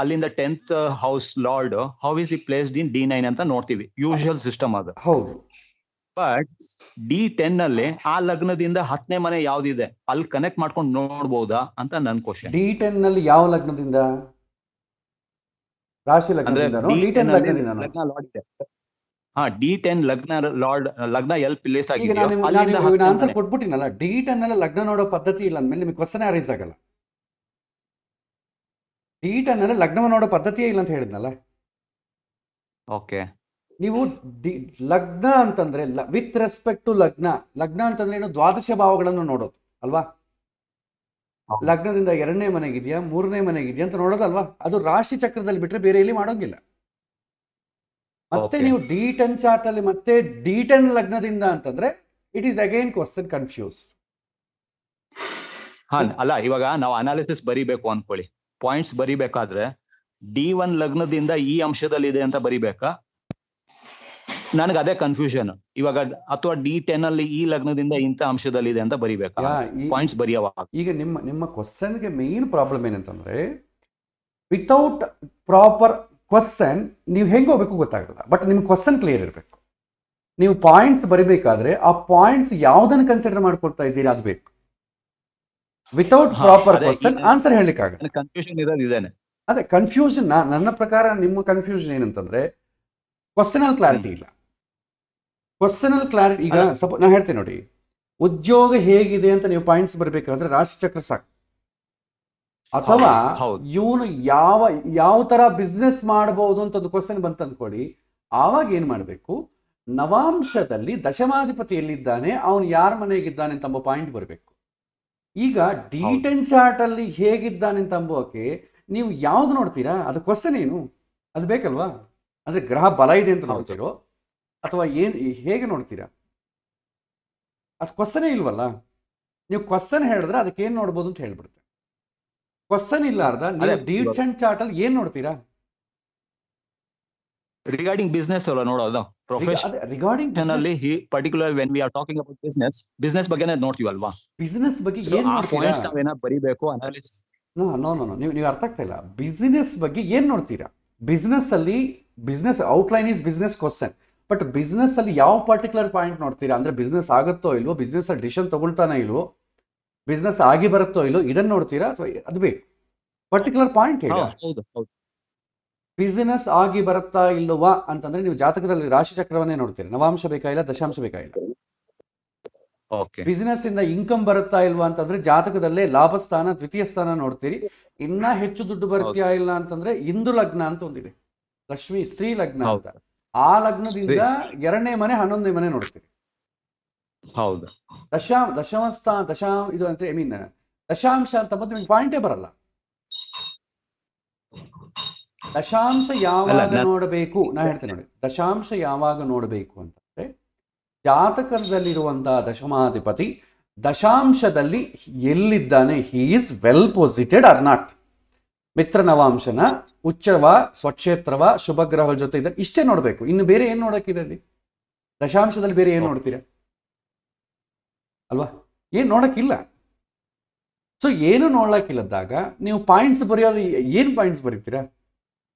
Speaker 5: ಅಲ್ಲಿಂದ 10th house lord how is E placed in D9 ಅಂತ ನೋಡ್ತೀವಿ, ಯೂಶುವಲ್ ಸಿಸ್ಟಮ್ ಅದು.
Speaker 1: ಹೌದು.
Speaker 5: ಬಟ್ D10 ಅಲ್ಲಿ ಆ ಲಗ್ನದಿಂದ 10ನೇ ಮನೆ ಯಾವ್ದಿದೆ ಅಲ್ಲಿ ಕನೆಕ್ಟ್ ಮಾಡ್ಕೊಂಡು ನೋಡ್ಬೋದಾ ಅಂತ ನನ್ ಕ್ವಶನ್.
Speaker 1: D10 ನಲ್ಲಿ ಯಾವ ಲಗ್ನದಿಂದ? ರಾಶಿ ಲಗ್ನದಿಂದ. D10 ಲಗ್ನದಿಂದ
Speaker 5: D10 ಲಗ್ನ ಲಾರ್ಡ್ ಲಗ್ನ ಎಲ್ ಪ್ಲೇಸ್ ಆಗಿದೆ.
Speaker 1: ಈಗ ನಾನು ಆನ್ಸರ್ ಕೊಟ್ಬಿಟ್ಟಿನಲ್ಲ, D10 ನಲ್ಲಿ ಲಗ್ನ ನೋಡೋ ಪದ್ಧತಿ ಇಲ್ಲ ಅಂದ್ಮೇಲೆ ನಿಮಗೆ ಕ್ವಶನ್ ಅರೈಸ್ ಆಗಲ್ಲ. D10 ನಲ್ಲಿ ಲಗ್ನವನ್ನು ನೋಡೋ ಪದ್ಧತಿಯೇ ಇಲ್ಲ ಅಂತ ಹೇಳಿದ್ನಲ್ಲ.
Speaker 5: ಓಕೆ,
Speaker 1: ನೀವು ಲಗ್ನ ಅಂತಂದ್ರೆ ವಿತ್ ರೆಸ್ಪೆಕ್ಟ್ ಟು ಲಗ್ನ ಅಂತಂದ್ರೆ ಏನು, ದ್ವಾದಶ ಭಾವಗಳನ್ನು ನೋಡೋದು ಅಲ್ವಾ? ಲಗ್ನದಿಂದ 2ನೇ ಮನೆಗಿದೆಯಾ, 3ನೇ ಮನೆಗಿದೆಯಾ ಅಂತ ನೋಡೋದಲ್ವಾ? ಅದು ರಾಶಿ ಚಕ್ರದಲ್ಲಿ ಬಿಟ್ರೆ ಬೇರೆ ಎಲ್ಲಿ ಮಾಡೋಂಗಿಲ್ಲ. ಮತ್ತೆ ನೀವು D10 ಚಾರ್ಟ್ ಅಲ್ಲಿ ಮತ್ತೆ D10 ಲಗ್ನದಿಂದ ಅಂತಂದ್ರೆ it is again question confuse.
Speaker 5: ಅಲ್ಲ, ಇವಾಗ ನಾವು ಅನಾಲಿಸಿಸ್ ಬರಿಬೇಕು ಅನ್ಕೊಳ್ಳಿ, ಪಾಯಿಂಟ್ಸ್ ಬರಿಬೇಕಾದ್ರೆ D1 ಲಗ್ನದಿಂದ ಈ ಅಂಶದಲ್ಲಿ ಇದೆ ಅಂತ ಬರಿಬೇಕಾ? ನನಗೆ ಅದೇ ಕನ್ಫ್ಯೂಷನ್ ಇವಾಗ. ಅಥವಾ D10 ಅಲ್ಲಿ ಈ ಲಗ್ನದಿಂದ ಇಂಥ ಅಂಶದಲ್ಲಿ ಇದೆ ಅಂತ ಬರಿಬೇಕಾ? ಪಾಯಿಂಟ್ಸ್ ಬರೆಯವಾಗ
Speaker 1: ಈಗ ನಿಮ್ಮ ಕ್ವಶನ್ಗೆ ಮೇನ್ ಪ್ರಾಬ್ಲಮ್ ಏನಂತಂದ್ರೆ, ವಿತೌಟ್ ಪ್ರಾಪರ್ ಕ್ವಶನ್ ನೀವು ಹೆಂಗೆ ಹೋಗ್ಬೇಕು ಗೊತ್ತಾಗಲ್ಲ. ಬಟ್ ನಿಮ್ಗೆ ಕ್ವಶನ್ ಕ್ಲಿಯರ್ ಇರಬೇಕು. ನೀವು ಪಾಯಿಂಟ್ಸ್ ಬರಿಬೇಕಾದ್ರೆ ಆ ಪಾಯಿಂಟ್ಸ್ ಯಾವುದನ್ನು ಕನ್ಸಿಡರ್ ಮಾಡ್ಕೊಳ್ತಾ ಇದ್ದೀರಿ ಅದು ಬೇಕು. ವಿತೌಟ್ ಪ್ರಾಪರ್ ಕ್ವಶನ್ ಆನ್ಸರ್ ಹೇಳಲಿಕ್ಕಾಗಲ್ಲ.
Speaker 5: ಕನ್ಫ್ಯೂಷನ್ ಇರೋದು ಇದೇನೆ.
Speaker 1: ಅದೇ ಕನ್ಫ್ಯೂಷನ್. ನನ್ನ ಪ್ರಕಾರ ನಿಮ್ಮ ಕನ್ಫ್ಯೂಷನ್ ಏನಂತಂದ್ರೆ ಕ್ವಶನಲ್ ಕ್ಲಾರಿಟಿ ಇಲ್ಲ. ಕ್ವಶನಲ್ ಕ್ಲಾರಿಟಿ ಈಗ ನಾ ಹೇಳ್ತೇನೆ ನೋಡಿ, ಉದ್ಯೋಗ ಹೇಗಿದೆ ಅಂತ ನೀವು ಪಾಯಿಂಟ್ಸ್ ಬರಬೇಕಾದ್ರೆ ರಾಶಿ ಚಕ್ರ ಸಾಕು. ಅಥವಾ ಇವನು ಯಾವ ತರ ಬಿಸ್ನೆಸ್ ಮಾಡಬಹುದು ಅಂತ ಒಂದು ಕ್ವಶನ್ ಬಂತ ಅನ್ಕೊಳ್ಳಿ, ಆವಾಗ ಏನ್ ಮಾಡಬೇಕು, ನವಾಂಶದಲ್ಲಿ ದಶಮಾಧಿಪತಿ ಎಲ್ಲಿದ್ದಾನೆ, ಅವನು ಯಾರ ಮನೆಗಿದ್ದಾನೆ ಅಂತ ಪಾಯಿಂಟ್ ಬರಬೇಕು. ಈಗ D10 ಚಾರ್ಟ್ ಅಲ್ಲಿ ಹೇಗಿದ್ದಾನೆ ಅಂತ ಅಂಬೋಕೆ ನೀವು ಯಾವ್ದು ನೋಡ್ತೀರಾ? ಅದು ಕ್ವಶನ್ ಏನು? ಅದು ಬೇಕಲ್ವಾ? ಅಂದ್ರೆ ಗ್ರಹ ಬಲ ಇದೆ ಅಂತ ನೋಡ್ತೀರೋ ಅಥವಾ ಹೇಗೆ ನೋಡ್ತೀರಾ? ಅದು ಕ್ವಶನೇ ಇಲ್ವಲ್ಲ. ನೀವು ಕ್ವಶನ್ ಹೇಳಿದ್ರೆ ಅದಕ್ಕೆ ಏನ್ ನೋಡ್ಬೋದು ಅಂತ ಹೇಳ್ಬಿಡುತ್ತೆ. ಕ್ವಶನ್ ಇಲ್ಲಾರ್ದ ನೀವು D10 ಚಾರ್ಟ್ ಅಲ್ಲಿ ಏನ್ ನೋಡ್ತೀರಾ?
Speaker 5: ರಿಗಾರ್ಡಿಂಗ್ ಬಿಸ್ನೆಸ್ ಅಲ್ಲ ನೋಡೋದು.
Speaker 1: ರಿಗಾರ್ಡಿಂಗ್
Speaker 5: ಅಲ್ಲಿ particular when we are talking about business ಬಗ್ಗೆನೇ ನೋಡ್ತೀವಲ್ವಾ?
Speaker 1: ಬಿಸ್ನೆಸ್ ಬಗ್ಗೆ ಏನ್ ನೋಡ್ತೀರಾ?
Speaker 5: ನಾವೇನ ಬರಿಬೇಕು ಅನಾಲಿಸಿಸ್.
Speaker 1: ನೋ ನೀವು ಅರ್ಥ ಆಗ್ತಾ ಇಲ್ಲ. ಬಿಸ್ನೆಸ್ ಬಗ್ಗೆ ಏನ್ ನೋಡ್ತೀರಾ? ಬಿಸ್ನೆಸ್ ಅಲ್ಲಿ business outline is business question. But business ಅಲ್ಲಿ ಯಾವ ಪರ್ಟಿಕ್ಯುಲರ್ ಪಾಯಿಂಟ್ ನೋಡ್ತೀರಾ? ಅಂದ್ರೆ ಬಿಸ್ನೆಸ್ ಆಗುತ್ತೋ ಇಲ್ವೋ, ಬಿಸ್ನೆಸ್ ಅಲ್ಲಿ ಡಿಸಿಷನ್ ತಗೊಳ್ತಾನೆ ಇಲ್ವೋ, ಬಿಸ್ನೆಸ್ ಆಗಿ ಬರುತ್ತೋ ಇಲ್ವೋ, ಇದನ್ನ ನೋಡ್ತೀರಾ ಅಥವಾ ಅದು ಬೇಕು? ಪರ್ಟಿಕ್ಯುಲರ್ ಪಾಯಿಂಟ್ ಹೇಳಿ. ಬಿಸಿನೆಸ್ ಆಗಿ ಬರುತ್ತಾ ಇಲ್ಲವಾ ಅಂತಂದ್ರೆ ನೀವು ಜಾತಕದಲ್ಲಿ ರಾಶಿ ಚಕ್ರವನ್ನೇ ನೋಡ್ತೀರಿ. ನವಾಂಶ ಬೇಕಾಗಿಲ್ಲ, ದಶಾಂಶ ಬೇಕಾಗಿಲ್ಲ. ಬಿಸಿನೆಸ್ ಇಂದ ಇನ್ಕಮ್ ಬರುತ್ತಾ ಇಲ್ವಾ ಅಂತಂದ್ರೆ ಜಾತಕದಲ್ಲೇ ಲಾಭ ಸ್ಥಾನ, ದ್ವಿತೀಯ ಸ್ಥಾನ ನೋಡ್ತೀರಿ. ಇನ್ನ ಹೆಚ್ಚು ದುಡ್ಡು ಬರುತ್ತಾ ಇಲ್ಲ ಅಂತಂದ್ರೆ ಇಂದು ಲಗ್ನ ಅಂತ ಒಂದಿದೆ, ಲಕ್ಷ್ಮಿ ಸ್ತ್ರೀ ಲಗ್ನ ಅಂತ. ಆ ಲಗ್ನದಿಂದ 2ನೇ ಮನೆ 11ನೇ ಮನೆ ನೋಡ್ತೀರಿ.
Speaker 5: ಹೌದು.
Speaker 1: ಇದು ಅಂತ ದಶಾಂಶ ಅಂತ ಬಂದು ನಿಮ್ಗೆ ಪಾಯಿಂಟೇ ಬರಲ್ಲ. ದಶಾಂಶ ಯಾವಾಗ ನೋಡಬೇಕು? ನಾ ಹೇಳ್ತೇನೆ ನೋಡಿ, ದಶಾಂಶ ಯಾವಾಗ ನೋಡಬೇಕು ಅಂತಂದ್ರೆ ಜಾತಕದಲ್ಲಿರುವಂತಹ ದಶಮಾಧಿಪತಿ ದಶಾಂಶದಲ್ಲಿ ಎಲ್ಲಿದ್ದಾನೆ, he is well posited or not. ಮಿತ್ರ ನವಾಂಶನ ಉಚ್ಚವ, ಸ್ವಕ್ಷೇತ್ರವ, ಶುಭ ಗ್ರಹಗಳ ಜೊತೆ ಇದ್ದಾರೆ, ಇಷ್ಟೇ ನೋಡಬೇಕು. ಇನ್ನು ಬೇರೆ ಏನು ನೋಡಕ್ಕಿದೆ ಅಲ್ಲಿ? ದಶಾಂಶದಲ್ಲಿ ಬೇರೆ ಏನು ನೋಡ್ತೀರಾ ಅಲ್ವಾ? ಏನು ನೋಡಕ್ಕಿಲ್ಲ. ಸೊ ಏನು ನೋಡ್ಲಕ್ಕಿಲ್ಲದಾಗ ನೀವು ಪಾಯಿಂಟ್ಸ್ ಬರೆಯೋದು ಏನು ಪಾಯಿಂಟ್ಸ್ ಬರೀತೀರಾ?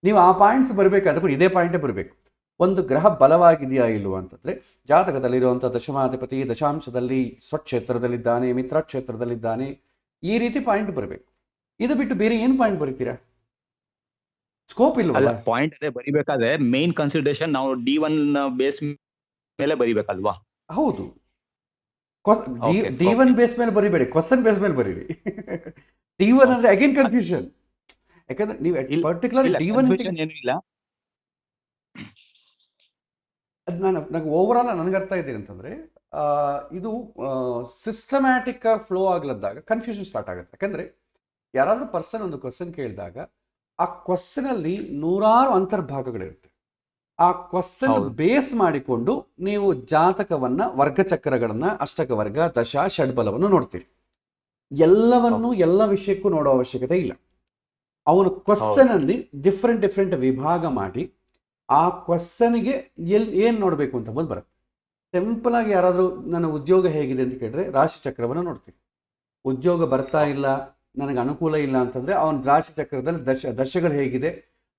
Speaker 1: ನೀವು ಆ ಪಾಯಿಂಟ್ಸ್ ಬರಬೇಕಾದ್ರೆ ಕೂಡ ಇದೇ ಪಾಯಿಂಟೇ ಬರಬೇಕು. ಒಂದು ಗ್ರಹ ಬಲವಾಗಿದೆಯಾ ಇಲ್ವಾ ಅಂತಂದ್ರೆ ಜಾತಕದಲ್ಲಿರುವಂಥ ದಶಮಾಧಿಪತಿ ದಶಾಂಶದಲ್ಲಿ ಸ್ವಕ್ಷೇತ್ರದಲ್ಲಿದ್ದಾನೆ, ಮಿತ್ರ ಕ್ಷೇತ್ರದಲ್ಲಿದ್ದಾನೆ, ಈ ರೀತಿ ಪಾಯಿಂಟ್ ಬರಬೇಕು. ಇದು ಬಿಟ್ಟು ಬೇರೆ ಏನು ಪಾಯಿಂಟ್ ಬರೀತೀರಾ? ಸ್ಕೋಪ್ ಇಲ್ವಲ್ಲ.
Speaker 5: ಪಾಯಿಂಟ್ ಅದೇ ಬರಿಬೇಕಾದ್ರೆ ಮೇನ್ ಕನ್ಸಿಡರೇಷನ್ ನಾವು D1 ಬೇಸ್ ಮೇಲೆ ಬರಿಬೇಕಲ್ವಾ?
Speaker 1: ಹೌದು. D1 ಬೇಸ್ ಮೇಲೆ ಬರಿಬೇಡಿ, ಕ್ವಶನ್ ಬೇಸ್ ಮೇಲೆ ಬರೀರಿ. D1 ಅಂದ್ರೆ ಅಗೇನ್ ಕನ್ಫ್ಯೂಷನ್. ಯಾಕಂದ್ರೆ ನೀವು ಪರ್ಟಿಕ್ಯುಲರ್ D1
Speaker 5: ಏನಿಲ್ಲ.
Speaker 1: ನನಗೆ ಓವರ್ ಆಲ್ ನನಗೆ ಅರ್ಥ ಇದೆ ಅಂತಂದ್ರೆ ಇದು ಸಿಸ್ಟಮ್ಯಾಟಿಕ್ ಫ್ಲೋ ಆಗ್ಲದ್ದಾಗ ಕನ್ಫ್ಯೂಷನ್ ಸ್ಟಾರ್ಟ್ ಆಗುತ್ತೆ. ಯಾಕಂದ್ರೆ ಯಾರಾದ್ರೂ ಪರ್ಸನ್ ಒಂದು ಕ್ವಶನ್ ಕೇಳಿದಾಗ ಆ ಕ್ವಶನ್ ಅಲ್ಲಿ ನೂರಾರು ಅಂತರ್ಭಾಗಗಳಿರುತ್ತೆ. ಆ ಕ್ವಶನ್ ಬೇಸ್ ಮಾಡಿಕೊಂಡು ನೀವು ಜಾತಕವನ್ನ, ವರ್ಗಚಕ್ರಗಳನ್ನ, ಅಷ್ಟಕ ವರ್ಗ, ದಶ, ಷಡ್ಬಲವನ್ನು ನೋಡ್ತೀರಿ. ಎಲ್ಲವನ್ನು ಎಲ್ಲ ವಿಷಯಕ್ಕೂ ನೋಡೋ ಅವಶ್ಯಕತೆ ಇಲ್ಲ. ಅವನು ಕ್ವಶನ್ ಅಲ್ಲಿ ಡಿಫ್ರೆಂಟ್ ವಿಭಾಗ ಮಾಡಿ ಆ ಕ್ವಶನ್ಗೆ ಏನು ನೋಡಬೇಕು ಅಂತ ಬಂದು ಬರುತ್ತೆ. ಸಿಂಪಲ್ ಆಗಿ ಯಾರಾದರೂ ನನ್ನ ಉದ್ಯೋಗ ಹೇಗಿದೆ ಅಂತ ಕೇಳಿದ್ರೆ ರಾಶಿ ಚಕ್ರವನ್ನು ನೋಡ್ತೀವಿ. ಉದ್ಯೋಗ ಬರ್ತಾ ಇಲ್ಲ, ನನಗೆ ಅನುಕೂಲ ಇಲ್ಲ ಅಂತಂದ್ರೆ ಅವನ ರಾಶಿ ಚಕ್ರದಲ್ಲಿ ದಶಗಳು ಹೇಗಿದೆ,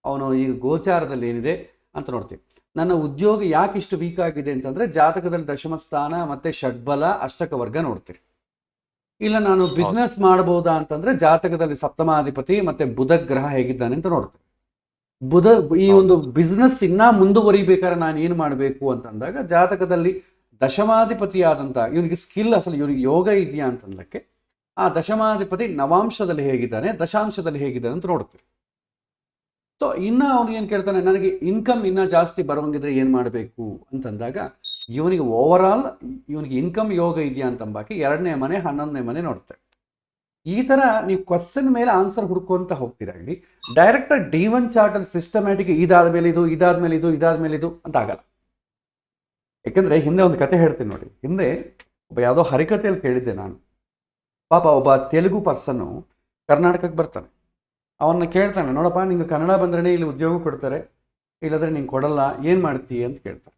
Speaker 1: ಅವನು ಈಗ ಗೋಚಾರದಲ್ಲಿ ಏನಿದೆ ಅಂತ ನೋಡ್ತೀವಿ. ನನ್ನ ಉದ್ಯೋಗ ಯಾಕೆ ಇಷ್ಟು ವೀಕ್ ಆಗಿದೆ ಅಂತಂದ್ರೆ ಜಾತಕದಲ್ಲಿ ದಶಮ ಸ್ಥಾನ ಮತ್ತೆ ಷಡ್ಬಲ, ಅಷ್ಟಕ ವರ್ಗ ನೋಡ್ತೀರಿ. ಇಲ್ಲ ನಾನು ಬಿಸ್ನೆಸ್ ಮಾಡಬಹುದಾ ಅಂತಂದ್ರೆ ಜಾತಕದಲ್ಲಿ ಸಪ್ತಮಾಧಿಪತಿ ಮತ್ತೆ ಬುಧ ಗ್ರಹ ಹೇಗಿದ್ದಾನೆ ಅಂತ ನೋಡ್ತೀವಿ. ಬುಧ ಈ ಒಂದು ಬಿಸ್ನೆಸ್ ಇನ್ನ ಮುಂದುವರಿಬೇಕಾದ್ರೆ ನಾನು ಏನು ಮಾಡಬೇಕು ಅಂತಂದಾಗ ಜಾತಕದಲ್ಲಿ ದಶಮಾಧಿಪತಿ ಆದಂತ ಇವನಿಗೆ ಸ್ಕಿಲ್, ಅಸಲು ಇವನಿಗೆ ಯೋಗ ಇದೆಯಾ ಅಂತಂದಕ್ಕೆ ಆ ದಶಮಾಧಿಪತಿ ನವಾಂಶದಲ್ಲಿ ಹೇಗಿದ್ದಾನೆ, ದಶಾಂಶದಲ್ಲಿ ಹೇಗಿದ್ದಾನೆ ಅಂತ ನೋಡ್ತೀವಿ. ಸೊ ಇನ್ನ ಅವನಿಗೆ ಏನು ಕೇಳ್ತಾನೆ, ನನಗೆ ಇನ್ಕಮ್ ಇನ್ನ ಜಾಸ್ತಿ ಬರುವಂಗಿದ್ರೆ ಏನು ಮಾಡಬೇಕು ಅಂತಂದಾಗ ಇವನಿಗೆ ಓವರ್ ಆಲ್ ಇವನಿಗೆ ಇನ್ಕಮ್ ಯೋಗ ಇದೆಯಾ ಅಂತಂಬಾಕಿ 2ನೇ ಮನೆ 11ನೇ ಮನೆ ನೋಡ್ತೇವೆ. ಈ ತರ ನೀವು ಕ್ವಶನ್ ಮೇಲೆ ಆನ್ಸರ್ ಹುಡ್ಕೊಂತ ಹೋಗ್ತೀರಾಗಲಿ ಡೈರೆಕ್ಟ್ D1 ಚಾರ್ಟ್ ಅಲ್ಲಿ ಸಿಸ್ಟಮ್ಯಾಟಿಕ್ ಇದಾದ್ಮೇಲೆ ಇದು, ಇದಾದ್ಮೇಲೆ ಇದು, ಇದಾದ್ಮೇಲೆ ಇದು ಅಂತ ಆಗಲ್ಲ. ಯಾಕಂದ್ರೆ ಹಿಂದೆ ಒಂದು ಕತೆ ಹೇಳ್ತೀನಿ ನೋಡಿ. ಹಿಂದೆ ಒಬ್ಬ ಯಾವುದೋ ಹರಿಕತೆಯಲ್ಲಿ ಕೇಳಿದ್ದೆ ನಾನು. ಪಾಪ ಒಬ್ಬ ತೆಲುಗು ಪರ್ಸನ್ನು ಕರ್ನಾಟಕಕ್ಕೆ ಬರ್ತಾನೆ. ಅವನ್ನ ಕೇಳ್ತಾನೆ, ನೋಡಪ್ಪ ನಿಂಗೆ ಕನ್ನಡ ಬಂದ್ರೆ ಇಲ್ಲಿ ಉದ್ಯೋಗ ಕೊಡ್ತಾರೆ, ಇಲ್ಲಾಂದ್ರೆ ನಿಂಗೆ ಕೊಡಲ್ಲ, ಏನು ಮಾಡ್ತೀಯ ಅಂತ ಕೇಳ್ತಾನೆ.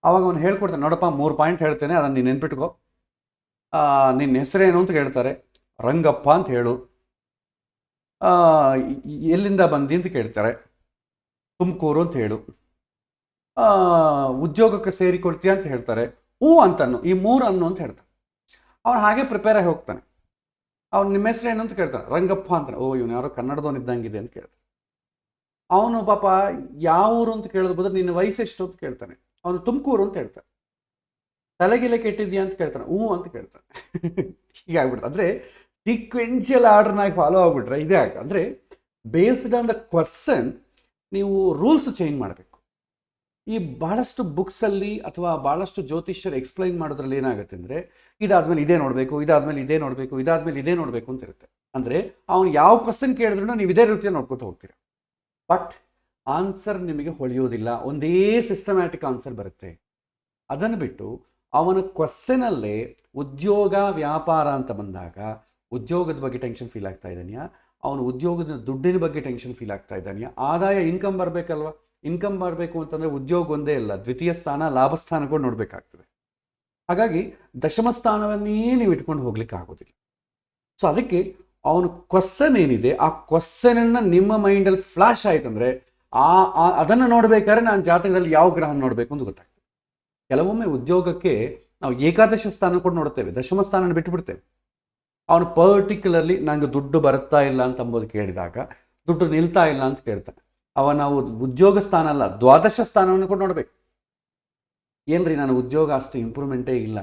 Speaker 1: ಆವಾಗ ಅವನು ಹೇಳ್ಕೊಡ್ತಾನೆ, ನೋಡಪ್ಪ 3 ಪಾಯಿಂಟ್ ಹೇಳ್ತೇನೆ, ಅದನ್ನು ನೀನು ನೆನ್ಪಿಟ್ಕೋ. ನಿನ್ನ ಹೆಸರೇನು ಅಂತ ಕೇಳ್ತಾರೆ, ರಂಗಪ್ಪ ಅಂತ ಹೇಳು. ಎಲ್ಲಿಂದ ಬಂದಿ ಅಂತ ಕೇಳ್ತಾರೆ, ತುಮಕೂರು ಅಂತ ಹೇಳು. ಉದ್ಯೋಗಕ್ಕೆ ಸೇರಿಕೊಡ್ತೀಯ ಅಂತ ಹೇಳ್ತಾರೆ, ಹ್ಞೂ ಅಂತನ್ನು, ಈ 3 ಅನ್ನು ಅಂತ ಹೇಳ್ತಾನೆ. ಅವನು ಹಾಗೆ ಪ್ರಿಪೇರ್ ಆಗಿ ಹೋಗ್ತಾನೆ. ಅವ್ನು ನಿಮ್ಮ ಹೆಸರು ಏನು ಅಂತ ಕೇಳ್ತಾನೆ, ರಂಗಪ್ಪ ಅಂತಾನೆ. ಓ, ಇವನು ಯಾರೋ ಕನ್ನಡದವನು ಇದ್ದಂಗಿದೆ ಅಂತ ಕೇಳ್ತಾನೆ. ಅವನು ಪಾಪ ಯಾವ ಊರು ಅಂತ ಕೇಳೋದು ಬದಲು ನಿನ್ನ ವಯಸ್ಸೆಷ್ಟು ಅಂತ ಕೇಳ್ತಾನೆ. ಅವನು ತುಮಕೂರು ಅಂತ ಹೇಳ್ತಾನೆ. ತಲೆಗಿಲೆ ಕೆಟ್ಟಿದ್ಯಾ ಅಂತ ಕೇಳ್ತಾನೆ, ಹ್ಞೂ ಅಂತ ಕೇಳ್ತಾನೆ. ಹೀಗಾಗ್ಬಿಡ್ತು. ಅಂದರೆ ಸೀಕ್ವೆನ್ಷಿಯಲ್ ಆರ್ಡರ್ನಾಗಿ ಫಾಲೋ ಆಗ್ಬಿಟ್ರೆ ಇದೇ ಆಗ. ಅಂದರೆ ಬೇಸ್ಡ್ ಆನ್ ದ ಕ್ವಶನ್ ನೀವು ರೂಲ್ಸ್ ಚೇಂಜ್ ಮಾಡಬೇಕು. ಈ ಭಾಳಷ್ಟು ಬುಕ್ಸಲ್ಲಿ ಅಥವಾ ಭಾಳಷ್ಟು ಜ್ಯೋತಿಷ್ಯರು ಎಕ್ಸ್ಪ್ಲೈನ್ ಮಾಡೋದ್ರಲ್ಲಿ ಏನಾಗುತ್ತೆ ಅಂದರೆ, ಇದಾದ್ಮೇಲೆ ಇದೇ ನೋಡಬೇಕು, ಇದಾದ್ಮೇಲೆ ಇದೇ ನೋಡಬೇಕು, ಇದಾದ್ಮೇಲೆ ಇದೇ ನೋಡಬೇಕು ಅಂತ ಇರುತ್ತೆ. ಅಂದರೆ ಅವನು ಯಾವ ಕ್ವಶನ್ ಕೇಳಿದ್ರು ನೀವು ಇದೇ ರೀತಿಯಲ್ಲಿ ನೋಡ್ಕೊತ ಹೋಗ್ತೀರ. ಬಟ್ ಆನ್ಸರ್ ನಿಮಗೆ ಹೊಳೆಯೋದಿಲ್ಲ, ಒಂದೇ ಸಿಸ್ಟಮ್ಯಾಟಿಕ್ ಆನ್ಸರ್ ಬರುತ್ತೆ. ಅದನ್ನು ಬಿಟ್ಟು ಅವನ ಕ್ವಶನಲ್ಲೇ ಉದ್ಯೋಗ ವ್ಯಾಪಾರ ಅಂತ ಬಂದಾಗ ಉದ್ಯೋಗದ ಬಗ್ಗೆ ಟೆನ್ಷನ್ ಫೀಲ್ ಆಗ್ತಾ ಇದ್ದಾನೆಯಾ, ಅವನು ಉದ್ಯೋಗದ ದುಡ್ಡಿನ ಬಗ್ಗೆ ಟೆನ್ಷನ್ ಫೀಲ್ ಆಗ್ತಾ ಇದ್ದಾನೆಯಾ, ಆದಾಯ ಇನ್ಕಮ್ ಬರಬೇಕಲ್ವ. ಇನ್ಕಮ್ ಬರಬೇಕು ಅಂತಂದರೆ ಉದ್ಯೋಗ ಒಂದೇ ಇಲ್ಲ, ದ್ವಿತೀಯ ಸ್ಥಾನ ಲಾಭ ಸ್ಥಾನಗಳು ನೋಡಬೇಕಾಗ್ತದೆ. ಹಾಗಾಗಿ ದಶಮ ಸ್ಥಾನವನ್ನೇ ನೀವು ಇಟ್ಕೊಂಡು ಹೋಗ್ಲಿಕ್ಕೆ ಆಗೋದಿಲ್ಲ. ಸೊ ಅದಕ್ಕೆ ಅವನು ಕ್ವಶನ್ ಏನಿದೆ ಆ ಕ್ವಶನನ್ನು ನಿಮ್ಮ ಮೈಂಡಲ್ಲಿ ಫ್ಲಾಶ್ ಆಯ್ತಂದರೆ ಅದನ್ನು ನೋಡಬೇಕಾದ್ರೆ ನಾನು ಜಾತಕದಲ್ಲಿ ಯಾವ ಗ್ರಹ ನೋಡಬೇಕು ಅಂತ ಗೊತ್ತಾಗ್ತದೆ. ಕೆಲವೊಮ್ಮೆ ಉದ್ಯೋಗಕ್ಕೆ ನಾವು ಏಕಾದಶ ಸ್ಥಾನ ಕೂಡ ನೋಡ್ತೇವೆ, ದಶಮ ಸ್ಥಾನ ಬಿಟ್ಟುಬಿಡ್ತೇವೆ. ಅವನು ಪರ್ಟಿಕ್ಯುಲರ್ಲಿ ನನಗೆ ದುಡ್ಡು ಬರುತ್ತಾ ಇಲ್ಲ ಅಂತ ಅಂಬೋದು ಕೇಳಿದಾಗ ದುಡ್ಡು ನಿಲ್ತಾ ಇಲ್ಲ ಅಂತ ಕೇಳ್ತಾನೆ. ನಾವು ಉದ್ಯೋಗ ಸ್ಥಾನ ಅಲ್ಲ, ದ್ವಾದಶ ಸ್ಥಾನವನ್ನು ಕೂಡ ನೋಡಬೇಕು. ಏನ್ರಿ ನಾನು ಉದ್ಯೋಗ ಅಷ್ಟು ಇಂಪ್ರೂವ್ಮೆಂಟೇ ಇಲ್ಲ,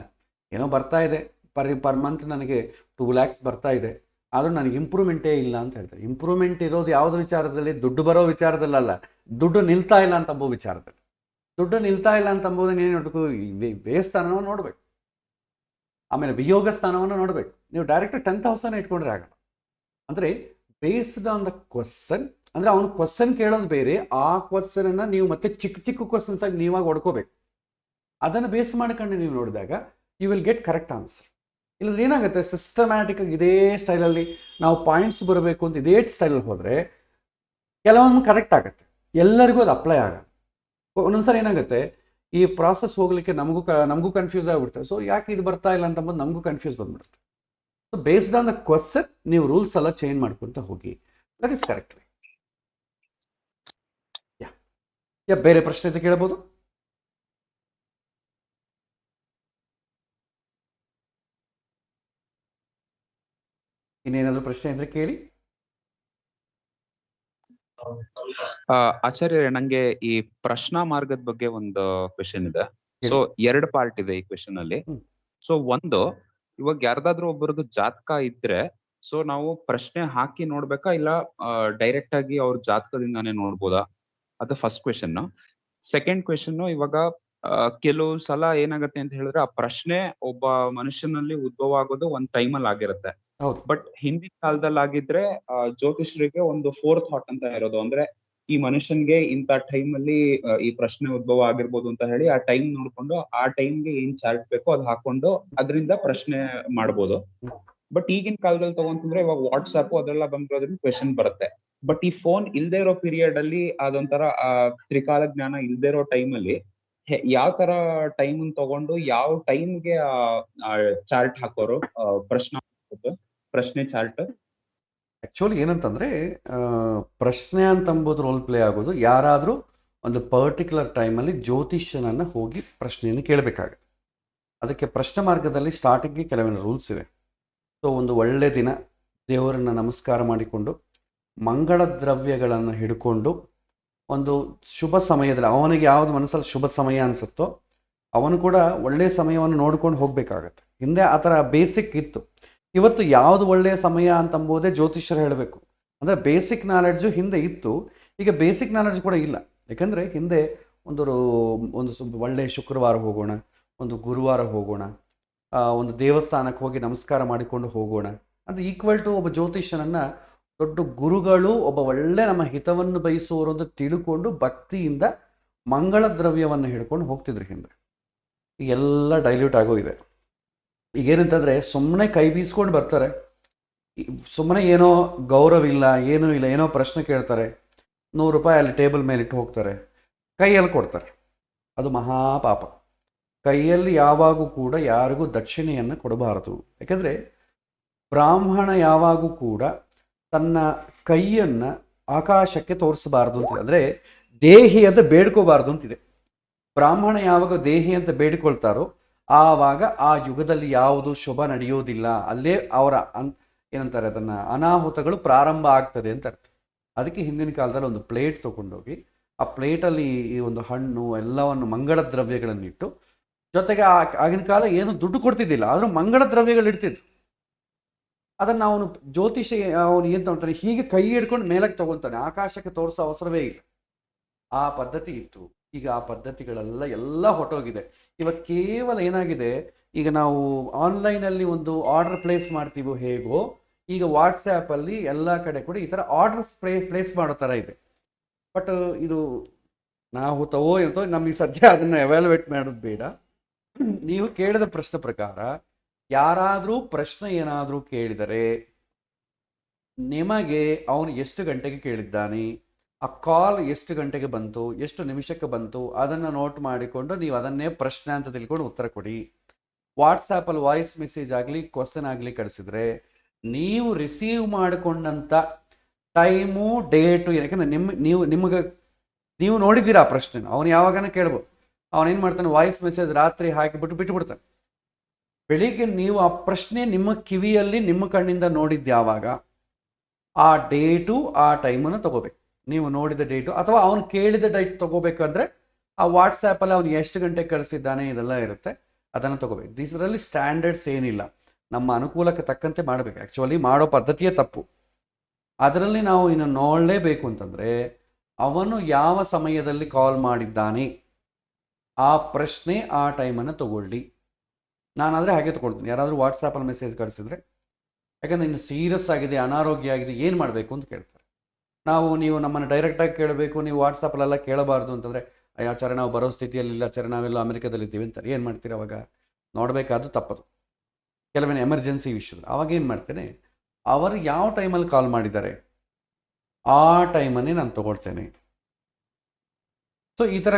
Speaker 1: ಏನೋ ಬರ್ತಾ ಇದೆ, ಪರ್ ಮಂತ್ ನನಗೆ 2 lakhs ಬರ್ತಾ ಇದೆ, ಆದರೂ ನನಗೆ ಇಂಪ್ರೂವ್ಮೆಂಟೇ ಇಲ್ಲ ಅಂತ ಹೇಳ್ತಾರೆ. ಇಂಪ್ರೂವ್ಮೆಂಟ್ ಇರೋದು ಯಾವುದೋ ವಿಚಾರದಲ್ಲಿ, ದುಡ್ಡು ಬರೋ ವಿಚಾರದಲ್ಲ, ದುಡ್ಡು ನಿಲ್ತಾ ಇಲ್ಲ ಅಂತ ಅಂಬೋ ವಿಚಾರದಲ್ಲಿ. ದುಡ್ಡು ನಿಲ್ತಾ ಇಲ್ಲ ಅಂತ ಅಂಬೋದನ್ನ ಏನು ನೋಡಬೇಕು, ವ್ಯಯ ಸ್ಥಾನವನ್ನು ನೋಡಬೇಕು, ಆಮೇಲೆ ವಿಯೋಗ ಸ್ಥಾನವನ್ನು ನೋಡಬೇಕು. ನೀವು ಡೈರೆಕ್ಟ್ 10,000 ಇಟ್ಕೊಂಡ್ರೆ ಆಗಲ್ಲ. ಅಂದರೆ ಬೇಸ್ಡ್ ಆನ್ ದ ಕ್ವಶನ್, ಅಂದರೆ ಅವನು ಕ್ವಶನ್ ಕೇಳೋದು ಬೇರೆ, ಆ ಕ್ವಶನನ್ನು ನೀವು ಮತ್ತೆ ಚಿಕ್ಕ ಚಿಕ್ಕ ಕ್ವಶನ್ಸ್ ಆಗಿ ನೀವಾಗಿ ಹೊಡ್ಕೋಬೇಕು. ಅದನ್ನು ಬೇಸ್ ಮಾಡ್ಕೊಂಡು ನೀವು ನೋಡಿದಾಗ you will get correct answer. ಇಲ್ಲದ್ರೆ ಏನಾಗುತ್ತೆ, ಸಿಸ್ಟಮ್ಯಾಟಿಕ್ ಆಗಿ ಇದೇ ಸ್ಟೈಲಲ್ಲಿ ನಾವು ಪಾಯಿಂಟ್ಸ್ ಬರಬೇಕು ಅಂತ ಇದೇ ಸ್ಟೈಲಲ್ಲಿ ಹೋದರೆ ಕೆಲವೊಂದು ಕರೆಕ್ಟ್ ಆಗುತ್ತೆ, ಎಲ್ಲರಿಗೂ ಅದು ಅಪ್ಲೈ ಆಗಲ್ಲ. ಒಂದೊಂದ್ಸರಿ ಏನಾಗುತ್ತೆ, ಈ ಪ್ರಾಸೆಸ್ ಹೋಗ್ಲಿಕ್ಕೆ ನಮಗೂ ಕನ್ಫ್ಯೂಸ್ ಆಗಿಬಿಡ್ತದೆ. ಸೊ ಯಾಕೆ ಇದು ಬರ್ತಾ ಇಲ್ಲ ಅಂತಂಬೋದು ನಮಗೂ ಕನ್ಫ್ಯೂಸ್ ಬಂದ್ಬಿಡುತ್ತೆ. So based on the question ನೀವು ರೂಲ್ಸ್ ಎಲ್ಲ ಚೇಂಜ್ ಮಾಡ್ಕೊತ ಹೋಗಿ, ದಟ್ ಇಸ್ ಕರೆಕ್ಟ್. ಯಾ ಬೇರೆ ಪ್ರಶ್ನೆ ಅಂತ ಕೇಳ್ಬೋದು? ಇನ್ನೇನಾದರೂ ಪ್ರಶ್ನೆ ಇದ್ರೆ ಕೇಳಿ.
Speaker 2: ಆಚಾರ್ಯ, ನಂಗೆ ಈ ಪ್ರಶ್ನಾ ಮಾರ್ಗದ ಬಗ್ಗೆ ಒಂದು ಕ್ವೆಶನ್ ಇದೆ. ಸೊ 2 ಪಾರ್ಟ್ ಇದೆ ಈ ಕ್ವೆಶನ್ ಅಲ್ಲಿ. ಸೊ ಒಂದು, ಇವಾಗ ಯಾರ್ದಾದ್ರೂ ಒಬ್ಬರದ್ದು ಜಾತಕ ಇದ್ರೆ ಸೊ ನಾವು ಪ್ರಶ್ನೆ ಹಾಕಿ ನೋಡ್ಬೇಕಾ, ಇಲ್ಲ ಡೈರೆಕ್ಟ್ ಆಗಿ ಅವ್ರ ಜಾತಕದಿಂದಾನೇ ನೋಡ್ಬೋದಾ? ಅದು ಫಸ್ಟ್ ಕ್ವೆಶನ್. ಸೆಕೆಂಡ್ ಕ್ವೆಶನ್, ಇವಾಗ ಕೆಲವು ಸಲ ಏನಾಗತ್ತೆ ಅಂತ ಹೇಳಿದ್ರೆ ಆ ಪ್ರಶ್ನೆ ಒಬ್ಬ ಮನುಷ್ಯನಲ್ಲಿ ಉದ್ಭವ ಆಗೋದು ಒಂದ್ ಟೈಮಲ್ಲಿ ಆಗಿರುತ್ತೆ. ಬಟ್ ಹಿಂದಿನ ಕಾಲದಲ್ಲಿ ಆಗಿದ್ರೆ ಜ್ಯೋತಿಷ್ಯರಿಗೆ ಒಂದು 4th ಥಾಟ್ ಅಂತ ಇರೋದು, ಅಂದ್ರೆ ಈ ಮನುಷ್ಯನ್ಗೆ ಇಂಥ ಟೈಮ್ ಅಲ್ಲಿ ಈ ಪ್ರಶ್ನೆ ಉದ್ಭವ ಆಗಿರ್ಬೋದು ಅಂತ ಹೇಳಿ ಆ ಟೈಮ್ ನೋಡ್ಕೊಂಡು ಆ ಟೈಮ್ಗೆ ಏನ್ ಚಾರ್ಟ್ ಬೇಕೋ ಅದ್ ಹಾಕೊಂಡು ಅದರಿಂದ ಪ್ರಶ್ನೆ ಮಾಡ್ಬೋದು. ಬಟ್ ಈಗಿನ ಕಾಲದಲ್ಲಿ ತಗೊಂತಂದ್ರೆ ಇವಾಗ ವಾಟ್ಸ್ಆಪ್ ಅದೆಲ್ಲ ಬಂದಿರೋದ್ರಿಂದ ಕ್ವೆಶನ್ ಬರುತ್ತೆ. ಬಟ್ ಈ ಫೋನ್ ಇಲ್ದೇ ಇರೋ ಪೀರಿಯಡ್ ಅಲ್ಲಿ ಅದೊಂಥರ ತ್ರಿಕಾಲ ಜ್ಞಾನ ಇಲ್ದೇ ಇರೋ ಟೈಮ್ ಅಲ್ಲಿ ಯಾವ ತರ ಟೈಮ್ ತಗೊಂಡು ಯಾವ ಟೈಮ್ಗೆ ಚಾರ್ಟ್ ಹಾಕೋರು ಪ್ರಶ್ನೆ ಚಾರ್ಟ್?
Speaker 1: ಆ್ಯಕ್ಚುಲಿ ಏನಂತಂದರೆ, ಪ್ರಶ್ನೆ ಅಂತಂಬೋದು ರೋಲ್ ಪ್ಲೇ ಆಗೋದು ಯಾರಾದರೂ ಒಂದು ಪರ್ಟಿಕ್ಯುಲರ್ ಟೈಮಲ್ಲಿ ಜ್ಯೋತಿಷ್ಯನನ್ನು ಹೋಗಿ ಪ್ರಶ್ನೆಯನ್ನು ಕೇಳಬೇಕಾಗುತ್ತೆ. ಅದಕ್ಕೆ ಪ್ರಶ್ನೆ ಮಾರ್ಗದಲ್ಲಿ ಸ್ಟಾರ್ಟಿಂಗ್ಗೆ ಕೆಲವೊಂದು ರೂಲ್ಸ್ ಇವೆ. ಸೊ ಒಂದು ಒಳ್ಳೆಯ ದಿನ ದೇವರನ್ನು ನಮಸ್ಕಾರ ಮಾಡಿಕೊಂಡು ಮಂಗಳ ದ್ರವ್ಯಗಳನ್ನು ಹಿಡ್ಕೊಂಡು ಒಂದು ಶುಭ ಸಮಯದಲ್ಲಿ ಅವನಿಗೆ ಯಾವುದು ಮನಸ್ಸಲ್ಲಿ ಶುಭ ಸಮಯ ಅನಿಸುತ್ತೋ ಅವನು ಕೂಡ ಒಳ್ಳೆಯ ಸಮಯವನ್ನು ನೋಡ್ಕೊಂಡು ಹೋಗಬೇಕಾಗತ್ತೆ. ಹಿಂದೆ ಆ ಥರ ಬೇಸಿಕ್ ಇತ್ತು. ಇವತ್ತು ಯಾವುದು ಒಳ್ಳೆಯ ಸಮಯ ಅಂತಂಬೋದೇ ಜ್ಯೋತಿಷ್ಯರು ಹೇಳಬೇಕು. ಅಂದರೆ ಬೇಸಿಕ್ ನಾಲೆಡ್ಜು ಹಿಂದೆ ಇತ್ತು, ಈಗ ಬೇಸಿಕ್ ನಾಲೆಡ್ಜ್ ಕೂಡ ಇಲ್ಲ. ಯಾಕಂದರೆ ಹಿಂದೆ ಒಂದು ಒಳ್ಳೆಯ ಶುಕ್ರವಾರ ಹೋಗೋಣ, ಒಂದು ಗುರುವಾರ ಹೋಗೋಣ, ಒಂದು ದೇವಸ್ಥಾನಕ್ಕೆ ಹೋಗಿ ನಮಸ್ಕಾರ ಮಾಡಿಕೊಂಡು ಹೋಗೋಣ ಅದು ಈಕ್ವಲ್ ಟು ಒಬ್ಬ ಜ್ಯೋತಿಷ್ಯನನ್ನು ದೊಡ್ಡ ಗುರುಗಳು ಒಬ್ಬ ಒಳ್ಳೆ ನಮ್ಮ ಹಿತವನ್ನು ಬಯಸುವವರು ಅಂತ ತಿಳ್ಕೊಂಡು ಭಕ್ತಿಯಿಂದ ಮಂಗಳ ದ್ರವ್ಯವನ್ನು ಹಿಡ್ಕೊಂಡು ಹೋಗ್ತಿದ್ರು ಹಿಂದೆ. ಈಗೆಲ್ಲ ಡೈಲ್ಯೂಟ್ ಆಗೋಗಿದೆ. ಈಗೇನಂತಂದರೆ ಸುಮ್ಮನೆ ಕೈ ಬೀಸ್ಕೊಂಡು ಬರ್ತಾರೆ, ಸುಮ್ಮನೆ ಏನೋ ಗೌರವ ಇಲ್ಲ, ಏನೂ ಇಲ್ಲ, ಏನೋ ಪ್ರಶ್ನೆ ಕೇಳ್ತಾರೆ, 100 ರೂಪಾಯಿ ಅಲ್ಲಿ ಟೇಬಲ್ ಮೇಲೆ ಇಟ್ಟು ಹೋಗ್ತಾರೆ, ಕೈಯಲ್ಲಿ ಕೊಡ್ತಾರೆ. ಅದು ಮಹಾಪಾಪ. ಕೈಯಲ್ಲಿ ಯಾವಾಗೂ ಕೂಡ ಯಾರಿಗೂ ದಕ್ಷಿಣೆಯನ್ನು ಕೊಡಬಾರದು. ಯಾಕಂದರೆ ಬ್ರಾಹ್ಮಣ ಯಾವಾಗೂ ಕೂಡ ತನ್ನ ಕೈಯನ್ನು ಆಕಾಶಕ್ಕೆ ತೋರಿಸಬಾರ್ದು ಅಂತಿದೆ. ಅಂದರೆ ದೇಹಿ ಅಂತ ಬೇಡ್ಕೋಬಾರ್ದು ಅಂತಿದೆ. ಬ್ರಾಹ್ಮಣ ಯಾವಾಗ ದೇಹಿ ಅಂತ ಬೇಡಿಕೊಳ್ತಾರೋ ಆವಾಗ ಆ ಯುಗದಲ್ಲಿ ಯಾವುದು ಶುಭ ನಡೆಯೋದಿಲ್ಲ, ಅಲ್ಲೇ ಅವರ ಏನಂತಾರೆ ಅದನ್ನು ಅನಾಹುತಗಳು ಪ್ರಾರಂಭ ಆಗ್ತದೆ ಅಂತ ಅರ್ಥ. ಅದಕ್ಕೆ ಹಿಂದಿನ ಕಾಲದಲ್ಲಿ ಒಂದು ಪ್ಲೇಟ್ ತೊಗೊಂಡೋಗಿ ಆ ಪ್ಲೇಟಲ್ಲಿ ಈ ಒಂದು ಹಣ್ಣು ಎಲ್ಲವನ್ನು ಮಂಗಳ ದ್ರವ್ಯಗಳನ್ನಿಟ್ಟು, ಜೊತೆಗೆ ಆಗಿನ ಕಾಲ ಏನು ದುಡ್ಡು ಕೊಡ್ತಿದ್ದಿಲ್ಲ, ಆದರೂ ಮಂಗಳ ದ್ರವ್ಯಗಳು ಇಡ್ತಿದ್ರು. ಅದನ್ನು ಅವನು ಜ್ಯೋತಿಷ ಅವನು ಏನು ತಗೊಳ್ತಾನೆ, ಹೀಗೆ ಕೈ ಹಿಡ್ಕೊಂಡು ಮೇಲಕ್ಕೆ ತಗೊಳ್ತಾನೆ, ಆಕಾಶಕ್ಕೆ ತೋರಿಸೋ ಅವಸರವೇ ಇಲ್ಲ. ಆ ಪದ್ಧತಿ ಇತ್ತು. ಈಗ ಆ ಪದ್ಧತಿಗಳೆಲ್ಲ ಹೊಟ್ಟೋಗಿದೆ. ಇವಾಗ ಕೇವಲ ಏನಾಗಿದೆ, ಈಗ ನಾವು ಆನ್ಲೈನಲ್ಲಿ ಒಂದು ಆರ್ಡರ್ ಪ್ಲೇಸ್ ಮಾಡ್ತೀವೋ ಹೇಗೋ, ಈಗ ವಾಟ್ಸ್ಯಾಪಲ್ಲಿ ಎಲ್ಲ ಕಡೆ ಕೂಡ ಈ ಥರ ಆರ್ಡರ್ಸ್ ಪ್ಲೇಸ್ ಮಾಡೋ ಥರ ಇದೆ. ಬಟ್ ಇದು ನಾವು ತಗೋ ಏನೋ ನಮಗೆ ಸದ್ಯ ಅದನ್ನು ಎವ್ಯಾಲ್ಯುವೇಟ್ ಮಾಡೋದು ಬೇಡ. ನೀವು ಕೇಳಿದ ಪ್ರಶ್ನೆ ಪ್ರಕಾರ ಯಾರಾದರೂ ಪ್ರಶ್ನೆ ಏನಾದರೂ ಕೇಳಿದರೆ ನಿಮಗೆ ಅವನು ಎಷ್ಟು ಗಂಟೆಗೆ ಕೇಳಿದ್ದಾನೆ, ಆ ಕಾಲ್ ಎಷ್ಟು ಗಂಟೆಗೆ ಬಂತು, ಎಷ್ಟು ನಿಮಿಷಕ್ಕೆ ಬಂತು, ಅದನ್ನು ನೋಟ್ ಮಾಡಿಕೊಂಡು ನೀವು ಅದನ್ನೇ ಪ್ರಶ್ನೆ ಅಂತ ತಿಳ್ಕೊಂಡು ಉತ್ತರ ಕೊಡಿ. ವಾಟ್ಸಾಪಲ್ಲಿ ವಾಯ್ಸ್ ಮೆಸೇಜ್ ಆಗಲಿ ಕ್ವಶನ್ ಆಗಲಿ ಕಳಿಸಿದ್ರೆ ನೀವು ರಿಸೀವ್ ಮಾಡಿಕೊಂಡಂಥ ಟೈಮು ಡೇಟು, ಯಾಕಂದರೆ ನೀವು ನೋಡಿದ್ದೀರಾ ಆ ಪ್ರಶ್ನೆನ, ಅವನು ಯಾವಾಗನ ಕೇಳ್ಬೋದು. ಅವನೇನು ಮಾಡ್ತಾನೆ, ವಾಯ್ಸ್ ಮೆಸೇಜ್ ರಾತ್ರಿ ಹಾಕಿಬಿಟ್ಟು ಬಿಟ್ಟುಬಿಡ್ತಾನೆ. ಬೆಳಿಗ್ಗೆ ನೀವು ಆ ಪ್ರಶ್ನೆ ನಿಮ್ಮ ಕಿವಿಯಲ್ಲಿ ನಿಮ್ಮ ಕಣ್ಣಿಂದ ನೋಡಿದ್ದು ಯಾವಾಗ, ಆ ಡೇಟು ಆ ಟೈಮನ್ನು ತಗೋಬೇಕು. ನೀವು ನೋಡಿದ ಡೇಟು ಅಥವಾ ಅವನು ಕೇಳಿದ ಡೇಟ್ ತೊಗೋಬೇಕಂದ್ರೆ ಆ ವಾಟ್ಸಾಪಲ್ಲಿ ಅವನು ಎಷ್ಟು ಗಂಟೆಗೆ ಕಳಿಸಿದ್ದಾನೆ ಇದೆಲ್ಲ ಇರುತ್ತೆ, ಅದನ್ನು ತೊಗೋಬೇಕು. ಇದರಲ್ಲಿ ಸ್ಟ್ಯಾಂಡರ್ಡ್ಸ್ ಏನಿಲ್ಲ, ನಮ್ಮ ಅನುಕೂಲಕ್ಕೆ ತಕ್ಕಂತೆ ಮಾಡಬೇಕು. ಆ್ಯಕ್ಚುಲಿ ಮಾಡೋ ಪದ್ಧತಿಯೇ ತಪ್ಪು. ಅದರಲ್ಲಿ ನಾವು ಇನ್ನು ನೋಡಲೇಬೇಕು ಅಂತಂದರೆ ಅವನು ಯಾವ ಸಮಯದಲ್ಲಿ ಕಾಲ್ ಮಾಡಿದ್ದಾನೆ ಆ ಪ್ರಶ್ನೆ ಆ ಟೈಮನ್ನು ತಗೊಳ್ಳಿ. ನಾನಾದರೆ ಹಾಗೆ ತೊಗೊಳ್ತೀನಿ. ಯಾರಾದರೂ ವಾಟ್ಸಾಪಲ್ಲಿ ಮೆಸೇಜ್ ಕಳಿಸಿದ್ರೆ, ಯಾಕಂದರೆ ಇನ್ನು ಸೀರಿಯಸ್ ಆಗಿದೆ, ಅನಾರೋಗ್ಯ ಆಗಿದೆ, ಏನು ಮಾಡಬೇಕು ಅಂತ ಕೇಳ್ತಾರೆ. ನೀವು ನಮ್ಮನ್ನು ಡೈರೆಕ್ಟಾಗಿ ಕೇಳಬೇಕು, ನೀವು ವಾಟ್ಸಾಪಲ್ಲೆಲ್ಲ ಕೇಳಬಾರ್ದು ಅಂತಂದರೆ, ಆಚಾರ್ಯ ನಾವು ಬರೋ ಸ್ಥಿತಿಯಲ್ಲಿಲ್ಲ ಆಚಾರ್ಯ, ನಾವೆಲ್ಲ ಅಮೆರಿಕದಲ್ಲಿದ್ದೀವಿ ಅಂತಾರೆ. ಏನು ಮಾಡ್ತೀರಿ ಅವಾಗ? ನೋಡಬೇಕಾದ್ದು ತಪ್ಪದು. ಕೆಲವೊಮ್ಮೆ ಎಮರ್ಜೆನ್ಸಿ ವಿಷಯದಲ್ಲಿ ಅವಾಗ ಏನು ಮಾಡ್ತೇನೆ, ಅವರು ಯಾವ ಟೈಮಲ್ಲಿ ಕಾಲ್ ಮಾಡಿದ್ದಾರೆ ಆ ಟೈಮನ್ನೇ ನಾನು ತೊಗೊಳ್ತೇನೆ. ಸೊ ಈ ಥರ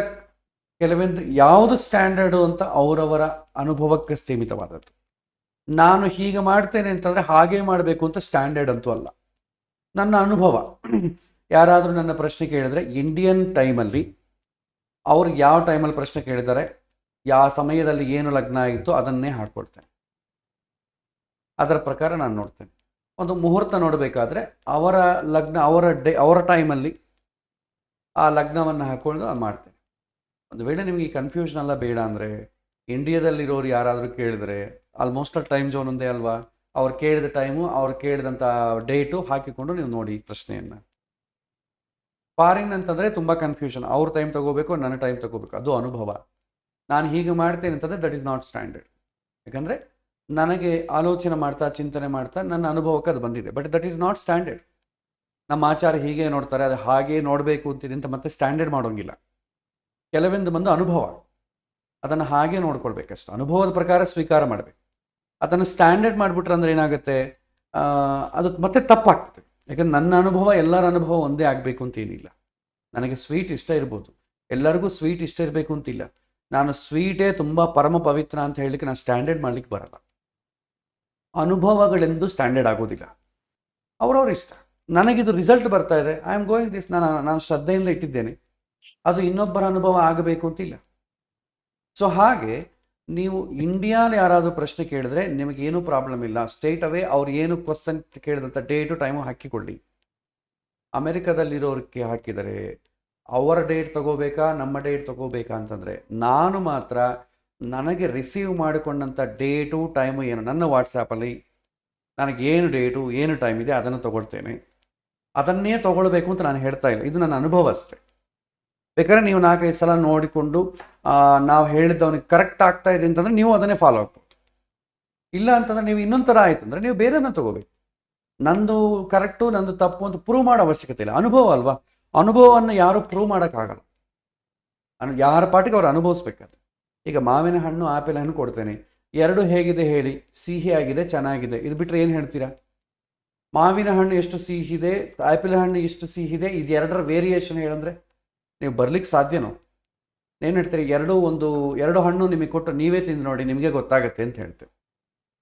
Speaker 1: ಕೆಲವೊಂದು ಯಾವುದು ಸ್ಟ್ಯಾಂಡರ್ಡು ಅಂತ ಅವರವರ ಅನುಭವಕ್ಕೆ ಸೀಮಿತವಾದದ್ದು. ನಾನು ಹೀಗೆ ಮಾಡ್ತೇನೆ ಅಂತಂದರೆ ಹಾಗೇ ಮಾಡಬೇಕು ಅಂತ ಸ್ಟ್ಯಾಂಡರ್ಡ್ ಅಂತೂ ಅಲ್ಲ. ನನ್ನ ಅನುಭವ, ಯಾರಾದರೂ ನನ್ನ ಪ್ರಶ್ನೆ ಕೇಳಿದರೆ ಇಂಡಿಯನ್ ಟೈಮಲ್ಲಿ ಅವ್ರು ಯಾವ ಟೈಮಲ್ಲಿ ಪ್ರಶ್ನೆ ಕೇಳಿದ್ದಾರೆ, ಯಾವ ಸಮಯದಲ್ಲಿ ಏನು ಲಗ್ನ ಆಗಿತ್ತು ಅದನ್ನೇ ಹಾಕ್ಕೊಡ್ತೇನೆ. ಅದರ ಪ್ರಕಾರ ನಾನು ನೋಡ್ತೇನೆ. ಒಂದು ಮುಹೂರ್ತ ನೋಡಬೇಕಾದ್ರೆ ಅವರ ಲಗ್ನ ಅವರ ಟೈಮಲ್ಲಿ ಆ ಲಗ್ನವನ್ನು ಹಾಕ್ಕೊಂಡು ಮಾಡ್ತೇನೆ. ಒಂದು ವೇಳೆ ನಿಮಗೆ ಈ ಕನ್ಫ್ಯೂಷನ್ ಎಲ್ಲ ಬೇಡ ಅಂದರೆ, ಇಂಡಿಯಾದಲ್ಲಿರೋರು ಯಾರಾದರೂ ಕೇಳಿದರೆ ಆಲ್ಮೋಸ್ಟ್ ಟೈಮ್ ಝೋನ್ ಒಂದೇ ಅಲ್ವಾ, ಅವ್ರು ಕೇಳಿದ ಟೈಮು ಅವ್ರು ಕೇಳಿದಂಥ ಡೇಟು ಹಾಕಿಕೊಂಡು ನೀವು ನೋಡಿ ಪ್ರಶ್ನೆಯನ್ನು. ಫಾರಿನ್ ಅಂತಂದರೆ ತುಂಬ ಕನ್ಫ್ಯೂಷನ್, ಅವ್ರ ಟೈಮ್ ತಗೋಬೇಕು ನನ್ನ ಟೈಮ್ ತಗೋಬೇಕು, ಅದು ಅನುಭವ. ನಾನು ಹೀಗೆ ಮಾಡ್ತೇನೆ ಅಂತಂದರೆ ದಟ್ ಈಸ್ ನಾಟ್ ಸ್ಟ್ಯಾಂಡರ್ಡ್. ಯಾಕಂದರೆ ನನಗೆ ಆಲೋಚನೆ ಮಾಡ್ತಾ ಚಿಂತನೆ ಮಾಡ್ತಾ ನನ್ನ ಅನುಭವಕ್ಕೆ ಅದು ಬಂದಿದೆ. But that is not standard. ನಮ್ಮ ಆಚಾರ ಹೀಗೆ ನೋಡ್ತಾರೆ, ಅದು ಹಾಗೆ ನೋಡಬೇಕು ಅಂತಿದೆ ಅಂತ ಮತ್ತೆ ಸ್ಟ್ಯಾಂಡರ್ಡ್ ಮಾಡೋಂಗಿಲ್ಲ. ಕೆಲವೊಂದು ಬಂದು ಅನುಭವ, ಅದನ್ನು ಹಾಗೆ ನೋಡ್ಕೊಳ್ಬೇಕಷ್ಟು, ಅನುಭವದ ಪ್ರಕಾರ ಸ್ವೀಕಾರ ಮಾಡಬೇಕು. ಅದನ್ನು ಸ್ಟ್ಯಾಂಡರ್ಡ್ ಮಾಡಿಬಿಟ್ರೆ ಅಂದರೆ ಏನಾಗುತ್ತೆ, ಅದು ಮತ್ತೆ ತಪ್ಪಾಗ್ತದೆ. ಯಾಕಂದ್ರೆ ನನ್ನ ಅನುಭವ ಎಲ್ಲರ ಅನುಭವ ಒಂದೇ ಆಗಬೇಕು ಅಂತ ಏನಿಲ್ಲ. ನನಗೆ ಸ್ವೀಟ್ ಇಷ್ಟ ಇರ್ಬೋದು, ಎಲ್ಲರಿಗೂ ಸ್ವೀಟ್ ಇಷ್ಟ ಇರಬೇಕು ಅಂತಿಲ್ಲ. ನಾನು ಸ್ವೀಟೇ ತುಂಬ ಪರಮ ಪವಿತ್ರ ಅಂತ ಹೇಳಲಿಕ್ಕೆ ನಾನು ಸ್ಟ್ಯಾಂಡರ್ಡ್ ಮಾಡಲಿಕ್ಕೆ ಬರಲ್ಲ. ಅನುಭವಗಳೆಂದು ಸ್ಟ್ಯಾಂಡರ್ಡ್ ಆಗೋದಿಲ್ಲ, ಅವ್ರವ್ರ ಇಷ್ಟ. ನನಗಿದು ರಿಸಲ್ಟ್ ಬರ್ತಾ ಇದೆ, ಐ ಆಮ್ ಗೋಯಿಂಗ್ ದಿಸ್, ನಾನು ಶ್ರದ್ಧೆಯಿಂದ ಇಟ್ಟಿದ್ದೇನೆ, ಅದು ಇನ್ನೊಬ್ಬರ ಅನುಭವ ಆಗಬೇಕು ಅಂತಿಲ್ಲ. ಸೊ ಹಾಗೆ ನೀವು ಇಂಡಿಯಾಲಿ ಯಾರಾದರೂ ಪ್ರಶ್ನೆ ಕೇಳಿದ್ರೆ ನಿಮಗೇನೂ ಪ್ರಾಬ್ಲಮ್ ಇಲ್ಲ, ಸ್ಟೇಟ್ ಅವೇ ಅವ್ರು ಏನು ಕ್ವಶನ್ ಕೇಳಿದಂಥ ಡೇಟು ಟೈಮು ಹಾಕಿಕೊಳ್ಳಿ. ಅಮೆರಿಕದಲ್ಲಿರೋರಿಗೆ ಹಾಕಿದರೆ ಅವರ ಡೇಟ್ ತಗೋಬೇಕಾ ನಮ್ಮ ಡೇಟ್ ತಗೋಬೇಕಾ ಅಂತಂದರೆ, ನಾನು ಮಾತ್ರ ನನಗೆ ರಿಸೀವ್ ಮಾಡಿಕೊಂಡಂಥ ಡೇಟು ಟೈಮು ಏನು ನನ್ನ ವಾಟ್ಸಾಪಲ್ಲಿ ನನಗೇನು ಡೇಟು ಏನು ಟೈಮ್ ಇದೆ ಅದನ್ನು ತೊಗೊಳ್ತೇನೆ. ಅದನ್ನೇ ತೊಗೊಳ್ಬೇಕು ಅಂತ ನಾನು ಹೇಳ್ತಾ ಇಲ್ಲ, ಇದು ನನ್ನ ಅನುಭವ ಅಷ್ಟೇ. ಬೇಕಾದ್ರೆ ನೀವು 4-5 ಸಲ ನೋಡಿಕೊಂಡು ನಾವು ಹೇಳಿದ್ದವನಿಗೆ ಕರೆಕ್ಟ್ ಆಗ್ತಾ ಇದೆ ಅಂತಂದರೆ ನೀವು ಅದನ್ನೇ ಫಾಲೋ ಆಗ್ಬೋದು. ಇಲ್ಲ ಅಂತಂದರೆ ನೀವು ಇನ್ನೊಂದು ಥರ ಆಯಿತು ಅಂದರೆ ನೀವು ಬೇರೆನ ತೊಗೋಬೇಕು. ನಂದು ಕರೆಕ್ಟು ನಂದು ತಪ್ಪು ಅಂತ ಪ್ರೂವ್ ಮಾಡೋ ಅವಶ್ಯಕತೆ ಇಲ್ಲ, ಅನುಭವ ಅಲ್ವಾ. ಅನುಭವವನ್ನು ಯಾರೂ ಪ್ರೂವ್ ಮಾಡೋಕ್ಕಾಗಲ್ಲ, ಯಾರ ಪಾಟಿಗೆ ಅವ್ರು ಅನುಭವಿಸ್ಬೇಕಾದ್ರೆ. ಈಗ ಮಾವಿನ ಹಣ್ಣು ಆಪಲ್ ಹಣ್ಣು ಕೊಡ್ತೇನೆ, ಎರಡು ಹೇಗಿದೆ ಹೇಳಿ, ಸಿಹಿ ಆಗಿದೆ ಚೆನ್ನಾಗಿದೆ, ಇದು ಬಿಟ್ಟರೆ ಏನು ಹೇಳ್ತೀರಾ? ಮಾವಿನ ಹಣ್ಣು ಎಷ್ಟು ಸಿಹಿದೆ, ಆಪಲ್ ಹಣ್ಣು ಎಷ್ಟು ಸಿಹಿದೆ, ಇದು ಎರಡರ ವೇರಿಯೇಷನ್ ಹೇಳಂದರೆ ನೀವು ಬರ್ಲಿಕ್ಕೆ ಸಾಧ್ಯನೋ? ಏನು ಹೇಳ್ತೀರಿ, ಎರಡು ಹಣ್ಣು ನಿಮಗೆ ಕೊಟ್ಟು ನೀವೇ ತಿಂದು ನೋಡಿ ನಿಮಗೆ ಗೊತ್ತಾಗುತ್ತೆ ಅಂತ ಹೇಳ್ತೇವೆ.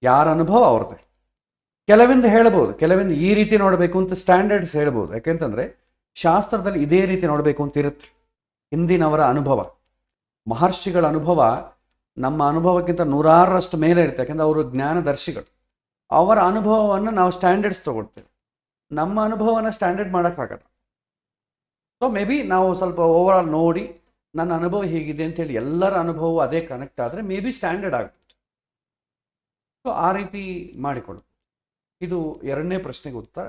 Speaker 1: ಯಾರ ಅನುಭವ ಅವ್ರದ್ದೇ. ಕೆಲವಿಂದ ಹೇಳ್ಬೋದು, ಕೆಲವಿಂದ ಈ ರೀತಿ ನೋಡಬೇಕು ಅಂತ ಸ್ಟ್ಯಾಂಡರ್ಡ್ಸ್ ಹೇಳ್ಬೋದು. ಯಾಕೆಂತಂದರೆ ಶಾಸ್ತ್ರದಲ್ಲಿ ಇದೇ ರೀತಿ ನೋಡಬೇಕು ಅಂತ ಇರುತ್ತೆ. ಹಿಂದಿನವರ ಅನುಭವ, ಮಹರ್ಷಿಗಳ ಅನುಭವ ನಮ್ಮ ಅನುಭವಕ್ಕಿಂತ 100ರಷ್ಟು ಮೇಲೆ ಇರುತ್ತೆ. ಯಾಕೆಂದರೆ ಅವರು ಜ್ಞಾನದರ್ಶಿಗಳು. ಅವರ ಅನುಭವವನ್ನು ನಾವು ಸ್ಟ್ಯಾಂಡರ್ಡ್ಸ್ ತೊಗೊಳ್ತೇವೆ. ನಮ್ಮ ಅನುಭವನ ಸ್ಟ್ಯಾಂಡರ್ಡ್ ಮಾಡೋಕ್ಕಾಗಲ್ಲ. ಸೊ ಮೇ ಬಿ ನಾವು ಸ್ವಲ್ಪ ಓವರ್ ಆಲ್ ನೋಡಿ ನನ್ನ ಅನುಭವ ಹೀಗಿದೆ ಅಂತೇಳಿ ಎಲ್ಲರ ಅನುಭವವು ಅದೇ ಕನೆಕ್ಟ್ ಆದರೆ ಮೇ ಬಿ ಸ್ಟ್ಯಾಂಡರ್ಡ್ ಆಗುತ್ತೆ. ಸೊ ಆ ರೀತಿ ಮಾಡಿಕೊಳ್ಳು. ಇದು ಎರಡನೇ ಪ್ರಶ್ನೆಗೆ ಉತ್ತರ.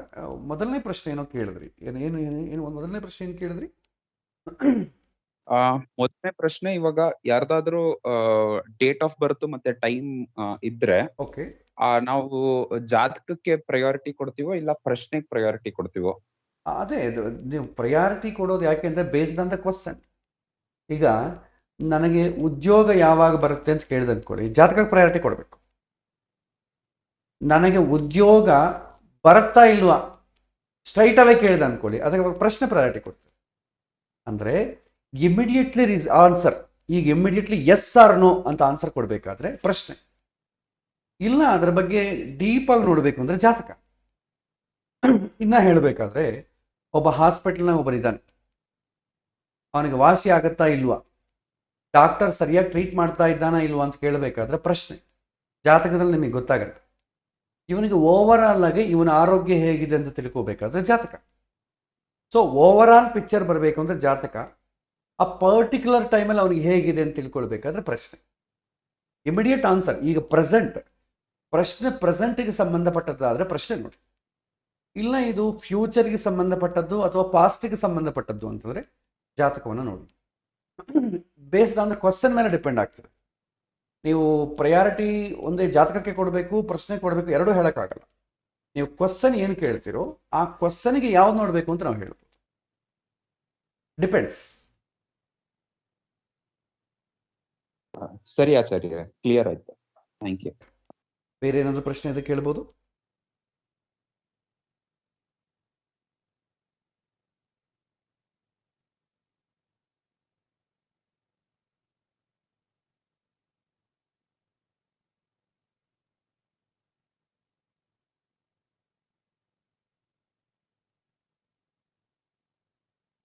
Speaker 1: ಮೊದಲನೇ ಪ್ರಶ್ನೆ ಏನೋ ಕೇಳಿದ್ರಿ, ಏನು ಮೊದಲನೇ ಪ್ರಶ್ನೆ ಏನು ಕೇಳಿದ್ರಿ?
Speaker 2: ಮೊದಲನೇ ಪ್ರಶ್ನೆ, ಇವಾಗ ಯಾರ್ದಾದ್ರೂ ಡೇಟ್ ಆಫ್ ಬರ್ತ್ ಮತ್ತೆ ಟೈಮ್ ಇದ್ರೆ
Speaker 1: ಓಕೆ,
Speaker 2: ನಾವು ಜಾತಕಕ್ಕೆ ಪ್ರಯಾರಿಟಿ ಕೊಡ್ತೀವೋ ಇಲ್ಲ ಪ್ರಶ್ನೆಗೆ ಪ್ರಯಾರಿಟಿ ಕೊಡ್ತೀವೋ?
Speaker 1: ಅದೇ ನೀವು ಪ್ರಯಾರಿಟಿ ಕೊಡೋದು ಯಾಕೆ ಅಂದರೆ ಬೇಸ್ಡ್ ಆನ್ ದ ಕ್ವಶನ್. ಈಗ ನನಗೆ ಉದ್ಯೋಗ ಯಾವಾಗ ಬರುತ್ತೆ ಅಂತ ಕೇಳಿದೆ ಅಂದ್ಕೊಳ್ಳಿ, ಜಾತಕಕ್ಕೆ ಪ್ರಯಾರಿಟಿ ಕೊಡಬೇಕು. ನನಗೆ ಉದ್ಯೋಗ ಬರುತ್ತಾ ಇಲ್ವಾ ಸ್ಟ್ರೈಟ್ ಅವೇ ಕೇಳಿದೆ ಅಂದ್ಕೊಳ್ಳಿ, ಅದಕ್ಕೆ ಪ್ರಶ್ನೆ ಪ್ರಯಾರಿಟಿ ಕೊಡ್ತೀವಿ. ಅಂದರೆ ಇಮಿಡಿಯೇಟ್ಲಿ ಆನ್ಸರ್, ಈಗ ಇಮಿಡಿಯೇಟ್ಲಿ ಎಸ್ ಆರ್ ನೋ ಅಂತ ಆನ್ಸರ್ ಕೊಡಬೇಕಾದ್ರೆ ಪ್ರಶ್ನೆ, ಇಲ್ಲ ಅದರ ಬಗ್ಗೆ ಡೀಪಾಗಿ ನೋಡಬೇಕು ಅಂದರೆ ಜಾತಕ. ಇನ್ನು ಹೇಳಬೇಕಾದ್ರೆ ಒಬ್ಬ ಹಾಸ್ಪಿಟಲ್ನಾಗ ಒಬ್ಬರಿದ್ದಾನೆ, ಅವನಿಗೆ ವಾಸಿ ಆಗುತ್ತಾ ಇಲ್ವಾ, ಡಾಕ್ಟರ್ ಸರಿಯಾಗಿ ಟ್ರೀಟ್ ಮಾಡ್ತಾ ಇದ್ದಾನಾ ಇಲ್ವಾ ಅಂತ ಕೇಳಬೇಕಾದ್ರೆ ಪ್ರಶ್ನೆ, ಜಾತಕದಲ್ಲಿ ನಿಮಗೆ ಗೊತ್ತಾಗತ್ತೆ. ಇವನಿಗೆ ಓವರ್ ಆಲ್ ಆಗಿ ಇವನ ಆರೋಗ್ಯ ಹೇಗಿದೆ ಅಂತ ತಿಳ್ಕೋಬೇಕಾದ್ರೆ ಜಾತಕ. ಸೊ ಓವರ್ ಆಲ್ ಪಿಕ್ಚರ್ ಬರಬೇಕು ಅಂದರೆ ಜಾತಕ. ಆ ಪರ್ಟಿಕ್ಯುಲರ್ ಟೈಮಲ್ಲಿ ಅವನಿಗೆ ಹೇಗಿದೆ ಅಂತ ತಿಳ್ಕೊಳ್ಬೇಕಾದ್ರೆ ಪ್ರಶ್ನೆ. ಇಮಿಡಿಯೇಟ್ ಆನ್ಸರ್ ಈಗ ಪ್ರೆಸೆಂಟ್, ಪ್ರಶ್ನೆ ಪ್ರೆಸೆಂಟಿಗೆ ಸಂಬಂಧಪಟ್ಟದ್ದಾದರೆ ಪ್ರಶ್ನೆ ನೋಡಿ. ಇಲ್ಲ ಇದು ಫ್ಯೂಚರ್ಗೆ ಸಂಬಂಧಪಟ್ಟದ್ದು ಅಥವಾ ಪಾಸ್ಟಿಗೆ ಸಂಬಂಧಪಟ್ಟದ್ದು ಅಂತಂದರೆ ಜಾತಕವನ್ನು ನೋಡಿ. ಬೇಸ್ಡ್ ಆನ್ ದ ಕ್ವಶನ್ ಮೇಲೆ ಡಿಪೆಂಡ್ ಆಗ್ತದೆ. ನೀವು ಪ್ರಯಾರಿಟಿ ಒಂದೇ ಜಾತಕಕ್ಕೆ ಕೊಡಬೇಕು, ಪ್ರಶ್ನೆ ಕೊಡಬೇಕು, ಎರಡೂ ಹೇಳೋಕ್ಕಾಗಲ್ಲ. ನೀವು ಕ್ವಶನ್ ಏನು ಕೇಳ್ತೀರೋ ಆ ಕ್ವಶನ್ಗೆ ಯಾವ್ದು ನೋಡಬೇಕು ಅಂತ ನಾವು ಹೇಳ್ಬೋದು. ಡಿಪೆಂಡ್ಸ್.
Speaker 2: ಸರಿ ಆಚಾರ್ಯ, ಕ್ಲಿಯರ್ ಆಯ್ತು, ಥ್ಯಾಂಕ್ ಯು.
Speaker 1: ಬೇರೆ ಏನಾದರೂ ಪ್ರಶ್ನೆ ಇದೆ ಕೇಳ್ಬೋದು?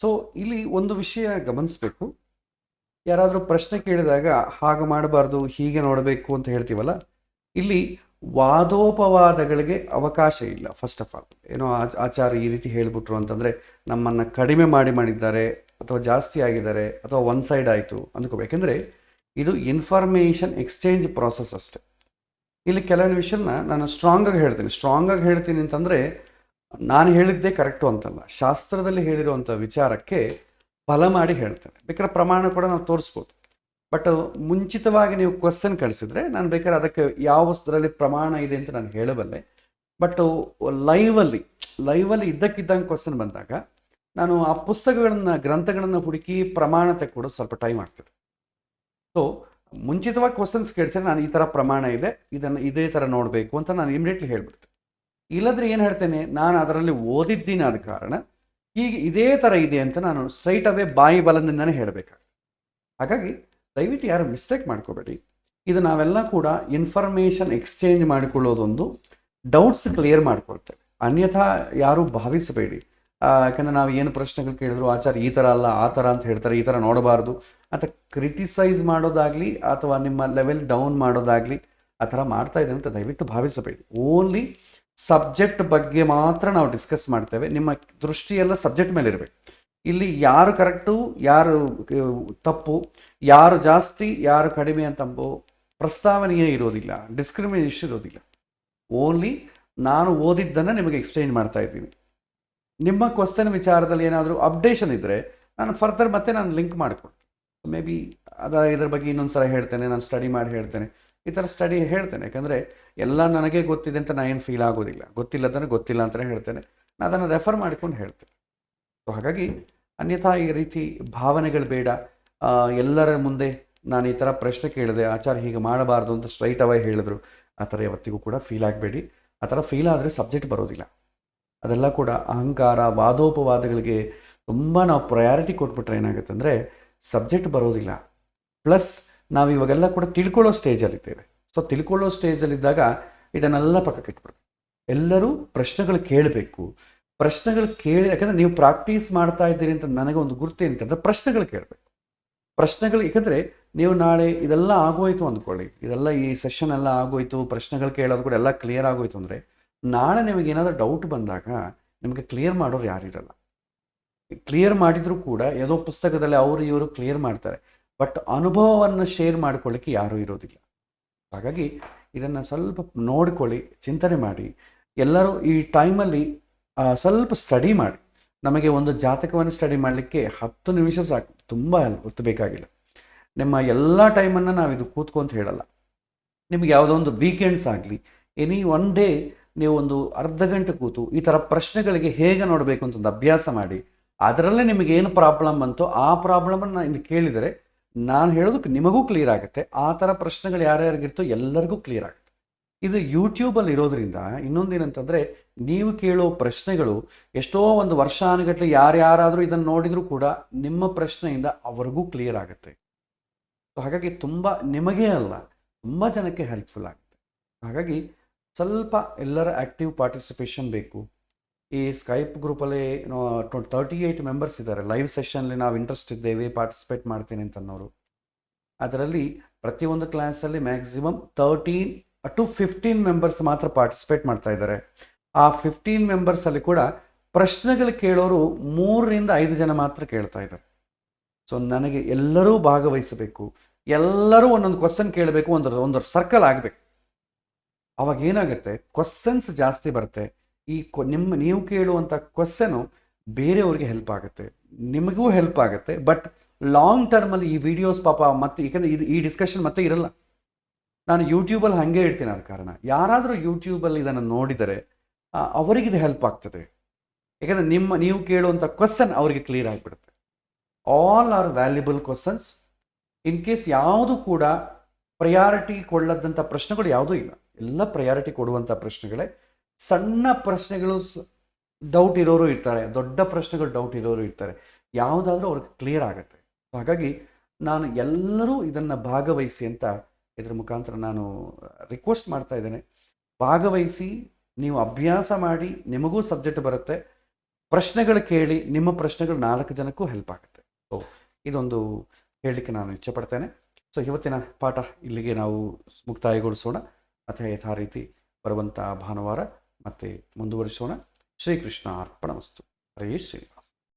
Speaker 1: ಸೊ ಇಲ್ಲಿ ಒಂದು ವಿಷಯ ಗಮನಿಸಬೇಕು. ಯಾರಾದರೂ ಪ್ರಶ್ನೆ ಕೇಳಿದಾಗ ಹಾಗೆ ಮಾಡಬಾರ್ದು ಹೀಗೆ ನೋಡಬೇಕು ಅಂತ ಹೇಳ್ತೀವಲ್ಲ, ಇಲ್ಲಿ ವಾದೋಪವಾದಗಳಿಗೆ ಅವಕಾಶ ಇಲ್ಲ. ಫಸ್ಟ್ ಆಫ್ ಆಲ್ ಏನೋ ಆಚಾರ್ಯ ಈ ರೀತಿ ಹೇಳಿಬಿಟ್ರು ಅಂತಂದರೆ ನಮ್ಮನ್ನು ಕಡಿಮೆ ಮಾಡಿದ್ದಾರೆ ಅಥವಾ ಜಾಸ್ತಿ ಆಗಿದ್ದಾರೆ ಅಥವಾ ಒನ್ ಸೈಡ್ ಆಯಿತು ಅಂದ್ಕೋಬೇಕೆಂದರೆ ಇದು ಇನ್ಫಾರ್ಮೇಷನ್ ಎಕ್ಸ್ಚೇಂಜ್ ಪ್ರಾಸೆಸ್ ಅಷ್ಟೆ. ಇಲ್ಲಿ ಕೆಲವೊಂದು ವಿಷಯನ ನಾನು ಸ್ಟ್ರಾಂಗಾಗಿ ಹೇಳ್ತೀನಿ ಅಂತಂದರೆ ನಾನು ಹೇಳಿದ್ದೇ ಕರೆಕ್ಟು ಅಂತಲ್ಲ, ಶಾಸ್ತ್ರದಲ್ಲಿ ಹೇಳಿರುವಂಥ ವಿಚಾರಕ್ಕೆ ಬಲ ಮಾಡಿ ಹೇಳ್ತೇನೆ. ಬೇಕಾದ್ರೆ ಪ್ರಮಾಣ ಕೂಡ ನಾವು ತೋರಿಸ್ಬೋದು. ಬಟ್ ಮುಂಚಿತವಾಗಿ ನೀವು ಕ್ವಶನ್ ಕಳಿಸಿದ್ರೆ ನಾನು ಬೇಕಾದ್ರೆ ಅದಕ್ಕೆ ಯಾವ ವಸ್ತುದಲ್ಲಿ ಪ್ರಮಾಣ ಇದೆ ಅಂತ ನಾನು ಹೇಳಬಲ್ಲೆ. ಬಟ್ ಲೈವಲ್ಲಿ ಇದ್ದಕ್ಕಿದ್ದಂಗೆ ಕ್ವಶನ್ ಬಂದಾಗ ನಾನು ಆ ಗ್ರಂಥಗಳನ್ನು ಹುಡುಕಿ ಪ್ರಮಾಣತೆ ಕೊಡೋದು ಸ್ವಲ್ಪ ಟೈಮ್ ಆಗ್ತದೆ. ಸೊ ಮುಂಚಿತವಾಗಿ ಕ್ವಶನ್ಸ್ ಕೇಳಿಸಿದ್ರೆ ನಾನು ಈ ಥರ ಪ್ರಮಾಣ ಇದೆ, ಇದನ್ನು ಇದೇ ಥರ ನೋಡಬೇಕು ಅಂತ ನಾನು ಇಮಿಡಿಯೇಟ್ಲಿ ಹೇಳ್ಬಿಡ್ತೇನೆ. ಇಲ್ಲದ್ರೆ ಏನು ಹೇಳ್ತೇನೆ, ನಾನು ಅದರಲ್ಲಿ ಓದಿದ್ದೀನಿ, ಆದ ಕಾರಣ ಹೀಗೆ ಇದೇ ಥರ ಇದೆ ಅಂತ ನಾನು ಸ್ಟ್ರೈಟ್ ಅವೇ ಬಾಯಿ ಬಲದಿಂದನೇ ಹೇಳಬೇಕಾಗ್ತದೆ. ಹಾಗಾಗಿ ದಯವಿಟ್ಟು ಯಾರು ಮಿಸ್ಟೇಕ್ ಮಾಡ್ಕೋಬೇಡಿ. ಇದು ನಾವೆಲ್ಲ ಕೂಡ ಇನ್ಫಾರ್ಮೇಷನ್ ಎಕ್ಸ್ಚೇಂಜ್ ಮಾಡಿಕೊಳ್ಳೋದೊಂದು ಡೌಟ್ಸ್ ಕ್ಲಿಯರ್ ಮಾಡ್ಕೊಳ್ತೇವೆ, ಅನ್ಯಥಾ ಯಾರೂ ಭಾವಿಸಬೇಡಿ. ಯಾಕಂದರೆ ನಾವು ಏನು ಪ್ರಶ್ನೆಗಳು ಕೇಳಿದ್ರು ಆಚಾರ್ಯ ಈ ಥರ ಅಲ್ಲ ಆ ಥರ ಅಂತ ಹೇಳ್ತಾರೆ, ಈ ಥರ ನೋಡಬಾರ್ದು ಅಂತ ಕ್ರಿಟಿಸೈಸ್ ಮಾಡೋದಾಗಲಿ ಅಥವಾ ನಿಮ್ಮ ಲೆವೆಲ್ ಡೌನ್ ಮಾಡೋದಾಗಲಿ ಆ ಥರ ಮಾಡ್ತಾ ಇದೆ ಅಂತ ದಯವಿಟ್ಟು ಭಾವಿಸಬೇಡಿ. ಓನ್ಲಿ ಸಬ್ಜೆಕ್ಟ್ ಬಗ್ಗೆ ಮಾತ್ರ ನಾವು ಡಿಸ್ಕಸ್ ಮಾಡ್ತೇವೆ. ನಿಮ್ಮ ದೃಷ್ಟಿಯೆಲ್ಲ ಸಬ್ಜೆಕ್ಟ್ ಮೇಲೆ ಇರಬೇಕು. ಇಲ್ಲಿ ಯಾರು ಕರೆಕ್ಟು ಯಾರು ತಪ್ಪು, ಯಾರು ಜಾಸ್ತಿ ಯಾರು ಕಡಿಮೆ ಅಂತಂಬೋ ಪ್ರಸ್ತಾವನೆಯೇ ಇರೋದಿಲ್ಲ, ಡಿಸ್ಕ್ರಿಮಿನೇಷನ್ ಇರೋದಿಲ್ಲ. ಓನ್ಲಿ ನಾನು ಓದಿದ್ದನ್ನು ನಿಮಗೆ ಎಕ್ಸ್ಚೇಂಜ್ ಮಾಡ್ತಾ ಇದ್ದೀನಿ. ನಿಮ್ಮ ಕ್ವಶನ್ ವಿಚಾರದಲ್ಲಿ ಏನಾದರೂ ಅಪ್ಡೇಷನ್ ಇದ್ದರೆ ನಾನು ಫರ್ದರ್ ಮತ್ತೆ ನಾನು ಲಿಂಕ್ ಮಾಡಿಕೊಡ್ತೀನಿ. ಮೇ ಬಿ ಇದ್ರ ಬಗ್ಗೆ ಇನ್ನೊಂದು ಸಲ ಹೇಳ್ತೇನೆ, ನಾನು ಸ್ಟಡಿ ಮಾಡಿ ಹೇಳ್ತೇನೆ, ಈ ಥರ ಸ್ಟಡಿ ಹೇಳ್ತೇನೆ. ಯಾಕಂದರೆ ಎಲ್ಲ ನನಗೆ ಗೊತ್ತಿದೆ ಅಂತ ನಾನು ಏನು ಫೀಲ್ ಆಗೋದಿಲ್ಲ, ಗೊತ್ತಿಲ್ಲದನ್ನು ಗೊತ್ತಿಲ್ಲ ಅಂತಲೇ ಹೇಳ್ತೇನೆ, ನಾನು ಅದನ್ನು ರೆಫರ್ ಮಾಡಿಕೊಂಡು ಹೇಳ್ತೇನೆ. ಸೊ ಹಾಗಾಗಿ ಅನ್ಯಥಾ ಈ ರೀತಿ ಭಾವನೆಗಳು ಬೇಡ. ಎಲ್ಲರ ಮುಂದೆ ನಾನು ಈ ಥರ ಪ್ರಶ್ನೆ ಕೇಳಿದೆ, ಆಚಾರ್ಯ ಹೀಗೆ ಮಾಡಬಾರ್ದು ಅಂತ ಸ್ಟ್ರೈಟ್ ಅವೇ ಹೇಳಿದ್ರು, ಆ ಥರ ಯಾವತ್ತಿಗೂ ಕೂಡ ಫೀಲ್ ಆಗಬೇಡಿ. ಆ ಥರ ಫೀಲ್ ಆದರೆ ಸಬ್ಜೆಕ್ಟ್ ಬರೋದಿಲ್ಲ. ಅದೆಲ್ಲ ಕೂಡ ಅಹಂಕಾರ ವಾದೋಪವಾದಗಳಿಗೆ ತುಂಬ ನಾವು ಪ್ರಯಾರಿಟಿ ಕೊಟ್ಬಿಟ್ರೆ ಏನಾಗುತ್ತೆ ಅಂದರೆ ಸಬ್ಜೆಕ್ಟ್ ಬರೋದಿಲ್ಲ. ಪ್ಲಸ್ ನಾವು ಇವಾಗೆಲ್ಲ ಕೂಡ ತಿಳ್ಕೊಳ್ಳೋ ಸ್ಟೇಜಲ್ಲಿದ್ದೇವೆ. ಸೊ ತಿಳ್ಕೊಳ್ಳೋ ಸ್ಟೇಜಲ್ಲಿದ್ದಾಗ ಇದನ್ನೆಲ್ಲ ಪಕ್ಕಕ್ಕೆ ಇಟ್ಬಿಡ್ಬೇಕು. ಎಲ್ಲರೂ ಪ್ರಶ್ನೆಗಳು ಕೇಳಬೇಕು. ಪ್ರಶ್ನೆಗಳು ಕೇಳಿ, ಯಾಕಂದರೆ ನೀವು ಪ್ರಾಕ್ಟೀಸ್ ಮಾಡ್ತಾ ಇದ್ದೀರಿ ಅಂತ ನನಗೆ ಒಂದು ಗುರುತು ಅಂತಂದರೆ ಪ್ರಶ್ನೆಗಳು ಕೇಳಬೇಕು. ಪ್ರಶ್ನೆಗಳು, ಯಾಕಂದರೆ ನೀವು ನಾಳೆ ಇದೆಲ್ಲ ಆಗೋಯ್ತು ಅಂದ್ಕೊಳ್ಳಿ, ಇದೆಲ್ಲ ಈ ಸೆಷನ್ ಎಲ್ಲ ಆಗೋಯ್ತು, ಪ್ರಶ್ನೆಗಳು ಕೇಳೋದು ಕೂಡ ಎಲ್ಲ ಕ್ಲಿಯರ್ ಆಗೋಯ್ತು ಅಂದರೆ ನಾಳೆ ನಿಮಗೆ ಏನಾದರೂ ಡೌಟ್ ಬಂದಾಗ ನಿಮಗೆ ಕ್ಲಿಯರ್ ಮಾಡೋರು ಯಾರಿರಲ್ಲ. ಕ್ಲಿಯರ್ ಮಾಡಿದರೂ ಕೂಡ ಯಾವುದೋ ಪುಸ್ತಕದಲ್ಲಿ ಅವರು ಇವರು ಕ್ಲಿಯರ್ ಮಾಡ್ತಾರೆ, ಬಟ್ ಅನುಭವವನ್ನು ಶೇರ್ ಮಾಡ್ಕೊಳ್ಳಿಕ್ಕೆ ಯಾರೂ ಇರೋದಿಲ್ಲ. ಹಾಗಾಗಿ ಇದನ್ನು ಸ್ವಲ್ಪ ನೋಡ್ಕೊಳ್ಳಿ, ಚಿಂತನೆ ಮಾಡಿ. ಎಲ್ಲರೂ ಈ ಟೈಮಲ್ಲಿ ಸ್ವಲ್ಪ ಸ್ಟಡಿ ಮಾಡಿ. ನಮಗೆ ಒಂದು ಜಾತಕವನ್ನು ಸ್ಟಡಿ ಮಾಡಲಿಕ್ಕೆ 10 ನಿಮಿಷ ಸಾಕು, ತುಂಬ ಹೊತ್ತು ಬೇಕಾಗಿಲ್ಲ. ನಿಮ್ಮ ಎಲ್ಲ ಟೈಮನ್ನು ನಾವು ಇದು ಕೂತ್ಕೊಂತ ಹೇಳಲ್ಲ. ನಿಮಗೆ ಯಾವುದೋ ಒಂದು ವೀಕೆಂಡ್ಸ್ ಆಗಲಿ, ಎನಿ ಒನ್ ಡೇ ನೀವು ಒಂದು ಅರ್ಧ ಗಂಟೆ ಕೂತು ಈ ಥರ ಪ್ರಶ್ನೆಗಳಿಗೆ ಹೇಗೆ ನೋಡಬೇಕು ಅಂತ ಒಂದು ಅಭ್ಯಾಸ ಮಾಡಿ. ಅದರಲ್ಲೇ ನಿಮಗೆ ಏನು ಪ್ರಾಬ್ಲಮ್ ಬಂತೋ ಆ ಪ್ರಾಬ್ಲಮನ್ನು ಇಲ್ಲಿ ಕೇಳಿದರೆ ನಾನು ಹೇಳೋದಕ್ಕೆ ನಿಮಗೂ ಕ್ಲಿಯರ್ ಆಗುತ್ತೆ. ಆ ಥರ ಪ್ರಶ್ನೆಗಳು ಯಾರ್ಯಾರಿಗಿರ್ತೋ ಎಲ್ಲರಿಗೂ ಕ್ಲಿಯರ್ ಆಗುತ್ತೆ. ಇದು ಯೂಟ್ಯೂಬಲ್ಲಿ ಇರೋದ್ರಿಂದ ಇನ್ನೊಂದೇನಂತಂದರೆ, ನೀವು ಕೇಳೋ ಪ್ರಶ್ನೆಗಳು ಎಷ್ಟೋ ಒಂದು ವರ್ಷಾನುಗಟ್ಟಲೆ ಯಾರ್ಯಾರಾದರೂ ಇದನ್ನು ನೋಡಿದರೂ ಕೂಡ ನಿಮ್ಮ ಪ್ರಶ್ನೆಯಿಂದ ಅವರಿಗೂ ಕ್ಲಿಯರ್ ಆಗುತ್ತೆ. ಸೊ ಹಾಗಾಗಿ ತುಂಬ ನಿಮಗೇ ಅಲ್ಲ, ತುಂಬ ಜನಕ್ಕೆ ಹೆಲ್ಪ್ಫುಲ್ ಆಗುತ್ತೆ. ಹಾಗಾಗಿ ಸ್ವಲ್ಪ ಎಲ್ಲರ ಆ್ಯಕ್ಟಿವ್ ಪಾರ್ಟಿಸಿಪೇಷನ್ ಬೇಕು. ಈ ಸ್ಕೈಪ್ ಗ್ರೂಪಲ್ಲಿ 38 ಮೆಂಬರ್ಸ್ ಇದ್ದಾರೆ. ಲೈವ್ ಸೆಷನ್ಲಿ ನಾವು ಇಂಟ್ರೆಸ್ಟ್ ಇದ್ದೇವೆ, ಪಾರ್ಟಿಸಿಪೇಟ್ ಮಾಡ್ತೀನಿ ಅಂತನ್ನೋರು. ಅದರಲ್ಲಿ ಪ್ರತಿಯೊಂದು ಕ್ಲಾಸಲ್ಲಿ ಮ್ಯಾಕ್ಸಿಮಮ್ 13 to 15 ಮೆಂಬರ್ಸ್ ಮಾತ್ರ ಪಾರ್ಟಿಸಿಪೇಟ್ ಮಾಡ್ತಾ ಇದ್ದಾರೆ. ಆ 15 ಮೆಂಬರ್ಸಲ್ಲಿ ಕೂಡ ಪ್ರಶ್ನೆಗಳು ಕೇಳೋರು 3 ರಿಂದ 5 ಜನ ಮಾತ್ರ ಕೇಳ್ತಾ ಇದ್ದಾರೆ. ಸೊ ನನಗೆ ಎಲ್ಲರೂ ಭಾಗವಹಿಸಬೇಕು, ಎಲ್ಲರೂ ಒಂದೊಂದು ಕ್ವಶನ್ ಕೇಳಬೇಕು, ಒಂದು ಸರ್ಕಲ್ ಆಗಬೇಕು. ಅವಾಗ ಏನಾಗುತ್ತೆ, ಕ್ವಶನ್ಸ್ ಜಾಸ್ತಿ ಬರುತ್ತೆ. ಈ ನೀವು ಕೇಳುವಂಥ ಕ್ವಶನು ಬೇರೆಯವ್ರಿಗೆ ಹೆಲ್ಪ್ ಆಗುತ್ತೆ, ನಿಮಗೂ ಹೆಲ್ಪ್ ಆಗುತ್ತೆ. ಬಟ್ ಲಾಂಗ್ ಟರ್ಮಲ್ಲಿ ಈ ವಿಡಿಯೋಸ್ ಪಾಪ ಮತ್ತೆ, ಏಕೆಂದರೆ ಈ ಡಿಸ್ಕಷನ್ ಮತ್ತೆ ಇರಲ್ಲ. ನಾನು ಯೂಟ್ಯೂಬಲ್ಲಿ ಹಾಗೆ ಇಡ್ತೀನಿ. ಅದ ಕಾರಣ ಯಾರಾದರೂ ಯೂಟ್ಯೂಬಲ್ಲಿ ಇದನ್ನು ನೋಡಿದರೆ ಅವರಿಗಿದು ಹೆಲ್ಪ್ ಆಗ್ತದೆ. ಯಾಕಂದರೆ ನೀವು ಕೇಳುವಂಥ ಕ್ವಶನ್ ಅವರಿಗೆ ಕ್ಲಿಯರ್ ಆಗಿಬಿಡುತ್ತೆ. All are valuable questions. In case ಯಾವುದು ಕೂಡ ಪ್ರಯಾರಿಟಿ ಕೊಳ್ಳದಂಥ ಪ್ರಶ್ನೆಗಳು ಯಾವುದೂ ಇಲ್ಲ, ಎಲ್ಲ ಪ್ರಯಾರಿಟಿ ಕೊಡುವಂಥ ಪ್ರಶ್ನೆಗಳೇ. ಸಣ್ಣ ಪ್ರಶ್ನೆಗಳು ಡೌಟ್ ಇರೋರು ಇರ್ತಾರೆ, ದೊಡ್ಡ ಪ್ರಶ್ನೆಗಳು ಡೌಟ್ ಇರೋರು ಇರ್ತಾರೆ. ಯಾವುದಾದ್ರೂ ಅವ್ರಿಗೆ ಕ್ಲಿಯರ್ ಆಗುತ್ತೆ. ಹಾಗಾಗಿ ನಾನು ಎಲ್ಲರೂ ಇದನ್ನು ಭಾಗವಹಿಸಿ ಅಂತ ಇದರ ಮುಖಾಂತರ ನಾನು ರಿಕ್ವೆಸ್ಟ್ ಮಾಡ್ತಾ ಇದ್ದೇನೆ. ಭಾಗವಹಿಸಿ, ನೀವು ಅಭ್ಯಾಸ ಮಾಡಿ, ನಿಮಗೂ ಸಬ್ಜೆಕ್ಟ್ ಬರುತ್ತೆ. ಪ್ರಶ್ನೆಗಳು ಕೇಳಿ, ನಿಮ್ಮ ಪ್ರಶ್ನೆಗಳು 4 ಜನಕ್ಕೂ ಹೆಲ್ಪ್ ಆಗುತ್ತೆ. ಸೊ ಇದೊಂದು ಹೇಳಲಿಕ್ಕೆ ನಾನು ಇಚ್ಛೆಪಡ್ತೇನೆ. ಸೊ ಇವತ್ತಿನ ಪಾಠ ಇಲ್ಲಿಗೆ ನಾವು ಮುಕ್ತಾಯಗೊಳಿಸೋಣ. ಮತ್ತು ಯಥಾ ರೀತಿ ಬರುವಂಥ ಭಾನುವಾರ ಮತ್ತೆ ಮುಂದುವರಿಸೋಣ. ಶ್ರೀಕೃಷ್ಣ ಅರ್ಪಣಮಸ್ತು. ಹರೇ ಶ್ರೀ.